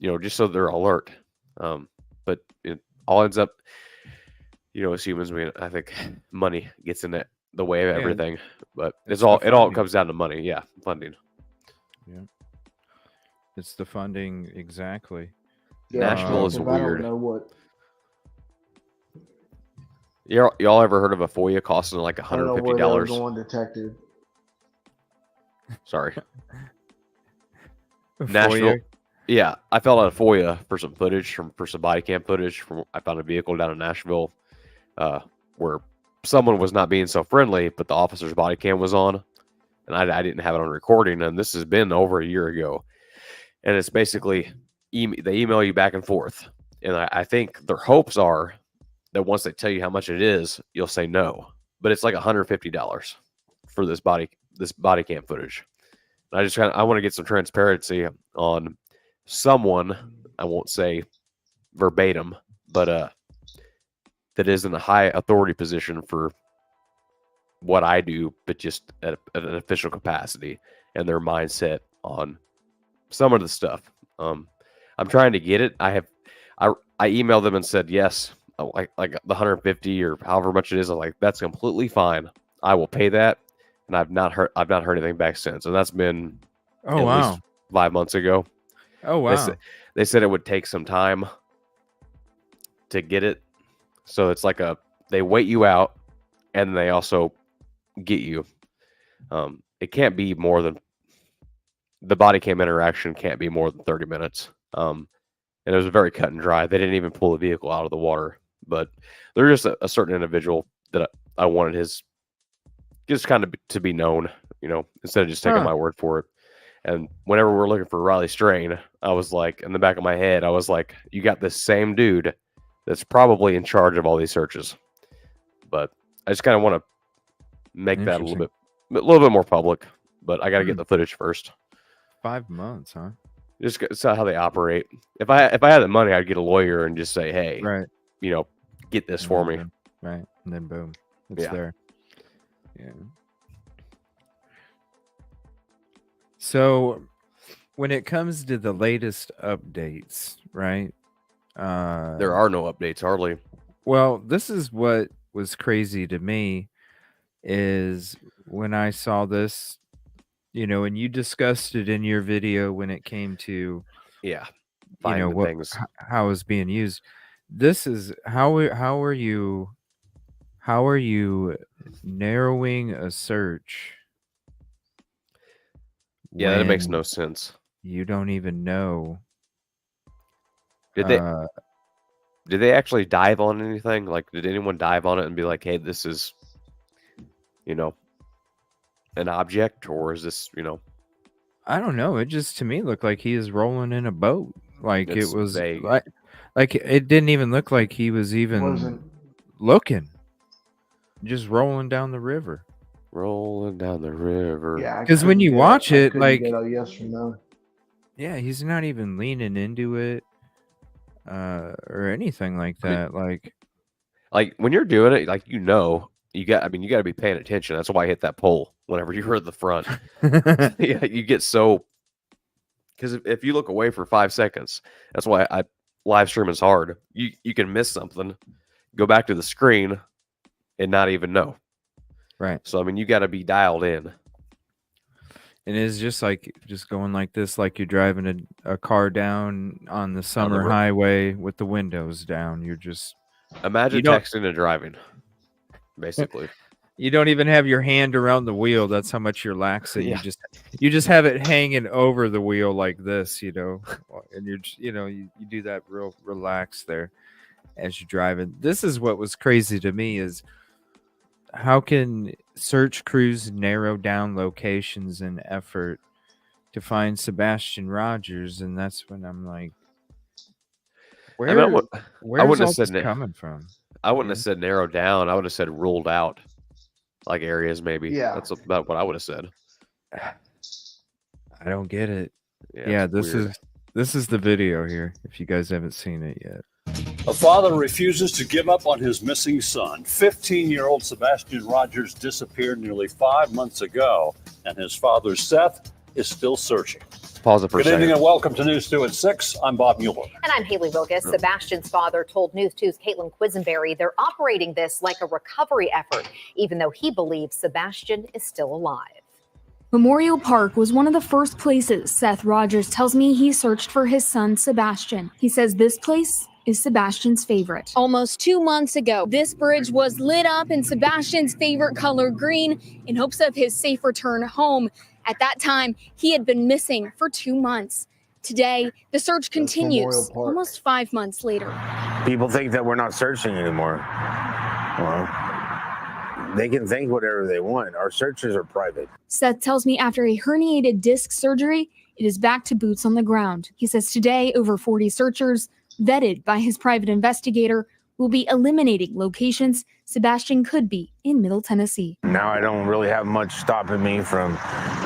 just so they're alert. But it all ends up, as humans, I think money gets in the way of Yeah, everything. But it's it all the funding. comes down to money. Yeah, funding. Yeah. It's the funding, exactly. Nashville is if I don't weird. know what. Y'all ever heard of a FOIA costing like I don't know where they were $150? going, detective. Sorry. Nashville. FOIA? Yeah, I filled out a FOIA for some footage for some body cam footage from. I found a vehicle down in Nashville, where someone was not being so friendly, but the officer's body cam was on, and I didn't have it on recording. And this has been over a year ago, and it's basically they email you back and forth, and I think their hopes are that once they tell you how much it is, you'll say no. But it's like $150 for this body cam footage. And I want to get some transparency on someone, I won't say verbatim, but that is in a high authority position for what I do, but just at an official capacity, and their mindset on some of the stuff. I'm trying to get it. I emailed them and said yes, like the 150 or however much it is. I'm like, that's completely fine. I will pay that, and I've not heard anything back since, and that's been at least 5 months ago. Oh wow! They said it would take some time to get it, so it's like they wait you out, and they also get you. It can't be more than the body cam interaction can't be more than 30 minutes. And it was very cut and dry. They didn't even pull the vehicle out of the water, but there's just a certain individual that I wanted his just kind of to be known, instead of just taking my word for it. And whenever we're looking for Riley Strain, I was like, in the back of my head, I was like, you got this same dude that's probably in charge of all these searches. But I just kind of want to make that a little bit more public. But I got to get the footage first. 5 months, huh? Just it's not how they operate. If I had the money, I'd get a lawyer and just say, hey, Right. Get this for me. Right. And then boom, it's there. Yeah. So when it comes to the latest updates, right? There are no updates, hardly. Well, this is what was crazy to me is when I saw this, and you discussed it in your video when it came to Things. how it's being used. This is how are you narrowing a search? Yeah, that makes no sense. You don't even know. Did they actually dive on anything? Like, did anyone dive on it and be like, hey, this is, an object, or is this, I don't know. It just to me looked like he is rolling in a boat. Like It's it was vague. like it didn't even look like he was even Wasn't looking. Just rolling down the river. rolling down the river? yeah. I 'Cause when couldn't you get watch I it, couldn't like- get a yes or no. Yeah, he's not even leaning into it, or anything like that. Like when you're doing it, like you got to be paying attention. That's why I hit that pole whenever you were at the front. Yeah, you get so because if you look away for 5 seconds, that's why I live stream is hard. You can miss something, go back to the screen, and not even know. Right. So you got to be dialed in. And it's just going like this, like you're driving a car down on the summer road. highway with the windows down. You're just Imagine You don't- texting and driving, basically. you don't even have your hand around the wheel. That's how much you're laxing. Yeah. You just have it hanging over the wheel like this, and you're you do that real relaxed there as you're driving. This is what was crazy to me is how can search crews narrow down locations in effort to find Sebastian Rogers? And that's when I'm like, where's I all wouldn't have this said that. coming from? I wouldn't have said narrow down. I would have said ruled out, like areas maybe. Yeah. That's about what I would have said. I don't get it. Yeah, it's this weird. is the video here. If you guys haven't seen it yet. A father refuses to give up on his missing son. 15-year-old Sebastian Rogers disappeared nearly 5 months ago, and his father, Seth, is still searching. Pause it for a Good evening second. and welcome to News 2 at 6. I'm Bob Mueller. And I'm Haley Wilkes. Sebastian's father told News 2's Caitlin Quisenberry they're operating this like a recovery effort, even though he believes Sebastian is still alive. Memorial Park was one of the first places Seth Rogers tells me he searched for his son, Sebastian. He says this place is Sebastian's favorite. Almost 2 months ago, this bridge was lit up in Sebastian's favorite color, green, in hopes of his safe return home. At that time, he had been missing for 2 months. Today, the search continues Memorial Park. almost 5 months later. People think that we're not searching anymore. Well, they can think whatever they want. Our searches are private. Seth tells me after a herniated disc surgery, it is back to boots on the ground. He says today, over 40 searchers, vetted by his private investigator, will be eliminating locations Sebastian could be in Middle Tennessee. Now I don't really have much stopping me from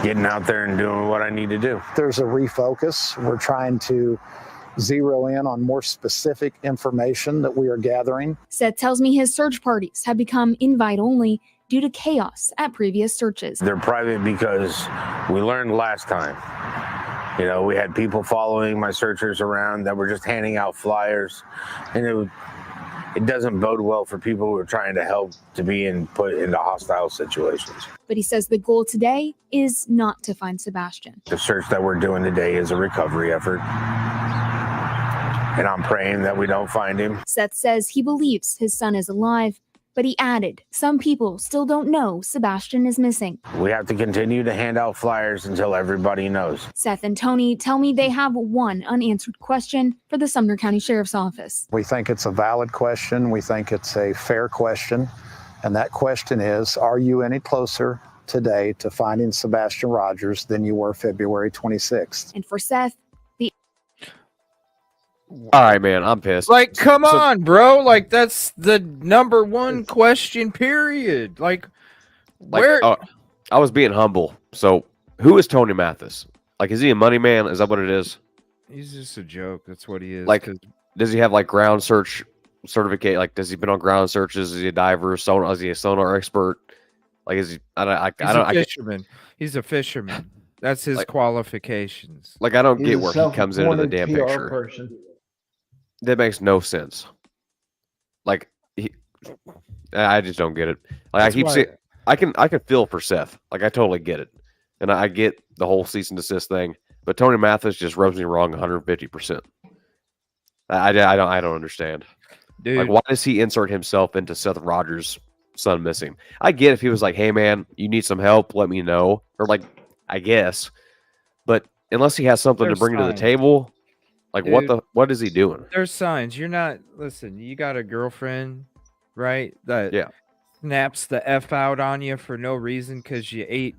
getting out there and doing what I need to do. There's a refocus. We're trying to zero in on more specific information that we are gathering. Seth tells me his search parties have become invite only due to chaos at previous searches. They're private because we learned last time. You know, we had people following my searchers around that were just handing out flyers, and it doesn't bode well for people who are trying to help to be put into hostile situations. But he says the goal today is not to find Sebastian. The search that we're doing today is a recovery effort, and I'm praying that we don't find him. Seth says he believes his son is alive, but he added, some people still don't know Sebastian is missing. We have to continue to hand out flyers until everybody knows. Seth and Tony tell me they have one unanswered question for the Sumner County Sheriff's Office. We think it's a valid question. We think it's a fair question. And that question is, are you any closer today to finding Sebastian Rogers than you were February 26th? And for Seth, All right, man, I'm pissed. Like, come on, bro. Like, that's the number one question, period. Like where? I was being humble. So, who is Tony Mathis? Like, is he a money man? Is that what it is? He's just a joke. That's what he is. Like, does he have, like, ground search certificate? Like, does he been on ground searches? Is he a diver? Sonar? Is he a sonar expert? Like, is he? He's a fisherman. He's a fisherman. That's his qualifications. Like, I don't He's get a where he comes into the damn self-appointed PR picture. person. That makes no sense. Like, I just don't get it. Like, I keep saying, I can feel for Seth. Like, I totally get it, and I get the whole cease and desist thing. But Tony Mathis just rubs me wrong 150%. I don't understand. Dude. Like, why does he insert himself into Seth Rogers' son missing? I get if he was like, "Hey, man, you need some help? Let me know," or like, I guess. But unless he has something to bring to the table. Like, dude, what is he doing? There's signs. You're not, listen, you got a girlfriend, right? That snaps the F out on you for no reason because you ate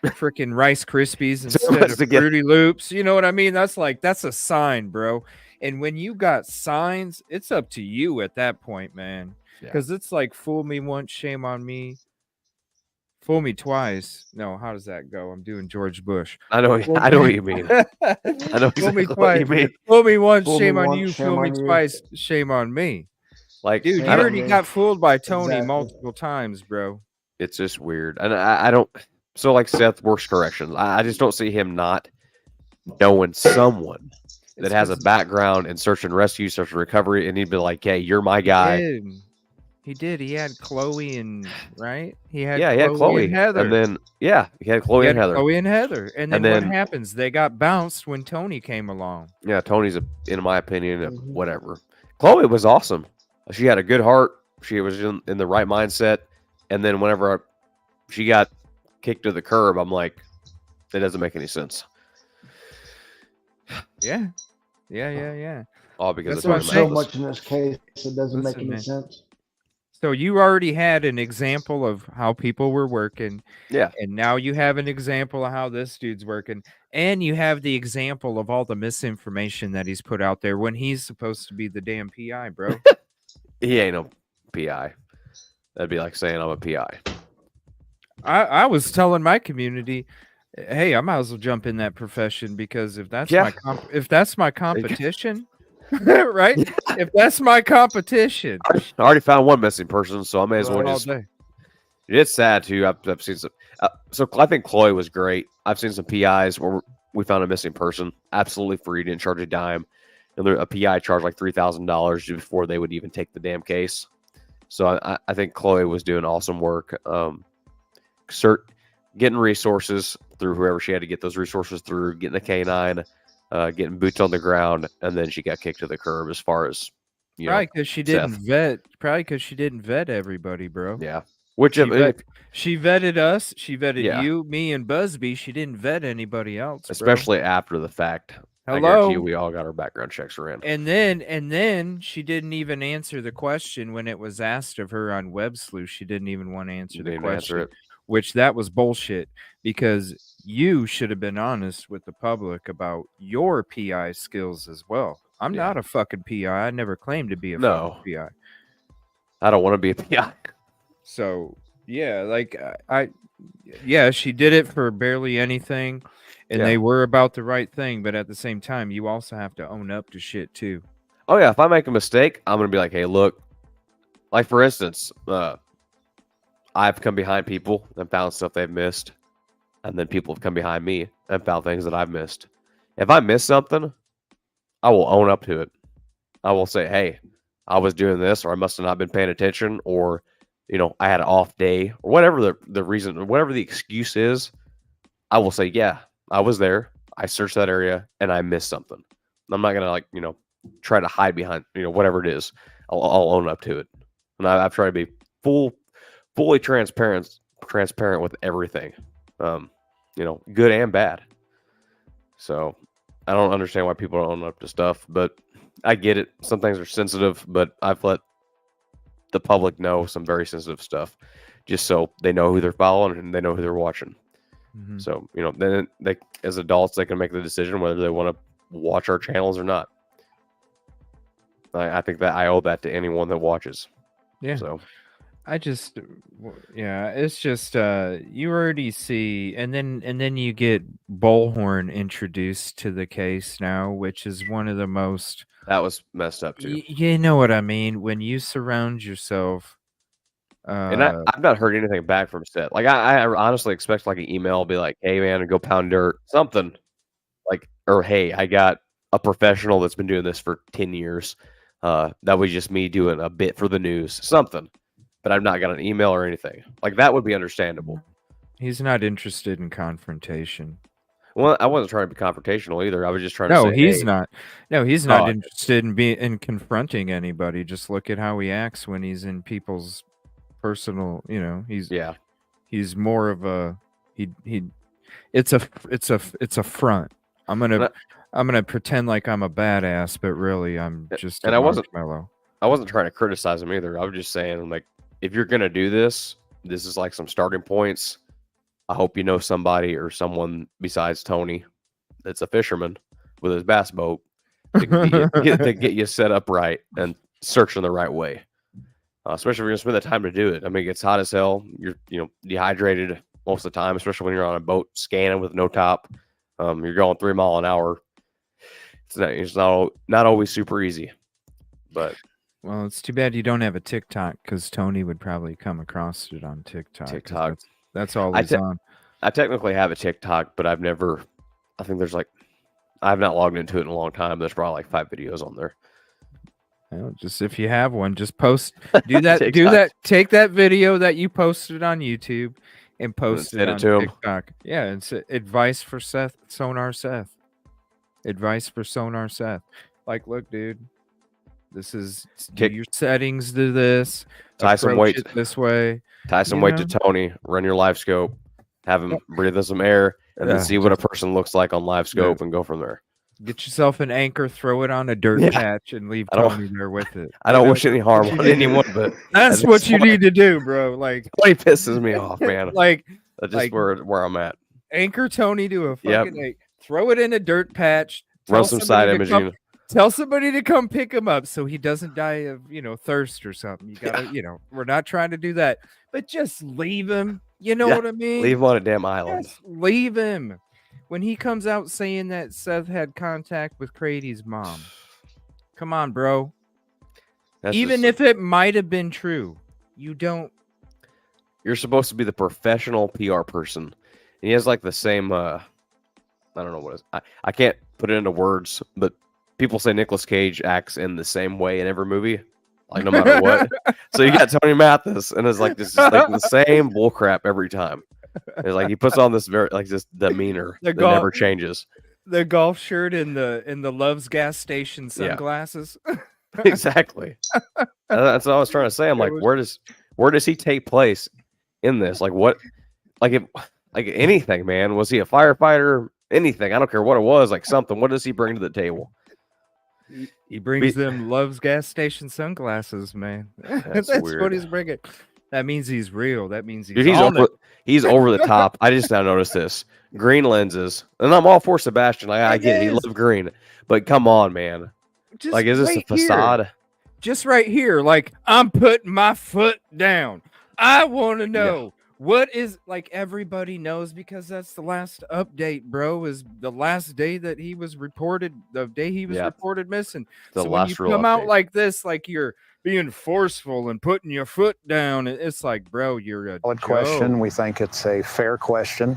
freaking Rice Krispies instead of Fruity Loops. You know what I mean? That's a sign, bro. And when you got signs, it's up to you at that point, man. Because it's like, fool me once, shame on me. Fool me twice. No, how does that go? I'm doing George Bush. I know what you mean. I know exactly what you mean. Fool me once, shame on you. Fool me twice, shame on me. Like, dude, you already got fooled by Tony multiple times, bro. It's just weird. And I don't. So, like, Seth works corrections. I just don't see him not knowing someone that has a background in search and rescue, search and recovery, and he'd be like, "Hey, you're my guy." He did. He had Chloe and right. He had Chloe and Heather, and then he had Chloe and Heather. Chloe and Heather, and then what happens? They got bounced when Tony came along. Yeah, Tony's in my opinion, whatever. Chloe was awesome. She had a good heart. She was in the right mindset. And then whenever she got kicked to the curb, I'm like, it doesn't make any sense. Yeah. All because there's so much in this case it doesn't make any sense. So you already had an example of how people were working. Yeah. And now you have an example of how this dude's working. And you have the example of all the misinformation that he's put out there when he's supposed to be the damn PI, bro. He ain't no PI. That'd be like saying I'm a PI. I was telling my community, hey, I might as well jump in that profession because if that's my competition, right? If that's my competition, I already found one missing person, so I may as well just. It's sad too. I've seen some. So I think Chloe was great. I've seen some PIs where we found a missing person, absolutely free, didn't charge a dime, and a PI charged like $3,000 before they would even take the damn case. So I think Chloe was doing awesome work. Getting resources through whoever she had to get those resources through, getting the canine. Getting boots on the ground, and then she got kicked to the curb as far as probably because she didn't vet. Probably because she didn't vet everybody, bro. Yeah, Which she vetted us. She vetted Yeah. you, me, and Busby. She didn't vet anybody else, bro. especially after the fact. I Hello? guarantee you we all got our background checks ran. And then she didn't even answer the question when it was asked of her on Web Sleuth. She didn't even want to answer the Didn't question, answer it. which that was bullshit, because you should have been honest with the public about your PI skills as well. I'm Yeah. not a fucking PI. I never claimed to be a No. fucking PI. I don't want to be a PI. So yeah, like she did it for barely anything, and Yeah. they were about the right thing. But at the same time, you also have to own up to shit too. Oh yeah, if I make a mistake, I'm gonna be like, hey, look, like for instance, I've come behind people and found stuff they've missed, and then people have come behind me and found things that I've missed. If I miss something, I will own up to it. I will say, hey, I was doing this, or I must have not been paying attention, or I had an off day, or whatever the reason, whatever the excuse is. I will say, yeah, I was there. I searched that area and I missed something. I'm not gonna try to hide behind whatever it is. I'll own up to it, and I've tried to be fully transparent with everything, good and bad. So I don't understand why people don't own up to stuff, but I get it. Some things are sensitive, but I've let the public know some very sensitive stuff, just so they know who they're following and they know who they're watching. Mhm. So then they, as adults, they can make the decision whether they want to watch our channels or not. I think that I owe that to anyone that watches. Yeah. So it's just you already see, and then you get Bullhorn introduced to the case now, which is one of the most. That was messed up too. You know what I mean? When you surround yourself. And I've not heard anything back from Seth. Like I honestly expect like an email, be like, "Hey man, go pound dirt," something like, or "Hey, I got a professional that's been doing this for 10 years. That was just me doing a bit for the news, something." But I've not got an email or anything. Like that would be understandable. He's not interested in confrontation. Well, I wasn't trying to be confrontational either. I was just trying to No, say, he's hey, not. No, he's not Oh, interested in confronting anybody. Just look at how he acts when he's in people's personal. He's more of a it's a front. I'm gonna pretend like I'm a badass, but really I'm just And a I wasn't- marshmallow. I wasn't trying to criticize him either. I was just saying, like, if you're gonna do this, this is like some starting points. I hope you know somebody or someone besides Tony that's a fisherman with his bass boat to get you set up right and searching the right way. Especially if you're gonna spend the time to do it. I mean, it gets hot as hell. You're dehydrated most of the time, especially when you're on a boat scanning with no top. You're going 3 miles an hour. It's not always super easy, but. Well, it's too bad you don't have a TikTok, because Tony would probably come across it on TikTok. 'cause TikTok. That's all he's on. I technically have a TikTok, but I think there's I've not logged into it in a long time. There's probably like 5 videos on there. Well, just if you have one, just post. Do that. Take that video that you posted on YouTube and post it on to him. TikTok. Yeah, it's advice for Sonar Seth. Advice for Sonar Seth. Like, look, dude. This is do your settings to this. Tie some weight this way. Tie some weight to Tony. Run your live scope. Have him breathe in some air, and then see what a person looks like on live scope, and go from there. Get yourself an anchor, throw it on a dirt patch, and leave Tony there with it. I don't wish any harm on anyone, but that's what you need to do, bro. Like, Tony pisses me off, man. Like, that's just where I'm at. Anchor Tony to a fucking throw it in a dirt patch. Run some side imaging. Tell somebody to come pick him up so he doesn't die of, thirst or something. You gotta, we're not trying to do that, but just leave him. You know what I mean? Leave him on a damn island. Just leave him. When he comes out saying that Seth had contact with Crady's mom, come on, bro. Even if it might have been true, you don't. You're supposed to be the professional PR person, and he has like the same. I don't know what it is. I can't put it into words, but people say Nicolas Cage acts in the same way in every movie, like no matter what. So you got Tony Mathis, and it's like this is like the same bullcrap every time. It's like he puts on this this demeanor that never changes. The golf shirt and the Love's gas station sunglasses. Exactly. That's what I was trying to say. I'm like, where does he take place in this? Like what? Like if like anything, man. Was he a firefighter? Anything? I don't care what it was. Like something. What does he bring to the table? He brings them Love's gas station sunglasses, man. That's That's weird. what he's bringing. That means he's real. That means he's Dude, he's on over. it. He's over the top. I just now noticed this. Green lenses, and I'm all for Sebastian. Like I get it. He loves green, but come on, man. Just Like, is this a right here. facade? Just right here. Like, I'm putting my foot down. I want to know what is, like, everybody knows because that's the last update, bro, is the last day that he was reported, the day he was reported missing. The So when you last real come out update. like this, like you're being forceful and putting your foot down, it's like, bro, you're a Valid question. We think it's a fair question.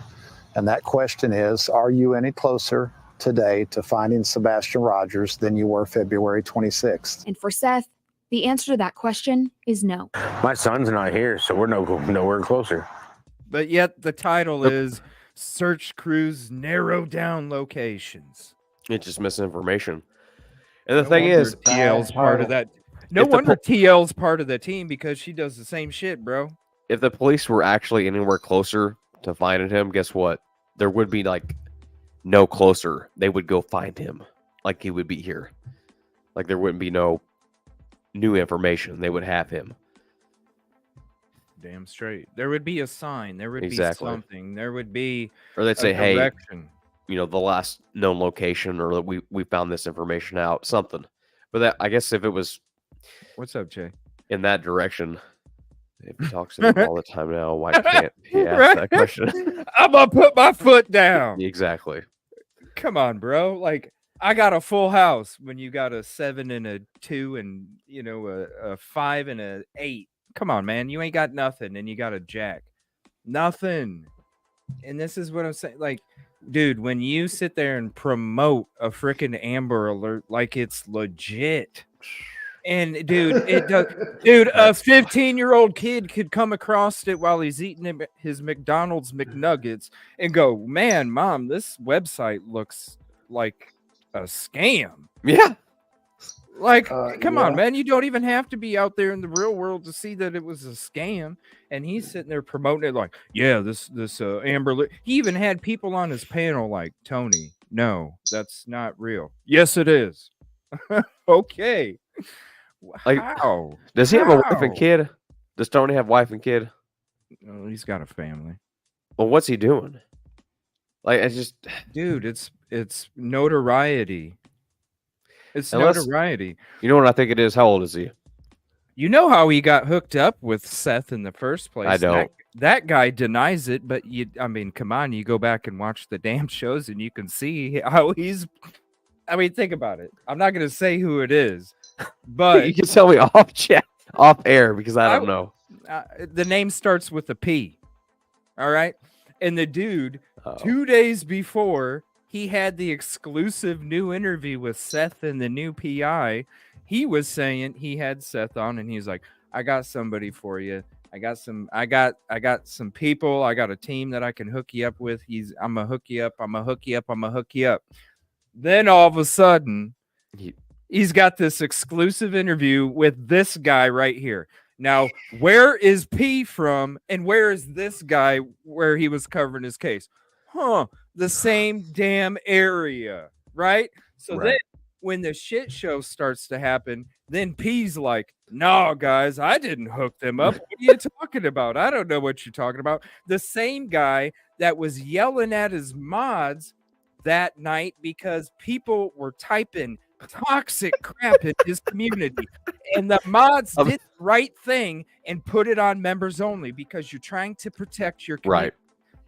And that question is, are you any closer today to finding Sebastian Rogers than you were February 26th? And for Seth, the answer to that question is no. My son's not here, so we're nowhere closer. But yet the title is Search Crews Narrow Down Locations. It's just misinformation. And the No thing wonder is, TL's part of that. No If the wonder TL's part of the team because she does the same shit, bro. if the police were actually anywhere closer to finding him, guess what? There would be like no closer. They would go find him. Like he would be here. Like there wouldn't be no new information. They would have him. Damn straight. There would be a sign. There would Exactly. be something. There would be Or they'd say, hey, direction. you know, the last known location, or we found this information out, something. But that, I guess if it was What's up, Jay? in that direction, if he talks to them all the time now, why can't he ask that question? I'm gonna put my foot down. Exactly. Come on, bro. Like I got a full house when you got a 7 and a 2 and you know a 5 and a 8. Come on, man. You ain't got nothing and you got a jack. Nothing. And this is what I'm saying. Like, dude, when you sit there and promote a freaking Amber Alert like it's legit. And dude, it does. Dude, a 15-year-old kid could come across it while he's eating his McDonald's McNuggets and go, "Man, mom, this website looks like a scam." Yeah. Like, come on, man. You don't even have to be out there in the real world to see that it was a scam. And he's sitting there promoting it like, yeah, this Amber Alert. He even had people on his panel like, Tony, no, that's not real. Yes, it is. Okay. Like, How? Does he have a wife and How? kid? Does Tony have wife and kid? Oh, he's got a family. Well, what's he doing? Like, I just, Dude, it's notoriety. It's Unless- notoriety. you know what I think it is? How old is he? You know how he got hooked up with Seth in the first place. I don't. That guy denies it, but I mean, come on, you go back and watch the damn shows and you can see how he's. I mean, think about it. I'm not going to say who it is, but You can tell me off chat, off air, because I don't know. the name starts with a P. All right. And the dude, Oh. 2 days before he had the exclusive new interview with Seth and the new PI, he was saying he had Seth on and he's like, I got somebody for you. I got some people. I got a team that I can hook you up with. I'm gonna hook you up. I'm gonna hook you up. I'm gonna hook you up. Then all of a sudden, he's got this exclusive interview with this guy right here. Now, where is P from and where is this guy where he was covering his case? The same damn area, right? So then when the shit show starts to happen, then P's like, no, guys, I didn't hook them up. What are you talking about? I don't know what you're talking about. The same guy that was yelling at his mods that night because people were typing toxic crap in his community. And the mods did the right thing and put it on members only because you're trying to protect your community. Right.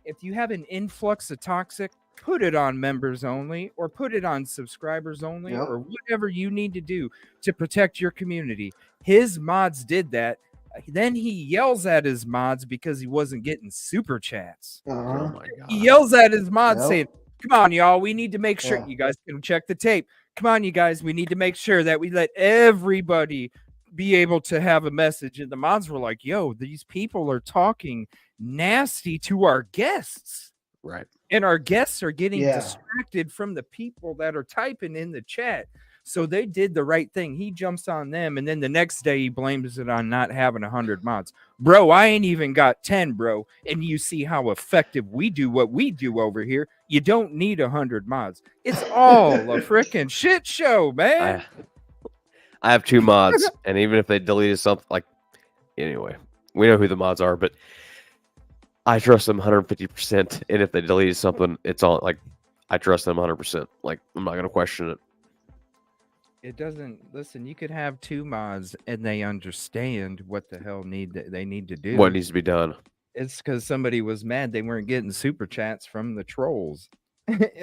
If you have an influx of toxic, put it on members only or put it on subscribers only or whatever you need to do to protect your community. His mods did that. Then he yells at his mods because he wasn't getting super chats. Oh my God. He yells at his mods saying, come on, y'all, we need to make sure you guys can check the tape. Come on, you guys, we need to make sure that we let everybody be able to have a message. And the mods were like, yo, these people are talking nasty to our guests. Right. And our guests are getting distracted from the people that are typing in the chat. So they did the right thing. He jumps on them, and then the next day he blames it on not having 100 mods. Bro, I ain't even got 10, bro. And you see how effective we do what we do over here. You don't need 100 mods. It's all a freaking shit show, man. I have 2 mods, and even if they deleted something, like, anyway, we know who the mods are, but I trust them 150%. And if they deleted something, it's all like, I trust them 100%. Like, I'm not gonna question it. It doesn't listen. You could have 2 mods, and they understand what the hell they need to do. What needs to be done? It's because somebody was mad they weren't getting super chats from the trolls.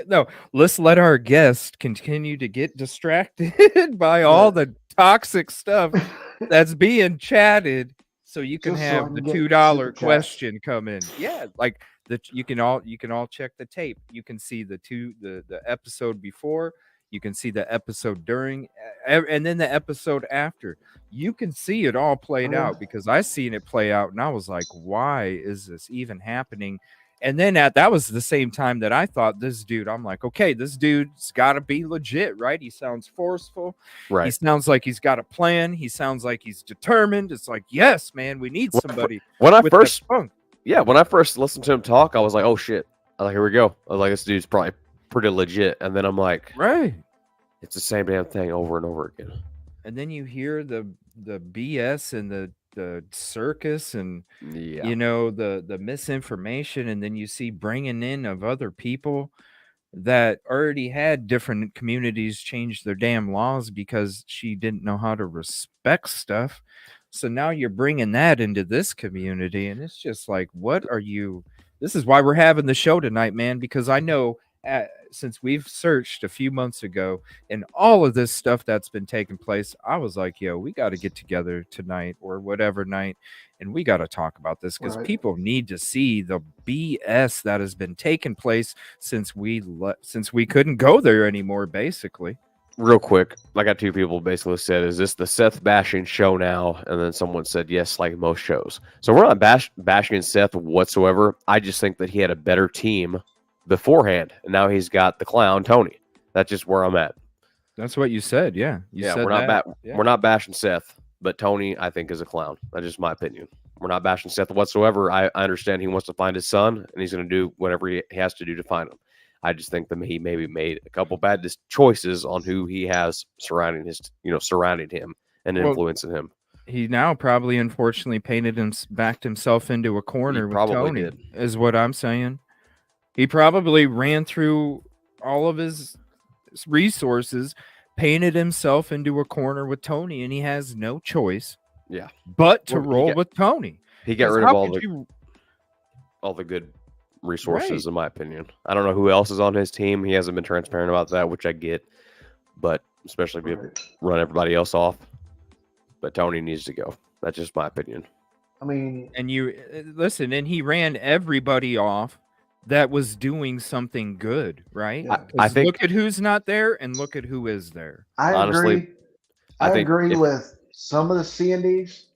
No, let's let our guest continue to get distracted by all the toxic stuff that's being chatted, so you can Just so I have can the get $2 super chats. question come in. Yeah, like you can all check the tape. You can see the episode before. You can see the episode during, and then the episode after. You can see it all played out, because I seen it play out, and I was like, "Why is this even happening?" And then that was the same time that I thought this dude. I'm like, "Okay, this dude's got to be legit, right? He sounds forceful. Right. He sounds like he's got a plan. He sounds like he's determined. It's like, yes, man, we need somebody." When I with first, the funk. yeah, when I first listened to him talk, I was like, "Oh shit!" I was like, "Here we go." I was like, "This dude's probably pretty legit." And then I'm like, right. It's the same damn thing over and over again. And then you hear the BS and the circus and you know the misinformation, and then you see bringing in of other people that already had different communities change their damn laws because she didn't know how to respect stuff. So now you're bringing that into this community, and it's just like, what are you? This is why we're having the show tonight, man, because I know since we've searched a few months ago and all of this stuff that's been taking place, I was like, yo, we got to get together tonight or whatever night, and we got to talk about this, because people need to see the BS that has been taking place since we couldn't go there anymore, basically. Real quick, I got 2 people basically said, "Is this the Seth bashing show now?" And then someone said, "Yes, like most shows." So we're not bashing Seth whatsoever. I just think that he had a better team beforehand, and now he's got the clown Tony. That's just where I'm at. That's what you said. Yeah, said we're not bashing Seth, but Tony, I think, is a clown. That's just my opinion. We're not bashing Seth whatsoever. I understand he wants to find his son, and he's going to do whatever he has to do to find him. I just think that he maybe made a couple bad choices on who he has surrounding him and influencing him. He now probably, unfortunately, backed himself into a corner with Tony. Is what I'm saying. He probably ran through all of his resources, painted himself into a corner with Tony, and he has no choice. Yeah, but to roll with Tony. He got rid of all the good resources, in my opinion. I don't know who else is on his team. He hasn't been transparent about that, which I get, but especially if you run everybody else off. But Tony needs to go. That's just my opinion. I mean, and you listen, and he ran everybody off that was doing something good, right? I think, look at who's not there and look at who is there. I agree with some of the C&Ds,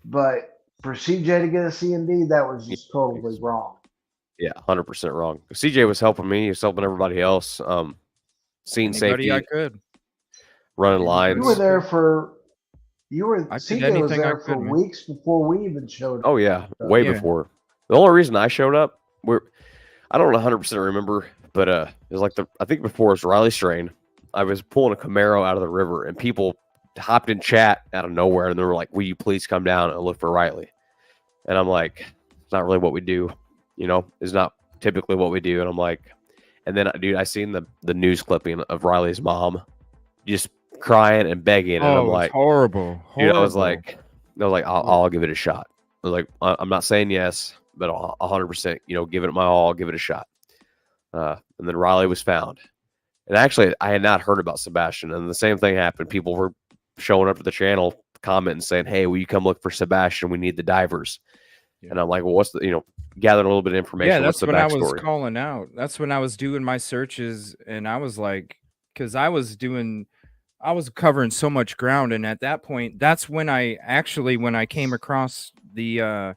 but for CJ to get a C&D, that was just totally wrong. Yeah, 100% wrong. CJ was helping me. He was helping everybody else. Seeing safety. I could. Running lines. You were there for... CJ was there for weeks before we even showed up. Oh, yeah. Way before. The only reason I showed up, I don't 100% remember, but it was like I think before it was Riley Strain. I was pulling a Camaro out of the river, and people hopped in chat out of nowhere, and they were like, "Will you please come down and look for Riley?" And I'm like, "It's not really what we do, It's not typically what we do." And I'm like, and then, dude, I seen the news clipping of Riley's mom just crying and begging, and I'm like, horrible. Dude, I was like, I'll give it a shot. I was like, I'm not saying yes, but 100%, give it my all, give it a shot. And then Riley was found. And actually, I had not heard about Sebastian, and the same thing happened. People were showing up to the channel, commenting, saying, "Hey, will you come look for Sebastian? We need the divers." Yeah. And I'm like, well, what's the, gathering a little bit of information. Yeah, that's what's the when backstory? I was calling out. That's when I was doing my searches, and I was like, because I was covering so much ground, and at that point, that's when I came across the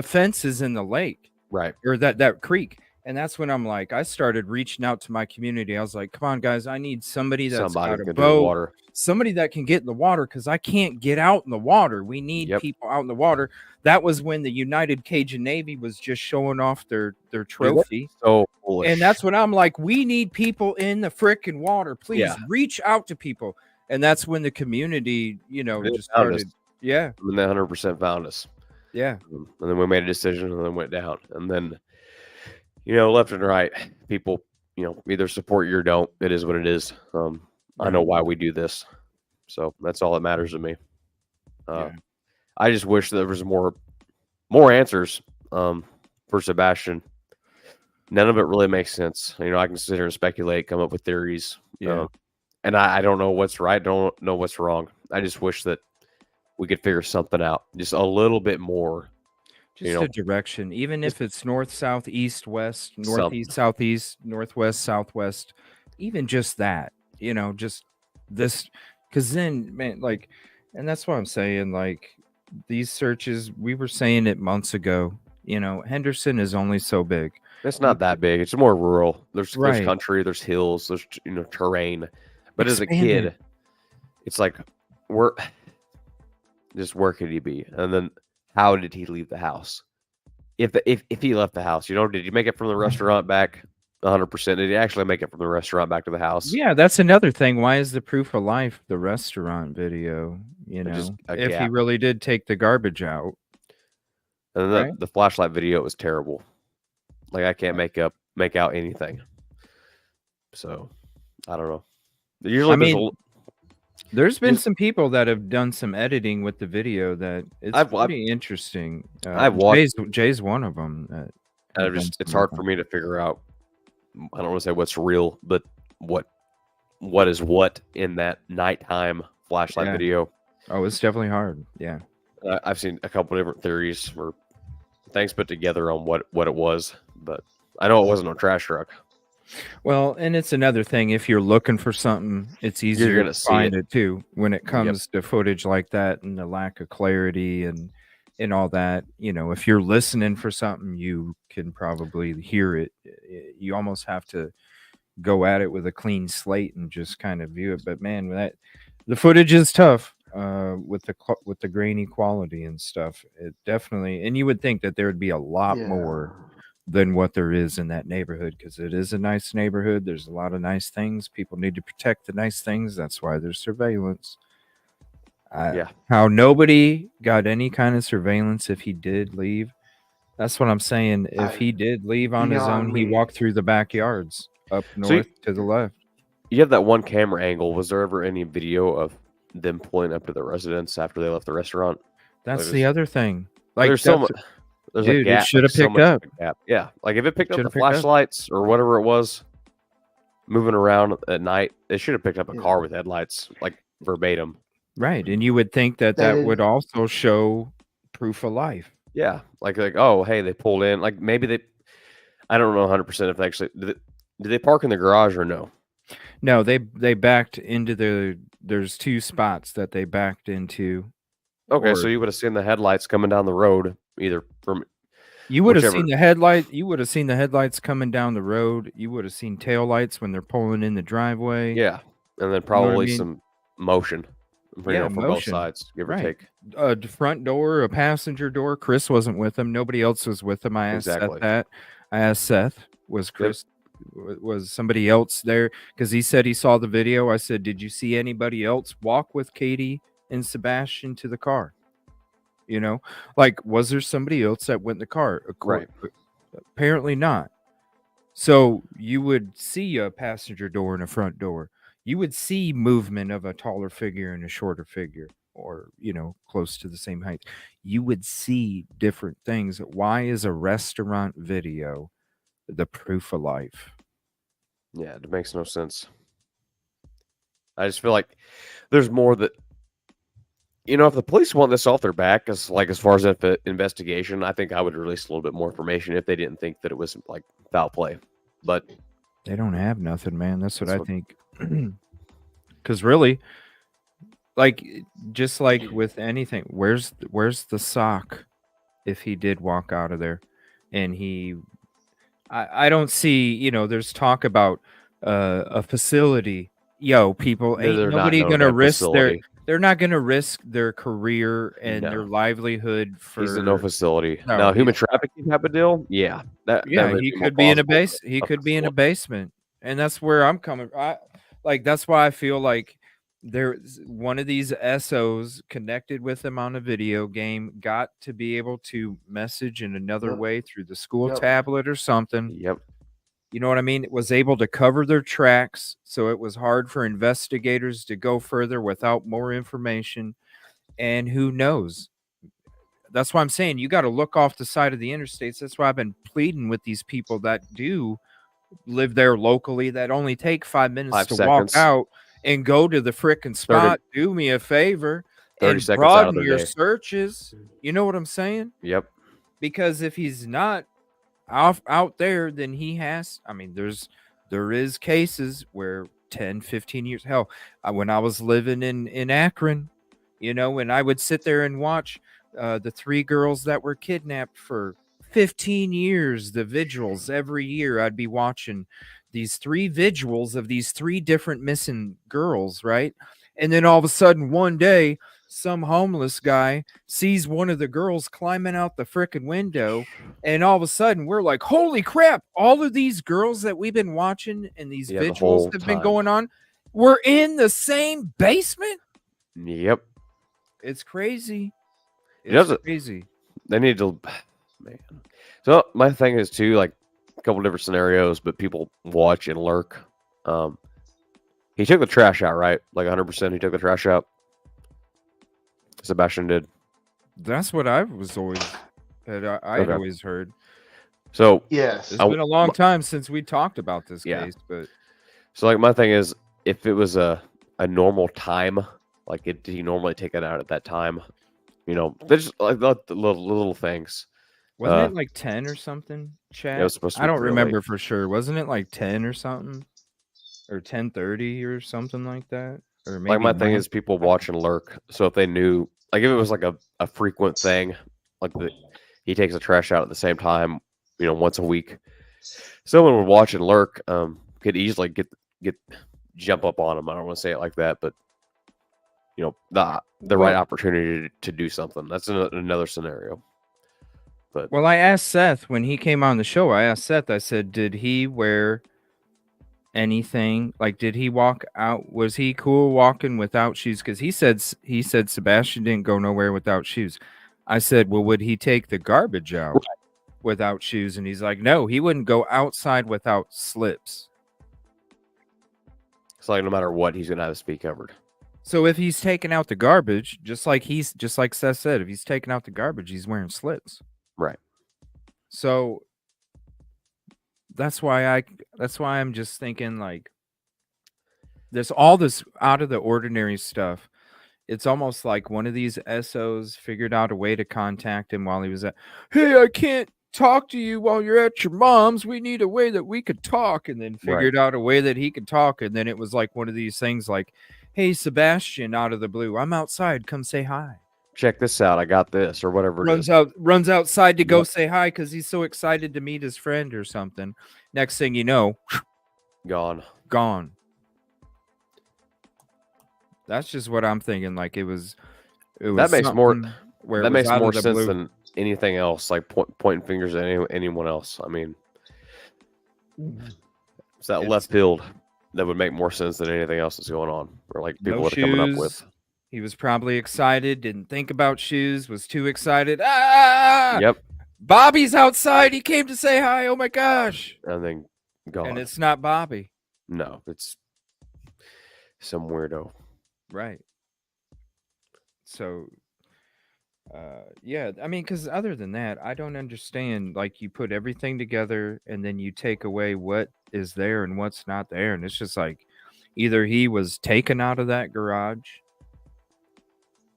fences in the lake, right, or that creek. And that's when I'm like, I started reaching out to my community. I was like, come on, guys, I need somebody that's Somebody got a can do the boat, water. somebody that can get in the water, because I can't get out in the water. We need people out in the water. That was when the United Cajun Navy was just showing off their trophy. So foolish. And that's when I'm like, we need people in the frickin' water. Please reach out to people. And that's when the community, you know, just started. Yeah. And they 100% found us. Yeah. And then we made a decision and then went down. And then, you know, left and right, people, you know, either support you or don't. It is what it is. I know why we do this. So that's all that matters to me. I just wish there was more answers for Sebastian. None of it really makes sense. You know, I can sit here and speculate, come up with theories. And I don't know what's right, don't know what's wrong. I just wish that we could figure something out just a little bit more. Just a direction, even if it's north, south, east, west, northeast, southeast, northwest, southwest, even just that, you know, just this, because then, man, like, and that's what I'm saying, like, these searches, we were saying it months ago, you know, Henderson is only so big. It's not that big. It's more rural. There's country, there's hills, there's, you know, terrain. But as a kid, it's like, where could he be? And then how did he leave the house? If he left the house, you know, did he make it from the restaurant back 100%? Did he actually make it from the restaurant back to the house? Yeah, that's another thing. Why is the proof of life the restaurant video? You know, if he really did take the garbage out. And then the flashlight video was terrible. Like, I can't make out anything. So I don't know. Usually, there's been some people that have done some editing with the video that it's pretty interesting. I've watched. Jay's one of them. It's hard for me to figure out. I don't want to say what's real, but what is what in that nighttime flashlight video. Oh, it's definitely hard. Yeah, I've seen a couple different theories or things put together on what it was, but I know it wasn't a trash truck. Well, and it's another thing. If you're looking for something, it's easier to find it too. When it comes to footage like that and the lack of clarity and all that, you know, if you're listening for something, you can probably hear it. You almost have to go at it with a clean slate and just kind of view it. But man, the footage is tough with the grainy quality and stuff. It definitely, and you would think that there would be a lot more than what there is in that neighborhood, because it is a nice neighborhood. There's a lot of nice things. People need to protect the nice things. That's why there's surveillance. How nobody got any kind of surveillance if he did leave. That's what I'm saying. If he did leave on his own, he walked through the backyards up north to the left. You have that one camera angle. Was there ever any video of them pulling up to the residence after they left the restaurant? That's the other thing. Like, there's so much. There's a gap. It should have picked up. Yeah, like if it picked up the flashlights or whatever it was moving around at night, it should have picked up a car with headlights, like verbatim. Right, and you would think that would also show proof of life. Yeah, like oh hey, they pulled in. Like maybe they, I don't know 100% if they actually did they park in the garage or no? No, they backed into there's two spots that they backed into. Okay, so you would have seen the headlights coming down the road, either from. You would have seen the headlight. You would have seen the headlights coming down the road. You would have seen tail lights when they're pulling in the driveway. Yeah, and then probably some motion. From both sides, give or take. A front door, a passenger door. Chris wasn't with him. Nobody else was with him. I asked Seth that. I asked Seth, was Chris, was somebody else there? Because he said he saw the video. I said, did you see anybody else walk with Katie and Sebastian to the car? You know, like, was there somebody else that went in the car? Right. Apparently not. So you would see a passenger door and a front door. You would see movement of a taller figure and a shorter figure, or, you know, close to the same height. You would see different things. Why is a restaurant video the proof of life? Yeah, it makes no sense. I just feel like there's more that, you know, if the police want this off their back, as far as the investigation, I think I would release a little bit more information if they didn't think that it was like foul play. But they don't have nothing, man. That's what I think. Because really, like, just like with anything, where's the sock if he did walk out of there? And I don't see, there's talk about a facility. Yo, people, ain't They're not nobody no gonna damn risk facility. they're not gonna risk their career and their No. livelihood He's in no for facility. no, Now, he's human trafficking type of deal, yeah, that yeah, would he be more could be in a plausible. he could be in a basement. And that's where I'm coming. That's why I feel like there's one of these SOs connected with him on a video game got to be able to message in another Yep. way through the school Yep. tablet or something. Yep. You know what I mean? It was able to cover their tracks, so it was hard for investigators to go further without more information. And who knows? That's why I'm saying you got to look off the side of the interstates. That's why I've been pleading with these people that do live there locally that only take 5 minutes 5 to seconds. walk out and go to the frickin' spot. Do me a favor 30 and seconds out of broaden their your day. searches. You know what I'm saying? Yep. Because if he's not out there, then he has. I mean, there is cases where 10, 15 years. Hell, when I was living in Akron, and I would sit there and watch the 3 girls that were kidnapped for 15 years, the vigils every year. I'd be watching these 3 vigils of these 3 different missing girls, right? And then all of a sudden, one day, some homeless guy sees one of the girls climbing out the frickin' window, and all of a sudden, we're like, holy crap, all of these girls that we've been watching and these Yeah, the vigils whole have been time. going on, we're in the same basement? Yep. It's crazy. It does It's it. crazy. They need to, man. So my thing is too, like a couple different scenarios, but people watch and lurk. He took the trash out, right? Like 100%. He took the trash out. Sebastian did. That's what I was always I'd Okay. always heard. So Yes. It's been a long time since we talked about this Yeah. case, but So like my thing is, if it was a normal time, like did he normally take it out at that time? There's just like the little things. wasn't it like 10 or something, Chad? it was supposed to I be don't pretty remember late. for sure. Wasn't it like 10 or something? Or 10:30 or something like that? Or maybe Like my thing 9? is, people watch and lurk. So if they knew, like if it was like a frequent thing, like he takes the trash out at the same time, once a week, someone would watch and lurk. Could easily get jump up on him. I don't want to say it like that, but the right opportunity to do something. That's another scenario. But Well, I asked Seth when he came on the show. I said, did he wear anything? Like, did he walk out? Was he cool walking without shoes? Because he said Sebastian didn't go nowhere without shoes. I said, well, would he take the garbage out without shoes? And he's like, no, he wouldn't go outside without slips. it's like no matter what, he's gonna have his feet covered. So if he's taking out the garbage, just like Seth said, if he's taking out the garbage, he's wearing slips. Right. So that's why I'm just thinking, like, there's all this out of the ordinary stuff. It's almost like one of these SOs figured out a way to contact him while he was hey, I can't talk to you while you're at your mom's. We need a way that we could talk. And then figured out a way that he could talk. And then it was like one of these things like, hey, Sebastian, out of the blue, I'm outside. Come say hi. Check this out. I got this, or whatever. Runs outside to go say hi because he's so excited to meet his friend or something. Next thing you know, gone. That's just what I'm thinking. Like it was That makes more where that it was makes out more of the sense blue. than anything else. Like pointing fingers at anyone else. I mean, it's that left field that would make more sense than anything else that's going on, or like people No are coming up with. shoes. He was probably excited, didn't think about shoes, was too excited. Ah! Yep. Bobby's outside. He came to say hi. Oh my gosh. And then gone. And it's not Bobby. No, it's some weirdo. Right. So, yeah, I mean, because other than that, I don't understand. Like, you put everything together and then you take away what is there and what's not there. And it's just like either he was taken out of that garage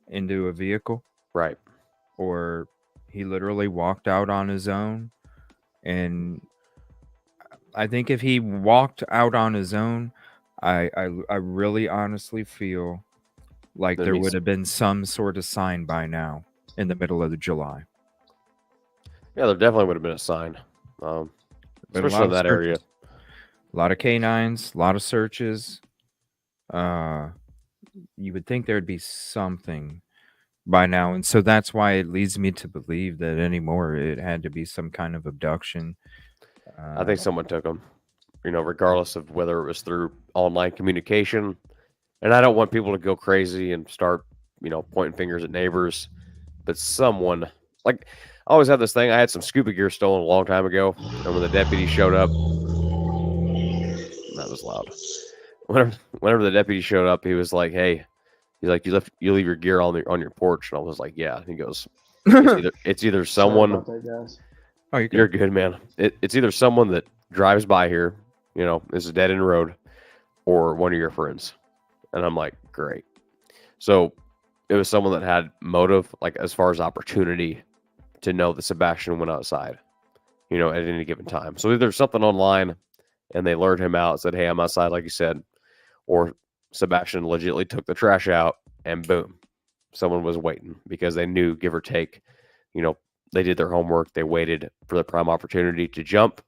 into a vehicle, right, or he literally walked out on his own. And I think if he walked out on his own, I really honestly feel like there would have been some sort of sign by now in the middle of July. Yeah, there definitely would have been a sign. But especially in that area. A lot of canines, a lot of searches. You would think there'd be something by now, and so that's why it leads me to believe that anymore it had to be some kind of abduction. I think someone took him, regardless of whether it was through online communication. And I don't want people to go crazy and start, pointing fingers at neighbors, but someone, like, I always have this thing. I had some scuba gear stolen a long time ago, and when the deputy showed up, that was loud. Whenever the deputy showed up, he was like, "Hey," he's like, "You leave your gear on your porch," and I was like, "Yeah." He goes, "It's either someone." Sorry about that, guys. Oh, you're good, man. It's either someone that drives by here, is a dead end road, or one of your friends. And I'm like, great. So it was someone that had motive, like as far as opportunity to know that Sebastian went outside, at any given time. So either something online and they lured him out, said, "Hey, I'm outside," like you said, or Sebastian legitimately took the trash out and boom, someone was waiting because they knew, give or take, they did their homework. They waited for the prime opportunity to jump,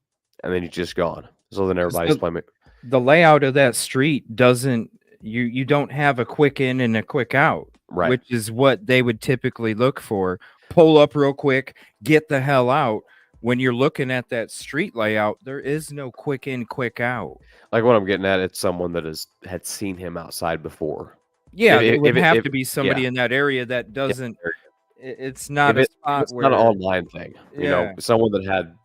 and then he's just gone. So then everybody's playing. The layout of that street doesn't. You don't have a quick in and a quick out, right? Which is what they would typically look for. Pull up real quick, get the hell out. When you're looking at that street layout, there is no quick in, quick out. Like what I'm getting at, it's someone that had seen him outside before. Yeah, it would have to be somebody in that area that doesn't. It's not a spot it's where not an online thing. Someone that had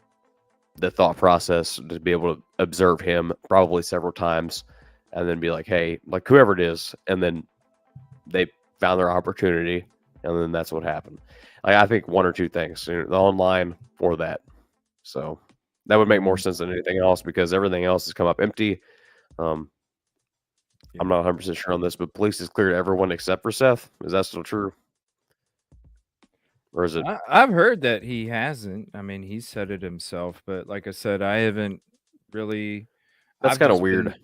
the thought process to be able to observe him probably several times, and then be like, "Hey," like whoever it is, and then they found their opportunity, and then that's what happened. I think one or two things, the online or that. So that would make more sense than anything else because everything else has come up empty. I'm not 100% sure on this, but police has cleared everyone except for Seth. Is that still true? Or is it? I've heard that he hasn't. I mean, he said it himself, but like I said, I haven't really. That's kind of weird.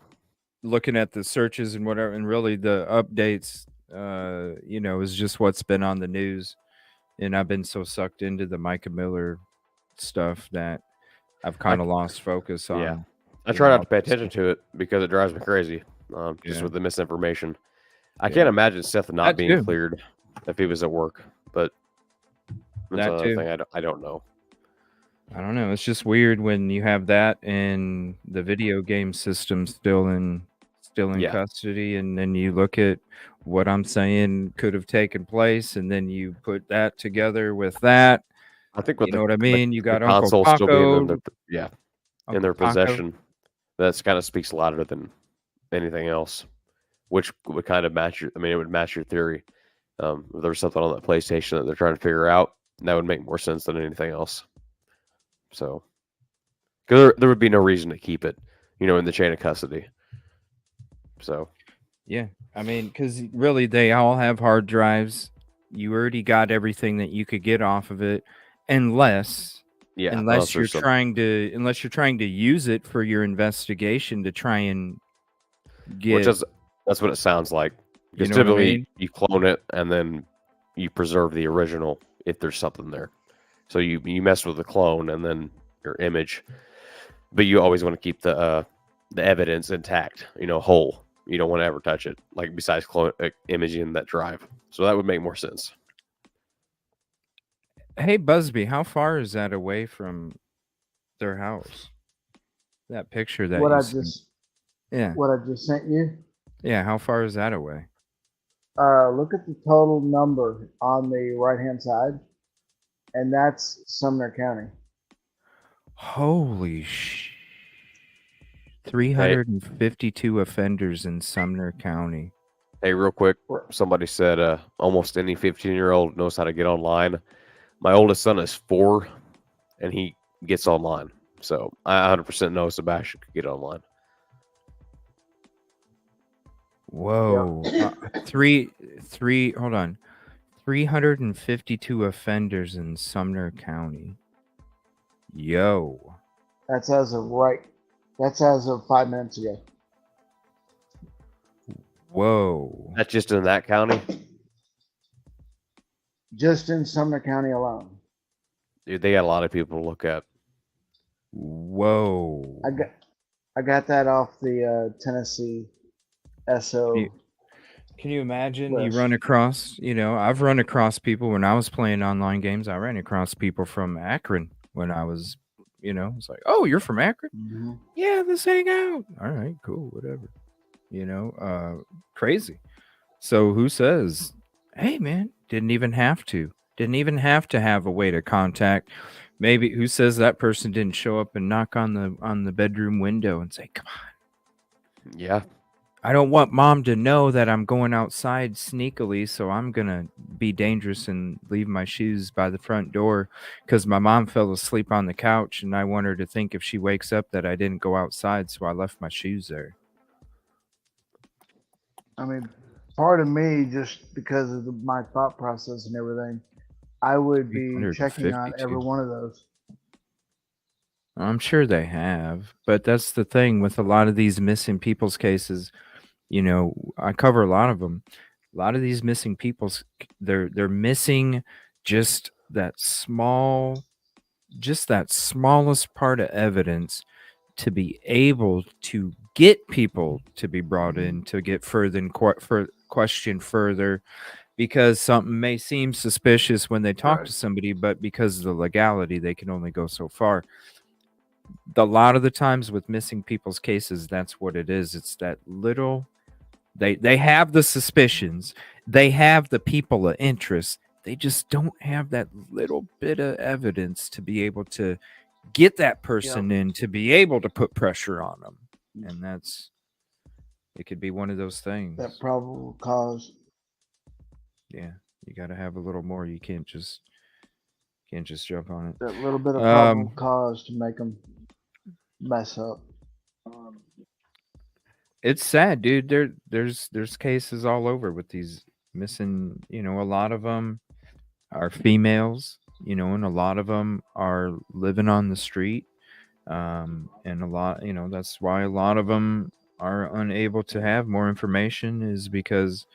Looking at the searches and whatever, and really the updates, is just what's been on the news. And I've been so sucked into the Micah Miller stuff that I've kind of lost focus on. Yeah, I try not to pay attention to it because it drives me crazy. Just with the misinformation. I can't imagine Seth not being cleared if he was at work, but that's another thing I don't know. I don't know. It's just weird when you have that and the video game system still in custody, and then you look at what I'm saying could have taken place, and then you put that together with that. I think you know what I mean. You got Uncle Taco, still being in their Uncle possession. That kind of speaks louder than anything else, which would kind of match your. I mean, it would match your theory. If there's something on that PlayStation that they're trying to figure out, that would make more sense than anything else. So, because there would be no reason to keep it, in the chain of custody. So, yeah, I mean, because really, they all have hard drives. You already got everything that you could get off of it, unless you're trying to use it for your investigation to try and get. That's what it sounds like. Because typically you clone it and then you preserve the original if there's something there. So you mess with the clone and then your image, but you always want to keep the evidence intact, whole. You don't want to ever touch it, like besides clone imaging that drive. So that would make more sense. Hey Busby, how far is that away from their house? That picture that what I just sent you. Yeah, how far is that away? Look at the total number on the right-hand side, and that's Sumner County. Holy 352 offenders in Sumner County. Hey, real quick, somebody said almost any 15-year-old knows how to get online. My oldest son is 4, and he gets online. So I 100% know Sebastian could get online. Whoa. Hold on. 352 offenders in Sumner County. Yo. That's as of 5 minutes ago. Whoa. That's just in that county? Just in Sumner County alone. Dude, they got a lot of people to look at. Whoa. I got that off the Tennessee SO. Can you imagine you list. run across, I've run across people when I was playing online games. I ran across people from Akron when I was, it's like, oh, you're from Akron? Mm-hmm. Yeah, let's hang out. All right, cool, whatever. Crazy. So who says, hey, man, didn't even have to have a way to contact. Maybe who says that person didn't show up and knock on the bedroom window and say, come on. Yeah. I don't want mom to know that I'm going outside sneakily, so I'm going to be dangerous and leave my shoes by the front door because my mom fell asleep on the couch and I want her to think if she wakes up that I didn't go outside, so I left my shoes there. I mean, part of me, just because of my thought process and everything, I would be checking on every one of those. I'm sure they have, but that's the thing with a lot of these missing people's cases. I cover a lot of them. A lot of these missing people's, they're missing just that smallest part of evidence to be able to get people to be brought in to get further and question further, because something may seem suspicious when they talk to somebody, but because of the legality, they can only go so far. A lot of the times with missing people's cases, that's what it is. It's that little. They have the suspicions. They have the people of interest. They just don't have that little bit of evidence to be able to get that person in, to be able to put pressure on them. And it could be one of those things. That probable cause. Yeah, you got to have a little more. You can't just jump on it. That little bit of probable cause to make them mess up. It's sad, dude. There's cases all over with these missing. A lot of them are females. And a lot of them are living on the street. And a lot, that's why a lot of them are unable to have more information, is because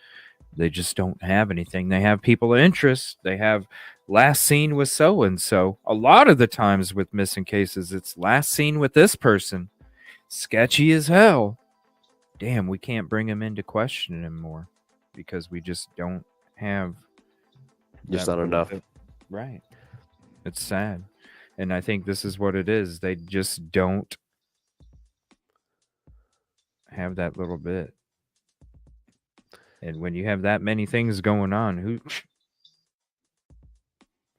they just don't have anything. They have people of interest. They have last seen with so and so. A lot of the times with missing cases, it's last seen with this person. Sketchy as hell. Damn, we can't bring him into question anymore because we just don't have. Just not enough. Right. It's sad. And I think this is what it is. They just don't have that little bit. And when you have that many things going on,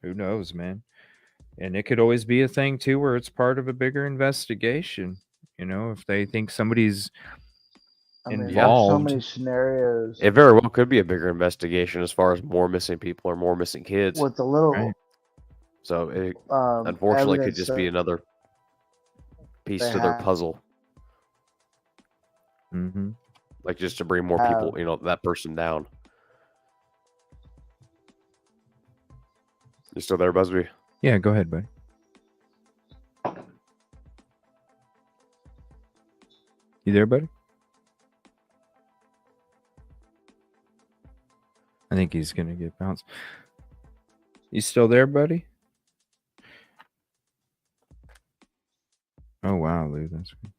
who knows, man? And it could always be a thing too where it's part of a bigger investigation. If they think somebody's involved. So many scenarios. It very well could be a bigger investigation as far as more missing people or more missing kids. With the little. Right. So it unfortunately could just be another piece to their puzzle. Mm-hmm. Like just to bring more people, that person down. You still there, Busby? Yeah, go ahead, buddy. You there, buddy? I think he's going to get bounced. You still there, buddy? Oh, wow, Lou. That's good.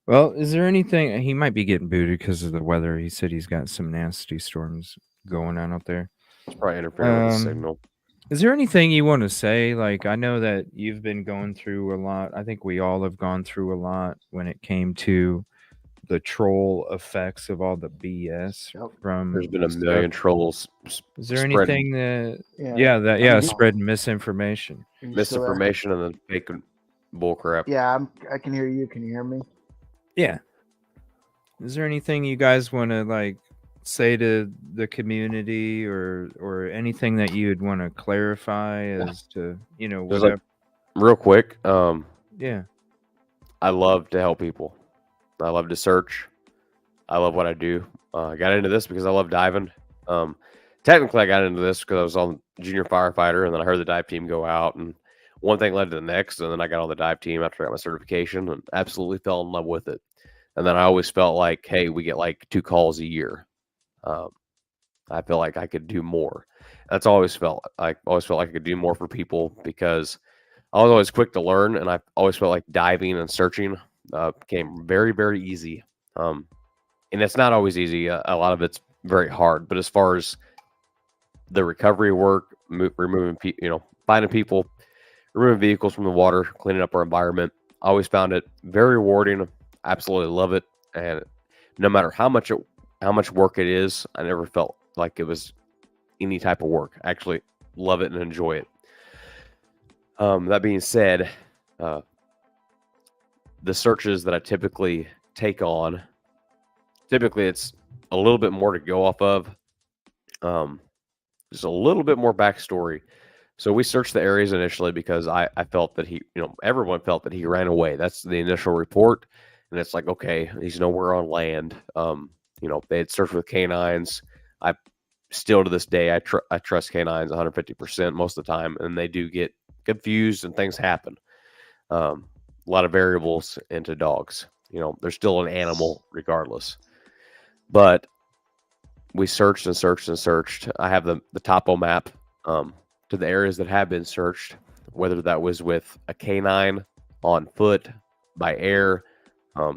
Well, is there anything? He might be getting booted because of the weather. He said he's got some nasty storms going on out there. It's probably interfering with the signal. Is there anything you want to say? Like, I know that you've been going through a lot. I think we all have gone through a lot when it came to the troll effects of all the BS from. There's been a million trolls. Is there anything that spreading misinformation? Misinformation and then fake bullcrap. Yeah, I can hear you. Can you hear me? Yeah. Is there anything you guys want to say to the community or anything that you'd want to clarify as to whatever? Real quick. Yeah. I love to help people. I love to search. I love what I do. I got into this because I love diving. Technically, I got into this because I was on junior firefighter, and then I heard the dive team go out, and one thing led to the next, and then I got on the dive team after I got my certification, and absolutely fell in love with it. And then I always felt like, hey, we get 2 calls a year. I feel like I could do more. That's always felt. I always felt like I could do more for people because I was always quick to learn, and I always felt like diving and searching became very, very easy. And it's not always easy. A lot of it's very hard. But as far as the recovery work, removing finding people, removing vehicles from the water, cleaning up our environment, I always found it very rewarding. Absolutely love it. And no matter how much work it is, I never felt like it was any type of work. I actually love it and enjoy it. That being said, the searches that I typically take on, typically it's a little bit more to go off of. Just a little bit more backstory. So we searched the areas initially because I felt that everyone felt that he ran away. That's the initial report. And it's like, okay, he's nowhere on land. They had searched with canines. I still to this day, I trust canines 150% most of the time, and they do get confused and things happen. A lot of variables into dogs. They're still an animal regardless. But we searched and searched and searched. I have the topo map to the areas that have been searched, whether that was with a canine, on foot, by air,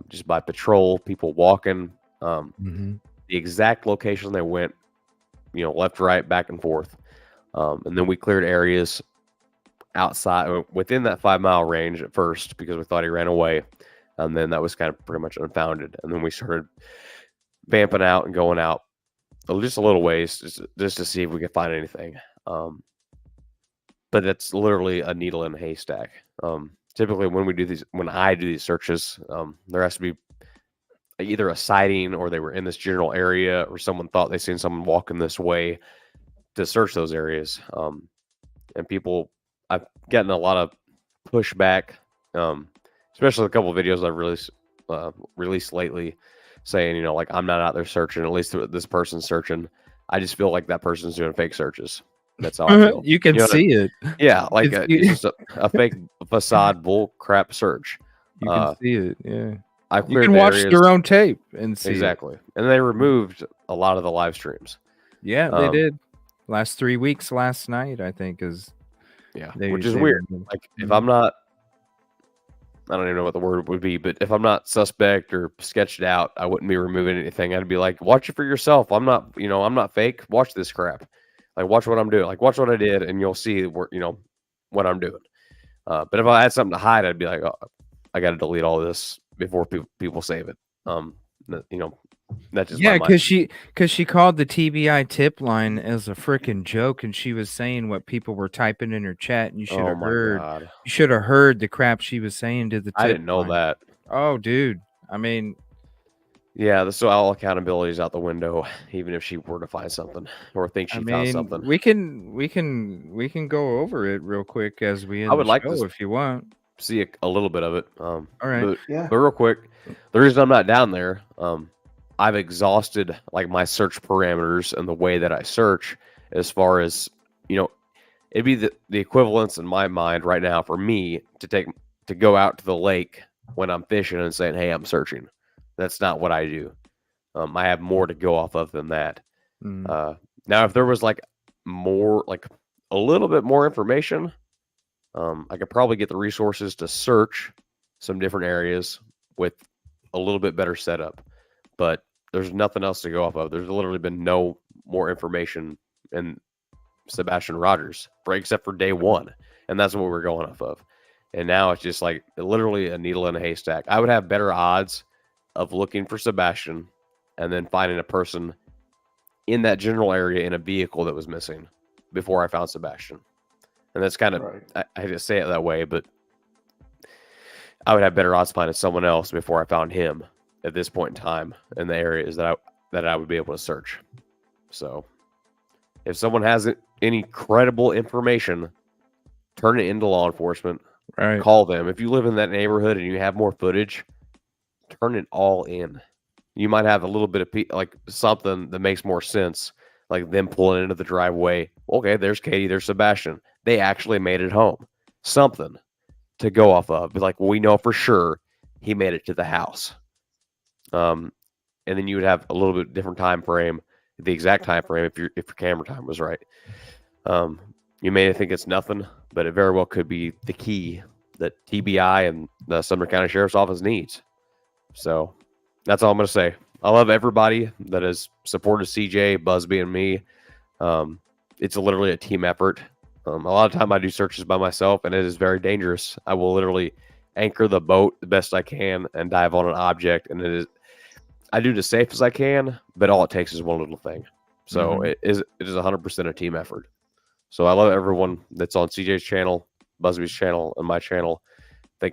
just by patrol, people walking, the exact location they went, left, right, back and forth. And then we cleared areas outside within that 5 mile range at first because we thought he ran away. And then that was kind of pretty much unfounded. And then we started vamping out and going out just a little ways just to see if we could find anything. But it's literally a needle in a haystack. Typically when I do these searches, there has to be either a sighting or they were in this general area or someone thought they seen someone walking this way to search those areas. And I've gotten a lot of pushback, especially a couple of videos I've released lately saying, like I'm not out there searching, at least this person's searching. I just feel like that person's doing fake searches. That's how I feel. You can see it. Yeah, like it's just a fake facade bull crap search. You can see it. Yeah. You can watch their own tape and see exactly. And they removed a lot of the live streams. Yeah, they did. Last 3 weeks, last night, I think which is weird. Like if I'm not, I don't even know what the word would be, but if I'm not suspect or sketched out, I wouldn't be removing anything. I'd be like, watch it for yourself. I'm not fake. Watch this crap. Like, watch what I'm doing. Like, watch what I did, and you'll see what I'm doing. But if I had something to hide, I'd be like, oh, I got to delete all this before people save it. That's just because she called the TBI tip line as a freaking joke, and she was saying what people were typing in her chat, and you should have heard. God. You should have heard the crap she was saying to the tip I didn't know line. that. Oh, dude. I mean, yeah, so all accountability is out the window, even if she were to find something or think she found something. We can go over it real quick as we end I would the like show to if you want. See a little bit of it. All right. But real quick, the reason I'm not down there, I've exhausted like my search parameters and the way that I search as far as, it'd be the equivalence in my mind right now for me to go out to the lake when I'm fishing and saying, hey, I'm searching. That's not what I do. I have more to go off of than that. Now, if there was like a little bit more information, I could probably get the resources to search some different areas with a little bit better setup. But there's nothing else to go off of. There's literally been no more information in Sebastian Rogers, except for day one. And that's what we're going off of. And now it's just like literally a needle in a haystack. I would have better odds of looking for Sebastian and then finding a person in that general area in a vehicle that was missing before I found Sebastian. And that's kind of, I hate to say it that way, but I would have better odds finding someone else before I found him at this point in time in the areas that I would be able to search. So if someone has any credible information, turn it into law enforcement. Right. Call them. If you live in that neighborhood and you have more footage, turn it all in. You might have a little bit of something that makes more sense, like them pulling into the driveway. Okay, there's Katie, there's Sebastian. They actually made it home. Something to go off of. Be like, well, we know for sure he made it to the house. And then you would have a little bit different time frame, the exact time frame if your camera time was right. You may think it's nothing, but it very well could be the key that TBI and the Sumner County Sheriff's Office needs. So that's all I'm going to say. I love everybody that has supported CJ, Busby, and me. It's literally a team effort. A lot of time I do searches by myself, and it is very dangerous. I will literally anchor the boat the best I can and dive on an object, and I do it as safe as I can, but all it takes is one little thing. So it is 100% a team effort. So I love everyone that's on CJ's channel, Busby's channel, and my channel. I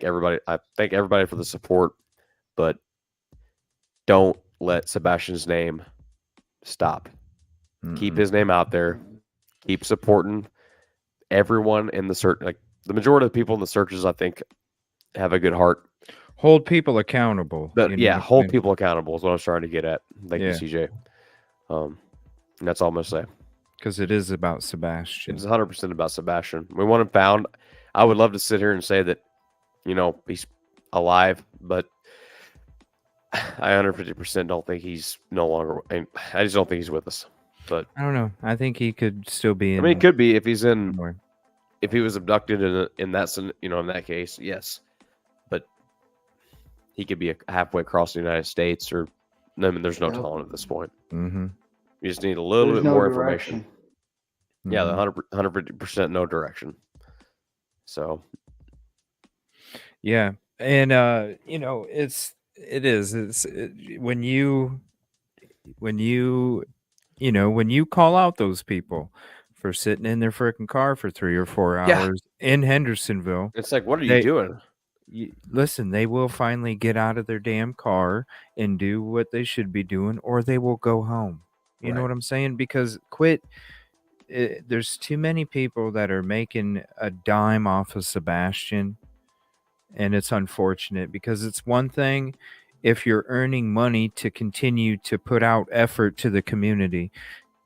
thank everybody for the support, but don't let Sebastian's name stop. Keep his name out there. Keep supporting everyone in the search. Like the majority of the people in the searches, I think, have a good heart. Hold people accountable. But hold people accountable is what I was trying to get at. Thank you, CJ. And that's all I'm gonna say. Because it is about Sebastian. It's 100% about Sebastian. We want him found. I would love to sit here and say that, he's alive, but I 150% don't think he's no longer. I just don't think he's with us. But I don't know. I think he could still be. He could be if he's in. Somewhere. If he was abducted in that case, yes. But he could be halfway across the United States, or there's no telling at this point. Mm-hmm. You just need a little bit more information. Mm-hmm. Yeah, the 150% no direction. So. Yeah, and when you call out those people for sitting in their freaking car for 3 or 4 hours in Hendersonville, it's like, what are you doing? Listen, they will finally get out of their damn car and do what they should be doing, or they will go home. You know what I'm saying? Because there's too many people that are making a dime off of Sebastian, and it's unfortunate because it's one thing if you're earning money to continue to put out effort to the community,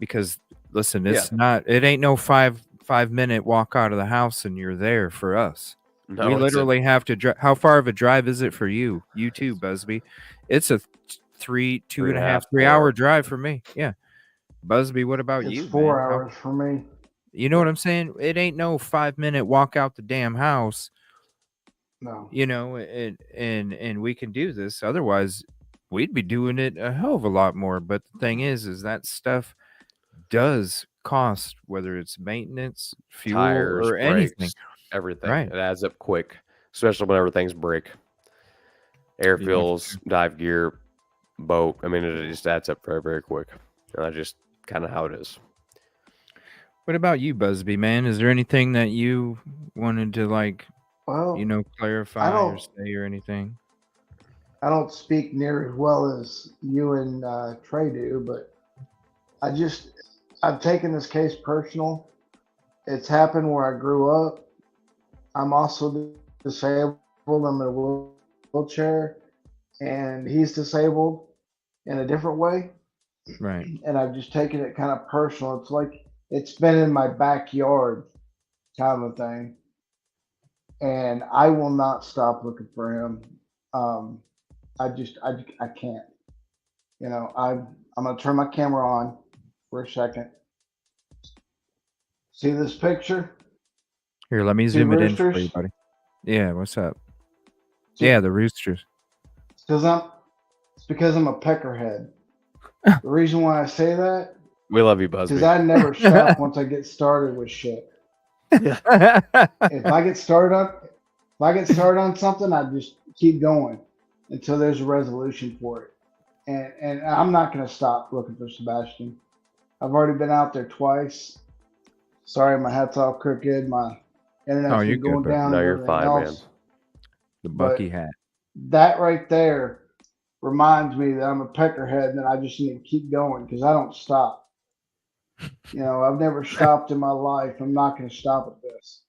because listen, it ain't no 5-minute walk out of the house and you're there for us. No, we literally have to drive. How far of a drive is it for you? You too, Busby. It's a 2.5, 3 hour drive for me. Yeah. Busby, what about you? It's 4 hours for me. You know what I'm saying? It ain't no 5-minute walk out the damn house. No. And we can do this. Otherwise, we'd be doing it a hell of a lot more. But the thing is that stuff does cost, whether it's maintenance, fuel, tires, or brakes, anything. Everything. Right. It adds up quick, especially whenever things break. Air fuels, dive gear, boat. It just adds up very, very quick. And that's just kind of how it is. What about you, Busby, man? Is there anything that you wanted to clarify or say or anything? I don't speak near as well as you and Trey do, but I've taken this case personal. It's happened where I grew up. I'm also disabled. I'm in a wheelchair, and he's disabled in a different way. Right. And I've just taken it kind of personal. It's like it's been in my backyard kind of thing. And I will not stop looking for him. I can't. I'm gonna turn my camera on for a second. See this picture? Here, let me zoom it in for you, buddy. Yeah, what's up? Yeah, the roosters. It's because I'm a peckerhead. The reason why I say that, we love you, Busby. because I never stop once I get started with shit. If I get started on something, I just keep going until there's a resolution for it. And I'm not going to stop looking for Sebastian. I've already been out there twice. Sorry, my hat's all crooked. My internet's been going down. No, you're fine, man. The Bucky hat. That right there reminds me that I'm a peckerhead and that I just need to keep going because I don't stop. I've never stopped in my life. I'm not going to stop at this.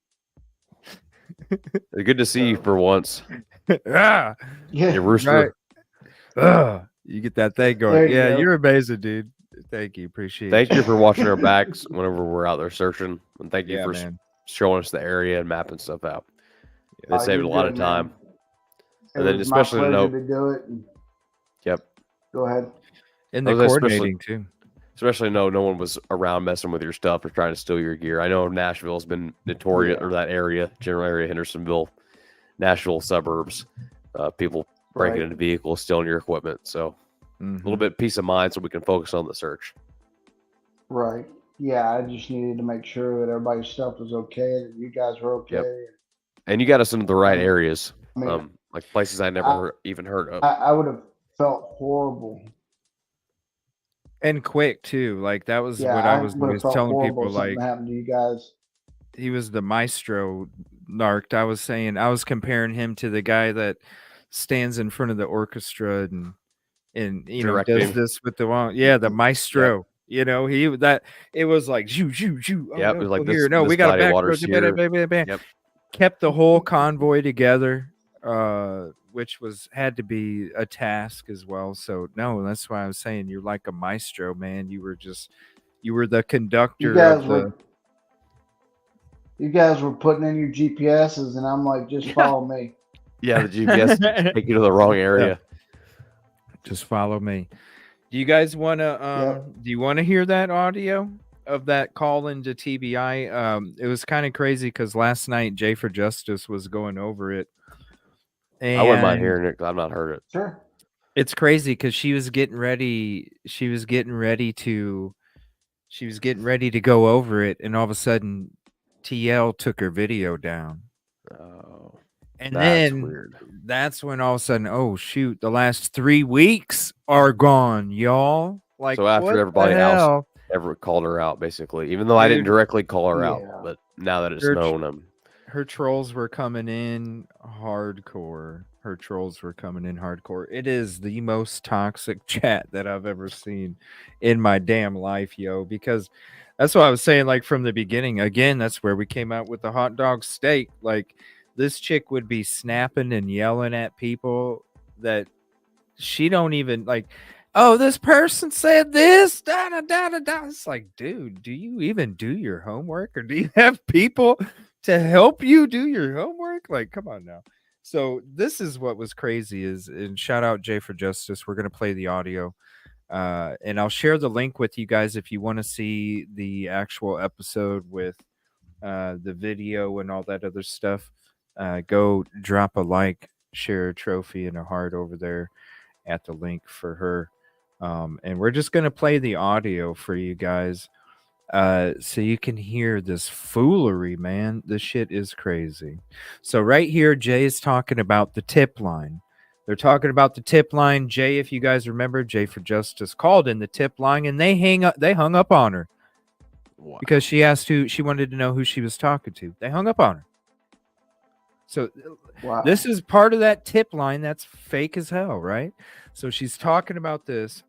Good to see you for once. Yeah. Your rooster. Right. You get that thing going. You're amazing, dude. Thank you. Appreciate it. Thank you for watching our backs whenever we're out there searching. And thank you for showing us the area and mapping stuff out. It saved a lot of time. And then especially to do it. Yep. Go ahead. And the coordinating too. Especially no one was around messing with your stuff or trying to steal your gear. I know Nashville's been notorious, or that area, general area, Hendersonville, Nashville suburbs, people breaking into vehicles, stealing your equipment. So a little bit peace of mind so we can focus on the search. Right. Yeah, I just needed to make sure that everybody's stuff was okay, that you guys were okay. Yep. And you got us into the right areas, I mean, like places I never even heard of. I would have felt horrible. And quick too. Like that was Yeah, what I was would have always felt telling horrible people. if something Like happened to you guys. he was the maestro narked. I was comparing him to the guy that stands in front of the orchestra and you know does this with the the maestro. You know, it was like shoo. Oh, yeah, no, it was like here. this. No, we got a back road. Yep. Kept the whole convoy together, which had to be a task as well. So no, that's why I was saying you're like a maestro, man. You were the conductor You guys were putting in your GPSs, and I'm like, just follow me. Yeah, the GPS take you to the wrong area. Just follow me. Do you guys want to? Do you want to hear that audio of that call into TBI? It was kind of crazy because last night Jay for Justice was going over it. And I wouldn't mind hearing it because I've not heard it. Sure. It's crazy because she was getting ready to go over it, and all of a sudden TL took her video down. Oh, and then weird. That's when all of a sudden, oh shoot, the last 3 weeks are gone, y'all. Like, so after everybody else ever called her out, basically, even though I didn't directly call her out, but now that it's known, her trolls were coming in hardcore. It is the most toxic chat that I've ever seen in my damn life, yo, because that's what I was saying, like from the beginning. Again, that's where we came out with the hot dog steak. Like this chick would be snapping and yelling at people that she don't even like. Oh, this person said this. Da, da, da, da, da. It's like, dude, do you even do your homework, or do you have people to help you do your homework? Like, come on now. So this is what was crazy and shout out Jay for Justice. We're going to play the audio and I'll share the link with you guys if you want to see the actual episode with the video and all that other stuff. Go drop a like, share a trophy and a heart over there at the link for her. And we're just going to play the audio for you guys so you can hear this foolery, man. This shit is crazy. So right here, Jay is talking about the tip line. They're talking about the tip line. Jay, if you guys remember, Jay for Justice called in the tip line and they hung up on her. Wow. Because she wanted to know who she was talking to. They hung up on her. So This is part of that tip line that's fake as hell, right? So she's talking about this.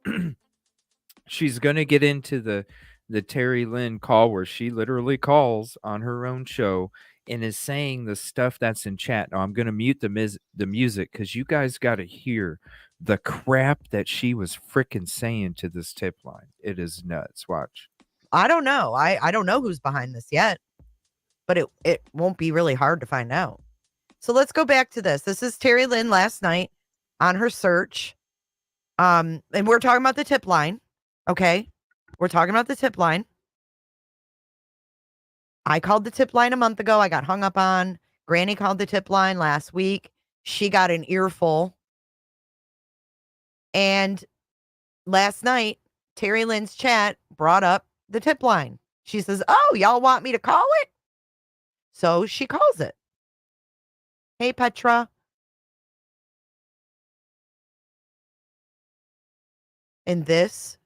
She's going to get into the Terry Lynn call where she literally calls on her own show and is saying the stuff that's in chat. Now I'm going to mute the music because you guys got to hear the crap that she was freaking saying to this tip line. It is nuts. Watch. I don't know. I don't know who's behind this yet, but it won't be really hard to find out. So let's go back to this. This is Terry Lynn last night on her search. And we're talking about the tip line. Okay. We're talking about the tip line. I called the tip line a month ago. I got hung up on. Granny called the tip line last week. She got an earful. And last night, Terry Lynn's chat brought up the tip line. She says, oh, y'all want me to call it? So she calls it. Hey, Petra. And this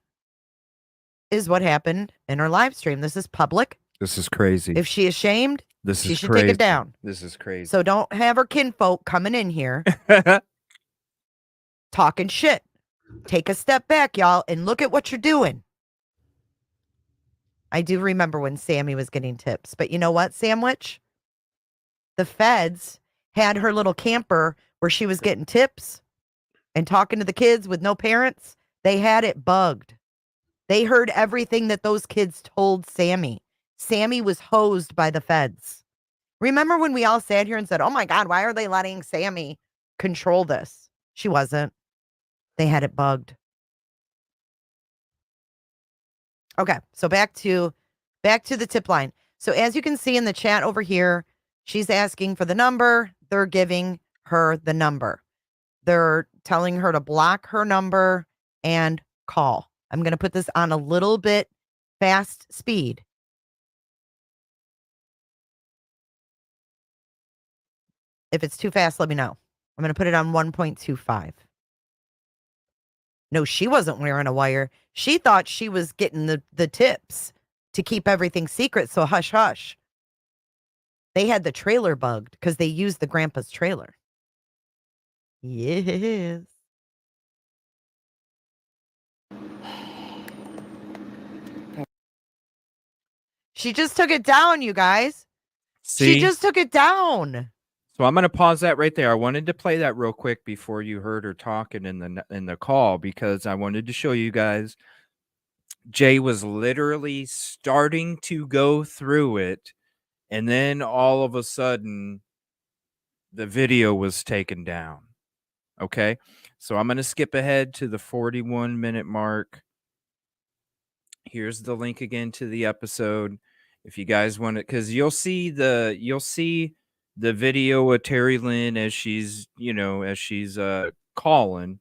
is what happened in her live stream. This is public. This is crazy. If she is shamed, she should take it down. This is crazy. So don't have her kinfolk coming in here talking shit. Take a step back, y'all, and look at what you're doing. I do remember when Sammy was getting tips, but you know what, Sandwich? The feds had her little camper where she was getting tips and talking to the kids with no parents. They had it bugged. They heard everything that those kids told Sammy. Sammy was hosed by the feds. Remember when we all sat here and said, oh my God, why are they letting Sammy control this? She wasn't. They had it bugged. Okay, so back to the tip line. So as you can see in the chat over here, she's asking for the number. They're giving her the number. They're telling her to block her number and call. I'm going to put this on a little bit fast speed. If it's too fast, let me know. I'm going to put it on 1.25. No, she wasn't wearing a wire. She thought she was getting the tips to keep everything secret. So hush, hush. They had the trailer bugged because they used the grandpa's trailer. Yes. She just took it down, you guys. See? She just took it down. So I'm going to pause that right there. I wanted to play that real quick before you heard her talking in the call, because I wanted to show you guys Jay was literally starting to go through it, and then all of a sudden the video was taken down. Okay? So I'm going to skip ahead to the 41-minute mark. Here's the link again to the episode. If you guys want it, because you'll see the video of Terry Lynn as she's calling.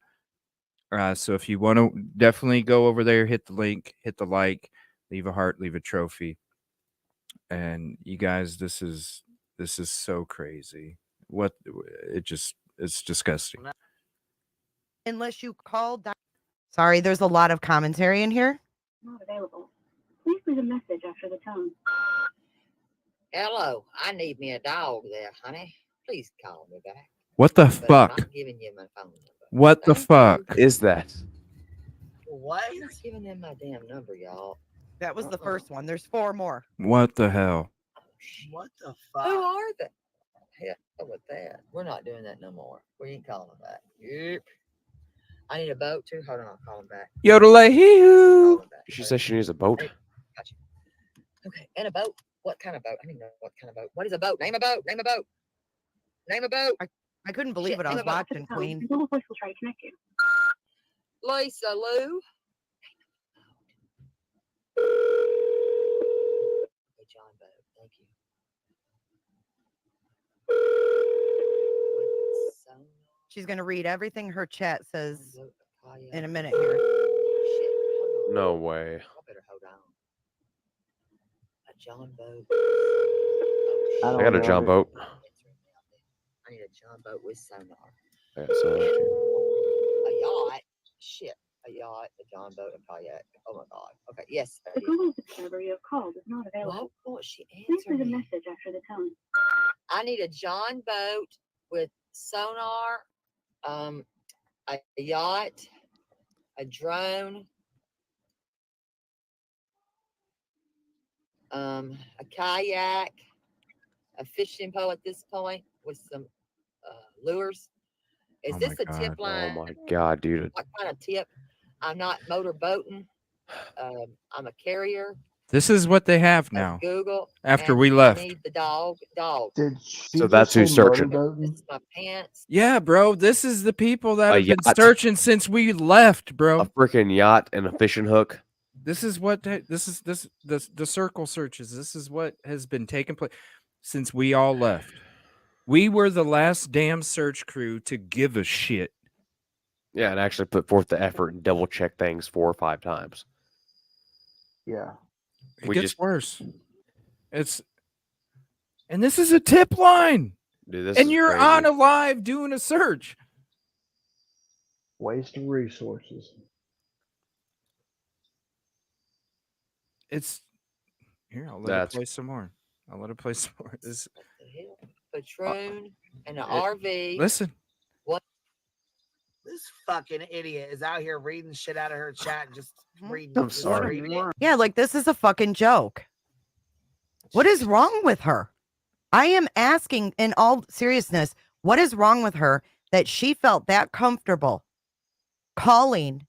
So if you want to, definitely go over there, hit the link, hit the like, leave a heart, leave a trophy. And you guys, this is so crazy. It's disgusting. Unless you call down. Sorry, there's a lot of commentary in here. Not available. Please leave a message after the tone. Hello, I need me a dog there, honey. Please call me back. What the But fuck? I'm not giving you my phone number. What the fuck is that? What? I'm not giving them my damn number, y'all. That was the first one. There's 4 more. What the hell? What the fuck? Who are they? Hell with that. We're not doing that no more. We ain't calling them back. Yep. I need a boat too. Hold on, I'll call them back. Yodelay hee-hoo. She says she needs a boat. Gotcha. Okay, and a boat. What kind of boat? I need to know what kind of boat. What is a boat? Name a boat. Name a boat. Name a boat. I couldn't believe what I was watching, Queen. Google Voice will try to connect you. Lisa Lou. Hey, John Boat. Thank you. She's going to read everything her chat says in a minute here. No way. I better hold on. A John Boat. I got a John boat. I need a John Boat with sonar. I got sonar too. A yacht. Shit. A yacht, a John Boat, a kayak. Oh my god. Okay. Yes. The Google subscriber you have called is not available. Why won't she Please answer leave a me? message after the tone. I need a John Boat with sonar, a yacht, a drone, a kayak, a fishing pole at this point with some lures. Is Oh this my a tip God. line? Oh my god, dude. What kind of tip? I'm not motor boating. I'm a carrier. This is what they have now. Google. After and we I left. need the dog. Dog. Did she So that's just who's say searching. motorboating? This is my pants. Yeah, bro. This is the people that A have been yacht. searching since we left, A bro. freaking yacht and a fishing hook. This is what the circle searches. This is what has been taking place since we all left. We were the last damn search crew to give a shit. Yeah, and actually put forth the effort and double check things 4 or 5 times. Yeah. It We gets just- worse. And this is a tip line. Dude, this And is you're crazy. on a live doing a search. Waste of resources. It's here. I'll let That's- it play some more. I'll let it play some more. This, Patroon and an it- RV. listen. This fucking idiot is out here reading shit out of her chat and just reading. I'm just sorry. reading it. Yeah, like this is a fucking joke. What is wrong with her? I am asking in all seriousness, what is wrong with her that she felt that comfortable calling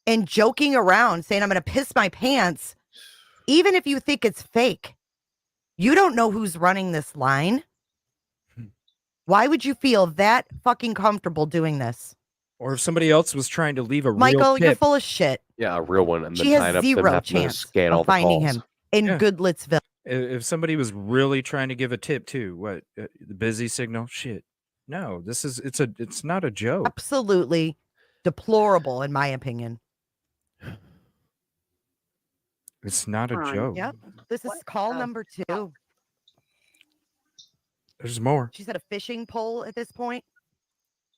and joking around saying, I'm going to piss my pants, even if you think it's fake? You don't know who's running this line. Why would you feel that fucking comfortable doing this? Or if somebody else was trying to leave a real Michael, you're tip. full of shit. Yeah, a real one. And She then has tying up them zero having to chance scan all of the finding calls. him in Yeah. Goodlettsville. If somebody was really trying to give a tip too, what the busy signal? Shit. No, it's not a joke. Absolutely deplorable, in my opinion. It's not a joke. Yep. This is call number 2. There's more. She said a fishing pole at this point.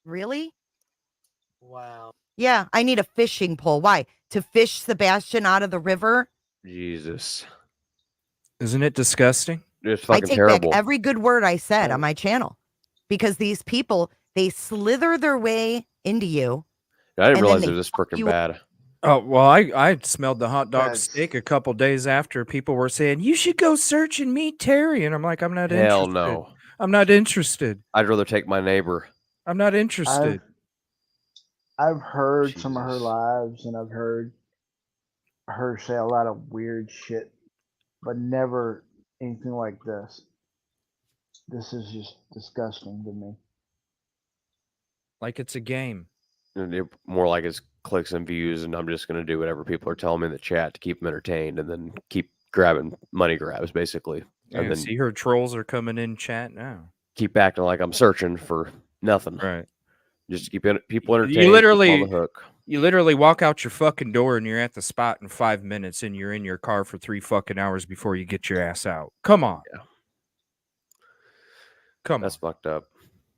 Really? Wow. Yeah, I need a fishing pole. Why? To fish Sebastian out of the river? Jesus. Isn't it disgusting? It's I fucking take terrible. back every good word I said on my channel. Because these people, they slither their way into you. I didn't and realize then it they was this fuck freaking you bad. Oh, well, I smelled the hot dog That's- steak a couple days after people were saying, you should go search and meet Terry. And I'm like, I'm not Hell interested. no. I'm not interested. I'd rather take my neighbor. I'm not interested. I've heard some of her Jesus. lives, and I've heard her say a lot of weird shit, but never anything like this. This is just disgusting to me. Like it's a game. More like it's clicks and views, and I'm just going to do whatever people are telling me in the chat to keep them entertained, and then keep grabbing money grabs, basically. Yeah, And then see, her trolls are coming in chat now. keep acting like I'm searching for nothing. Right. Just to keep people entertained. You keep 'em literally, on the hook. you literally walk out your fucking door and you're at the spot in 5 minutes, and you're in your car for 3 fucking hours before you get your ass out. Come on. Yeah. Come That's on. fucked up.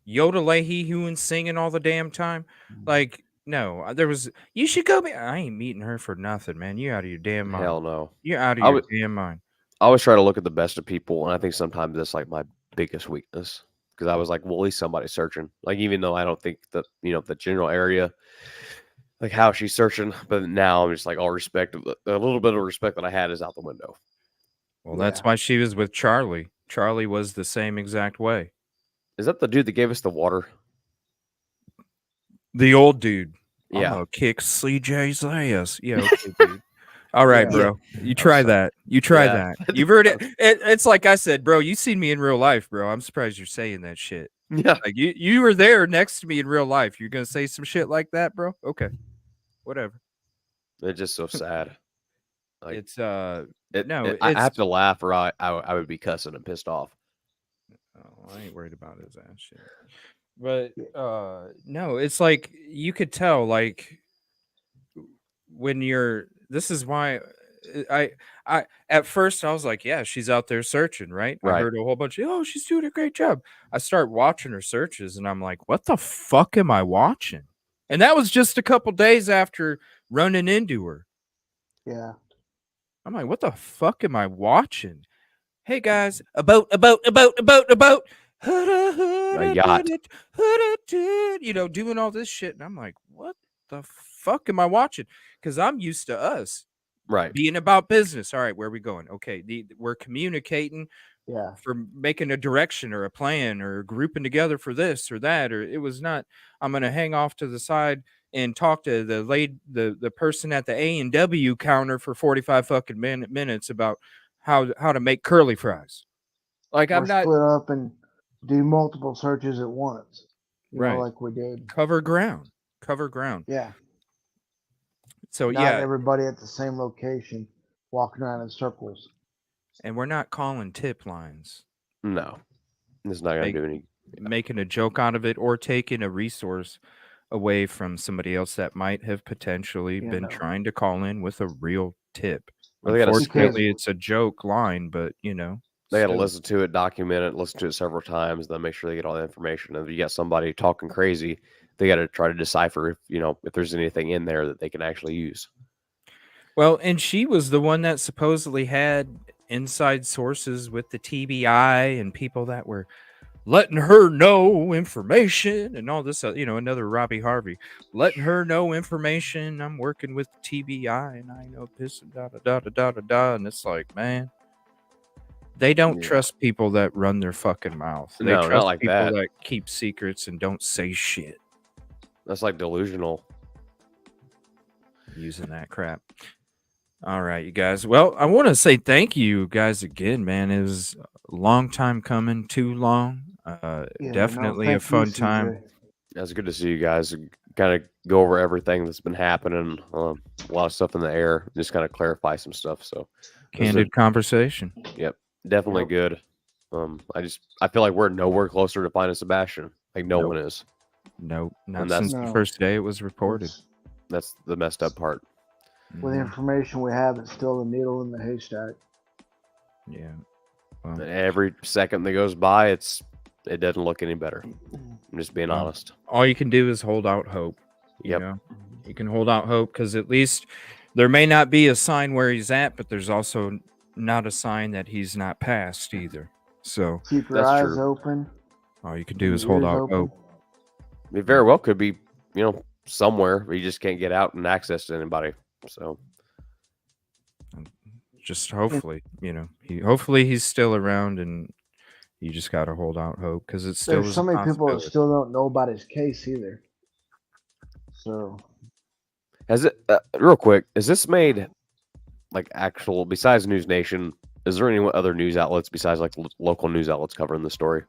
Yoda Leahy hooing singing all the damn time. Like, no, there was, you should go. I ain't meeting her for nothing, man. You out of your damn mind. Hell no. You're out of I your would- damn mind. I always try to look at the best of people, and I think sometimes that's like my biggest weakness. Because I was like, well, at least somebody's searching. Like, even though I don't think that, the general area, like how she's searching, but now I'm just like, all respect, a little bit of respect that I had is out the window. Well, that's why she was with Charlie. Charlie was the same exact way. Is that the dude that gave us the water? The old dude. Yeah. I'm gonna kick CJ's ass. Yeah. Okay, dude. All right, Yeah. bro. You try that. You try Yeah. that. You've heard it. It's like I said, bro. You seen me in real life, bro. I'm surprised you're saying that shit. Yeah. Like you were there next to me in real life. You're gonna say some shit like that, bro? Okay. Whatever. It's just so sad. Like, It's no, I have to laugh, or I would be cussing and pissed off. Oh, I ain't worried about his ass shit. But no, it's like you could tell, like when you're, this is why I at first I was like, yeah, she's out there searching, right? I Right. heard a whole bunch of, oh, she's doing a great job. I start watching her searches and I'm like, what the fuck am I watching? And that was just a couple days after running into her. Yeah. I'm like, what the fuck am I watching? Hey guys, about. A yacht. You know, doing all this shit. And I'm like, what the fuck am I watching? Because I'm used to us Right. being about business. All right, where are we going? Okay, we're communicating Yeah. for making a direction or a plan or grouping together for this or that. Or it was not, I'm going to hang off to the side and talk to the person at the A&W counter for 45 fucking minutes about how to make curly fries. Like, Or I'm not split up and do multiple searches at once. You Right. know, like we did. cover ground. Yeah. So Not yeah, everybody at the same location walking around in circles. and we're not calling tip lines, No. It's not going to do any. making a joke out of it or taking a resource away from somebody else that might have potentially You been know. trying to call in with a real tip. Well, they gotta- Unfortunately, it's a joke line, but you know, They got to still. listen to it, document it, listen to it several times, then make sure they get all the information. And if you got somebody talking crazy, they got to try to decipher if there's anything in there that they can actually use. Well, and she was the one that supposedly had inside sources with the TBI and people that were letting her know information and all this, another Robbie Harvey, letting her know information. I'm working with the TBI and I know this and da da da da da da da. And it's like, man, they don't Yeah. trust people that run their fucking mouth. They No, not trust like people that. that keep secrets and don't say shit. That's like delusional. Using that crap. All right, you guys. Well, I want to say thank you guys again, man. It was a long time coming, too long. Yeah, Definitely no, a thank you, fun time. CJ. It's good to see you guys kind of go over everything that's been happening. A lot of stuff in the air, just kind of clarify some stuff. So Candid conversation. Yep, definitely good. I feel like we're nowhere closer to finding Sebastian. Like no Nope. one is. Nope, not And that's since the first day it was reported. that's the messed up part. With the information we have, it's still the needle in the haystack. Yeah. And every second that goes by, it doesn't look any better. I'm just being honest. All you can do is hold out hope. Yep. You know? You can hold out hope because at least there may not be a sign where he's at, but there's also not a sign that he's not passed either. So Keep your eyes open. All you can do is hold ears out open. hope. It very well could be, somewhere where you just can't get out and access to anybody. So Just hopefully, hopefully he's still around, and you just got to hold out hope because it's still There's so many people that still don't know about his case either. So has it real quick? Is this made like actual besides News Nation? Is there any other news outlets besides like local news outlets covering the story?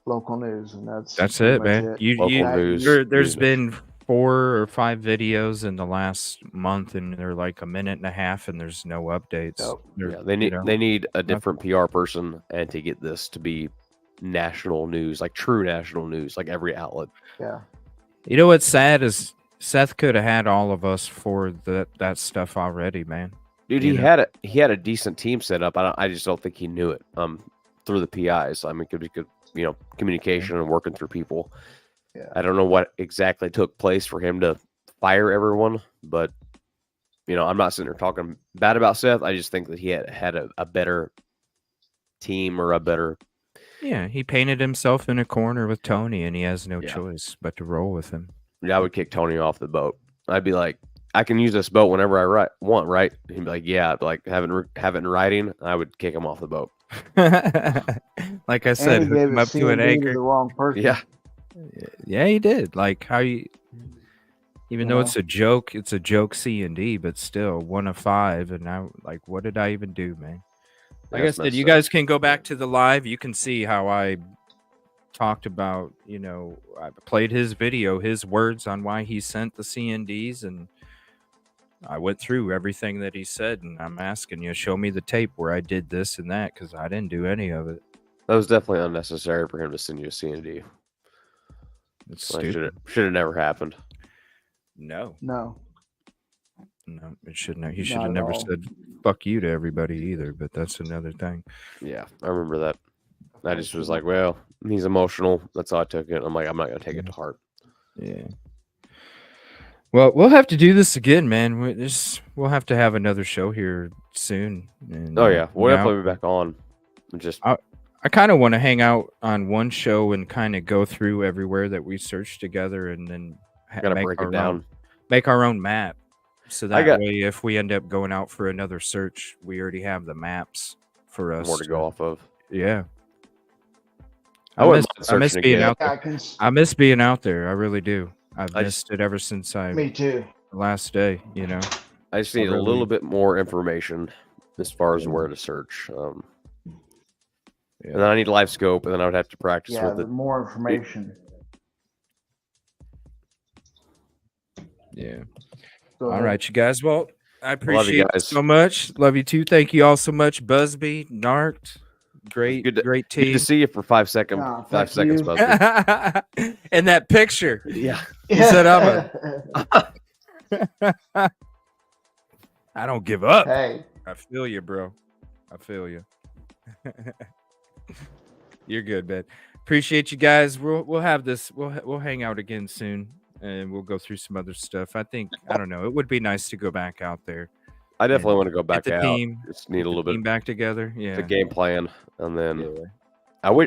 local news, and that's it, pretty man. much You there's been 4 or 5 videos in the last month, and they're like a minute and a half, and there's no updates. Yeah, they need a different PR person, and to get this to be national news, like true national news, like every outlet. Yeah. You know what's sad is Seth could have had all of us for that stuff already, man. Dude, he had a decent team set up. I just don't think he knew it. Through the PIs. I mean, could be good, communication and working through people. Yeah. I don't know what exactly took place for him to fire everyone, but I'm not sitting there talking bad about Seth. I just think that he had a better team or a better. Yeah, he painted himself in a corner with Tony, and he has no choice but to roll with him. Yeah, I would kick Tony off the boat. I'd be like, I can use this boat whenever I want, right? He'd be like, yeah, like have it in writing. I would kick him off the boat. Like I said, and he hook gave him a up to an C&D anchor. to the wrong person. Yeah, he did. Like how you, even though Yeah. it's a joke C&D, but still 1 of 5. And now, like, what did I even do, man? Like I That's said, you messed up. guys can go back to the live. You can see how I talked about, I played his video, his words on why he sent the C&Ds, and I went through everything that he said, and I'm asking you, show me the tape where I did this and that, because I didn't do any of it. That was definitely unnecessary for him to send you a C&D. It's Like, stupid. should have never happened. No, it shouldn't have. He should Not have at never all. said "fuck you" to everybody either. But that's another thing. Yeah, I remember that. I just was like, well, he's emotional. That's how I took it. I'm like, I'm not gonna take it to heart. Yeah. Well, we'll have to do this again, man. We'll have to have another show here soon. And, Oh yeah, we'll hang definitely out. be back on. Just I kind of want to hang out on one show and kind of go through everywhere that we searched together, and then Gotta break it down. make our own map. So I that got- way, if we end up going out for another search, we already have the maps for us. more to go off of. Yeah. I wouldn't mind I miss searching being again. out there. I can. I miss being out there. I really do. I've I missed it ever since Me too. the last day. I just need a really- little bit more information as far as where to search. And then I need live scope, and then I would have to practice Yeah, with the it. more information. Yeah. Go All ahead. right, you guys. Well, I Love appreciate you it guys. so much. Love you too. Thank you all so much, Busby, Narked. Great Good to team. Good to see you for 5 seconds. Nah, 5 thank seconds, you. Busby. And that picture. Yeah. He said, I don't give up. Hey, I feel you, bro. I feel you. You're good, man. Appreciate you guys. We'll have this. We'll hang out again soon, and we'll go through some other stuff. I don't know. It would be nice to go back out there. I definitely and want to go back get the out. team, Just need get a little the team bit back together. Yeah. the game plan, and then Yeah.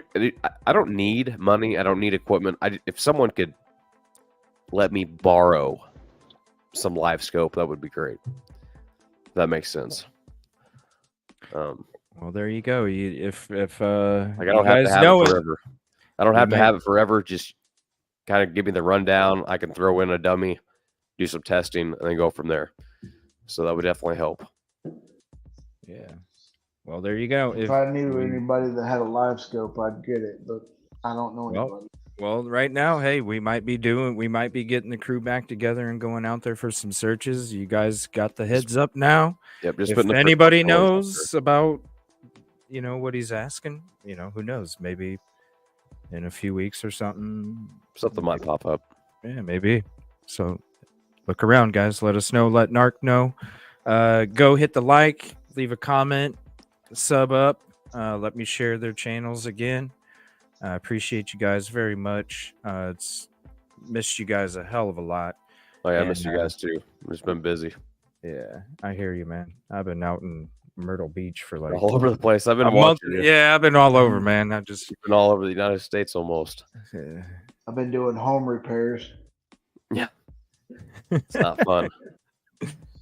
I don't need money. I don't need equipment. If someone could let me borrow some live scope, that would be great. If that makes sense. Well, there you go. If Like I you don't have to guys have know it it, forever. I don't we have to may- have it forever. Just kind of give me the rundown. I can throw in a dummy, do some testing, and then go from there. So that would definitely help. Yeah. Well, there you go. if I knew anybody that had a live scope, I'd get it, but I don't know Well, anybody. Well, right now, hey, we might be getting the crew back together and going out there for some searches. You guys got the heads up now. Yep, just If putting the first anybody couple ones out knows about, what he's asking, who knows? Maybe in a few weeks or something. Something might pop up. Yeah, maybe. So look around, guys. Let us know. Let Narc know. Go hit the like, leave a comment, sub up. Let me share their channels again. I appreciate you guys very much. It's missed you guys a hell of a lot. Oh yeah, I missed you guys too. I've just been busy. Yeah, I hear you, man. I've been out in Myrtle Beach for like All over the place. I've been a watching month. you. Yeah, I've been all over, man. I've just been all over the United States almost. I've been doing home repairs. Yeah. It's not fun.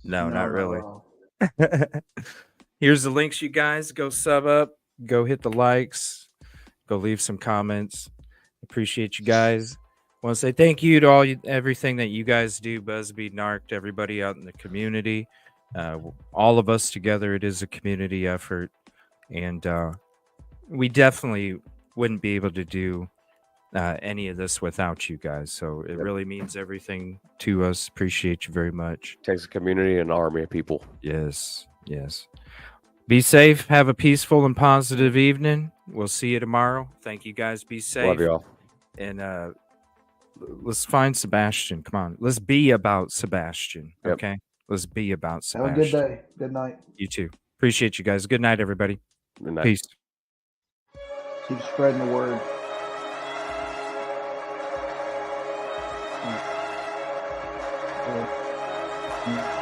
No, No, not really. no. Here's the links, you guys. Go sub up. Go hit the likes. Go leave some comments. Appreciate you guys. Want to say thank you to everything that you guys do, Busby, Narked, everybody out in the community. All of us together, it is a community effort. And we definitely wouldn't be able to do any of this without you guys. So it really means everything to us. Appreciate you very much. Takes a community and an army of people. Yes, yes. Be safe. Have a peaceful and positive evening. We'll see you tomorrow. Thank you guys. Be safe. Love y'all. And let's find Sebastian. Come on. Let's be about Sebastian. Yep. Okay. Let's be about Sebastian. Have a good day. Good night. You too. Appreciate you guys. Good night, everybody. Good night. Peace. Keep spreading the word. Yeah.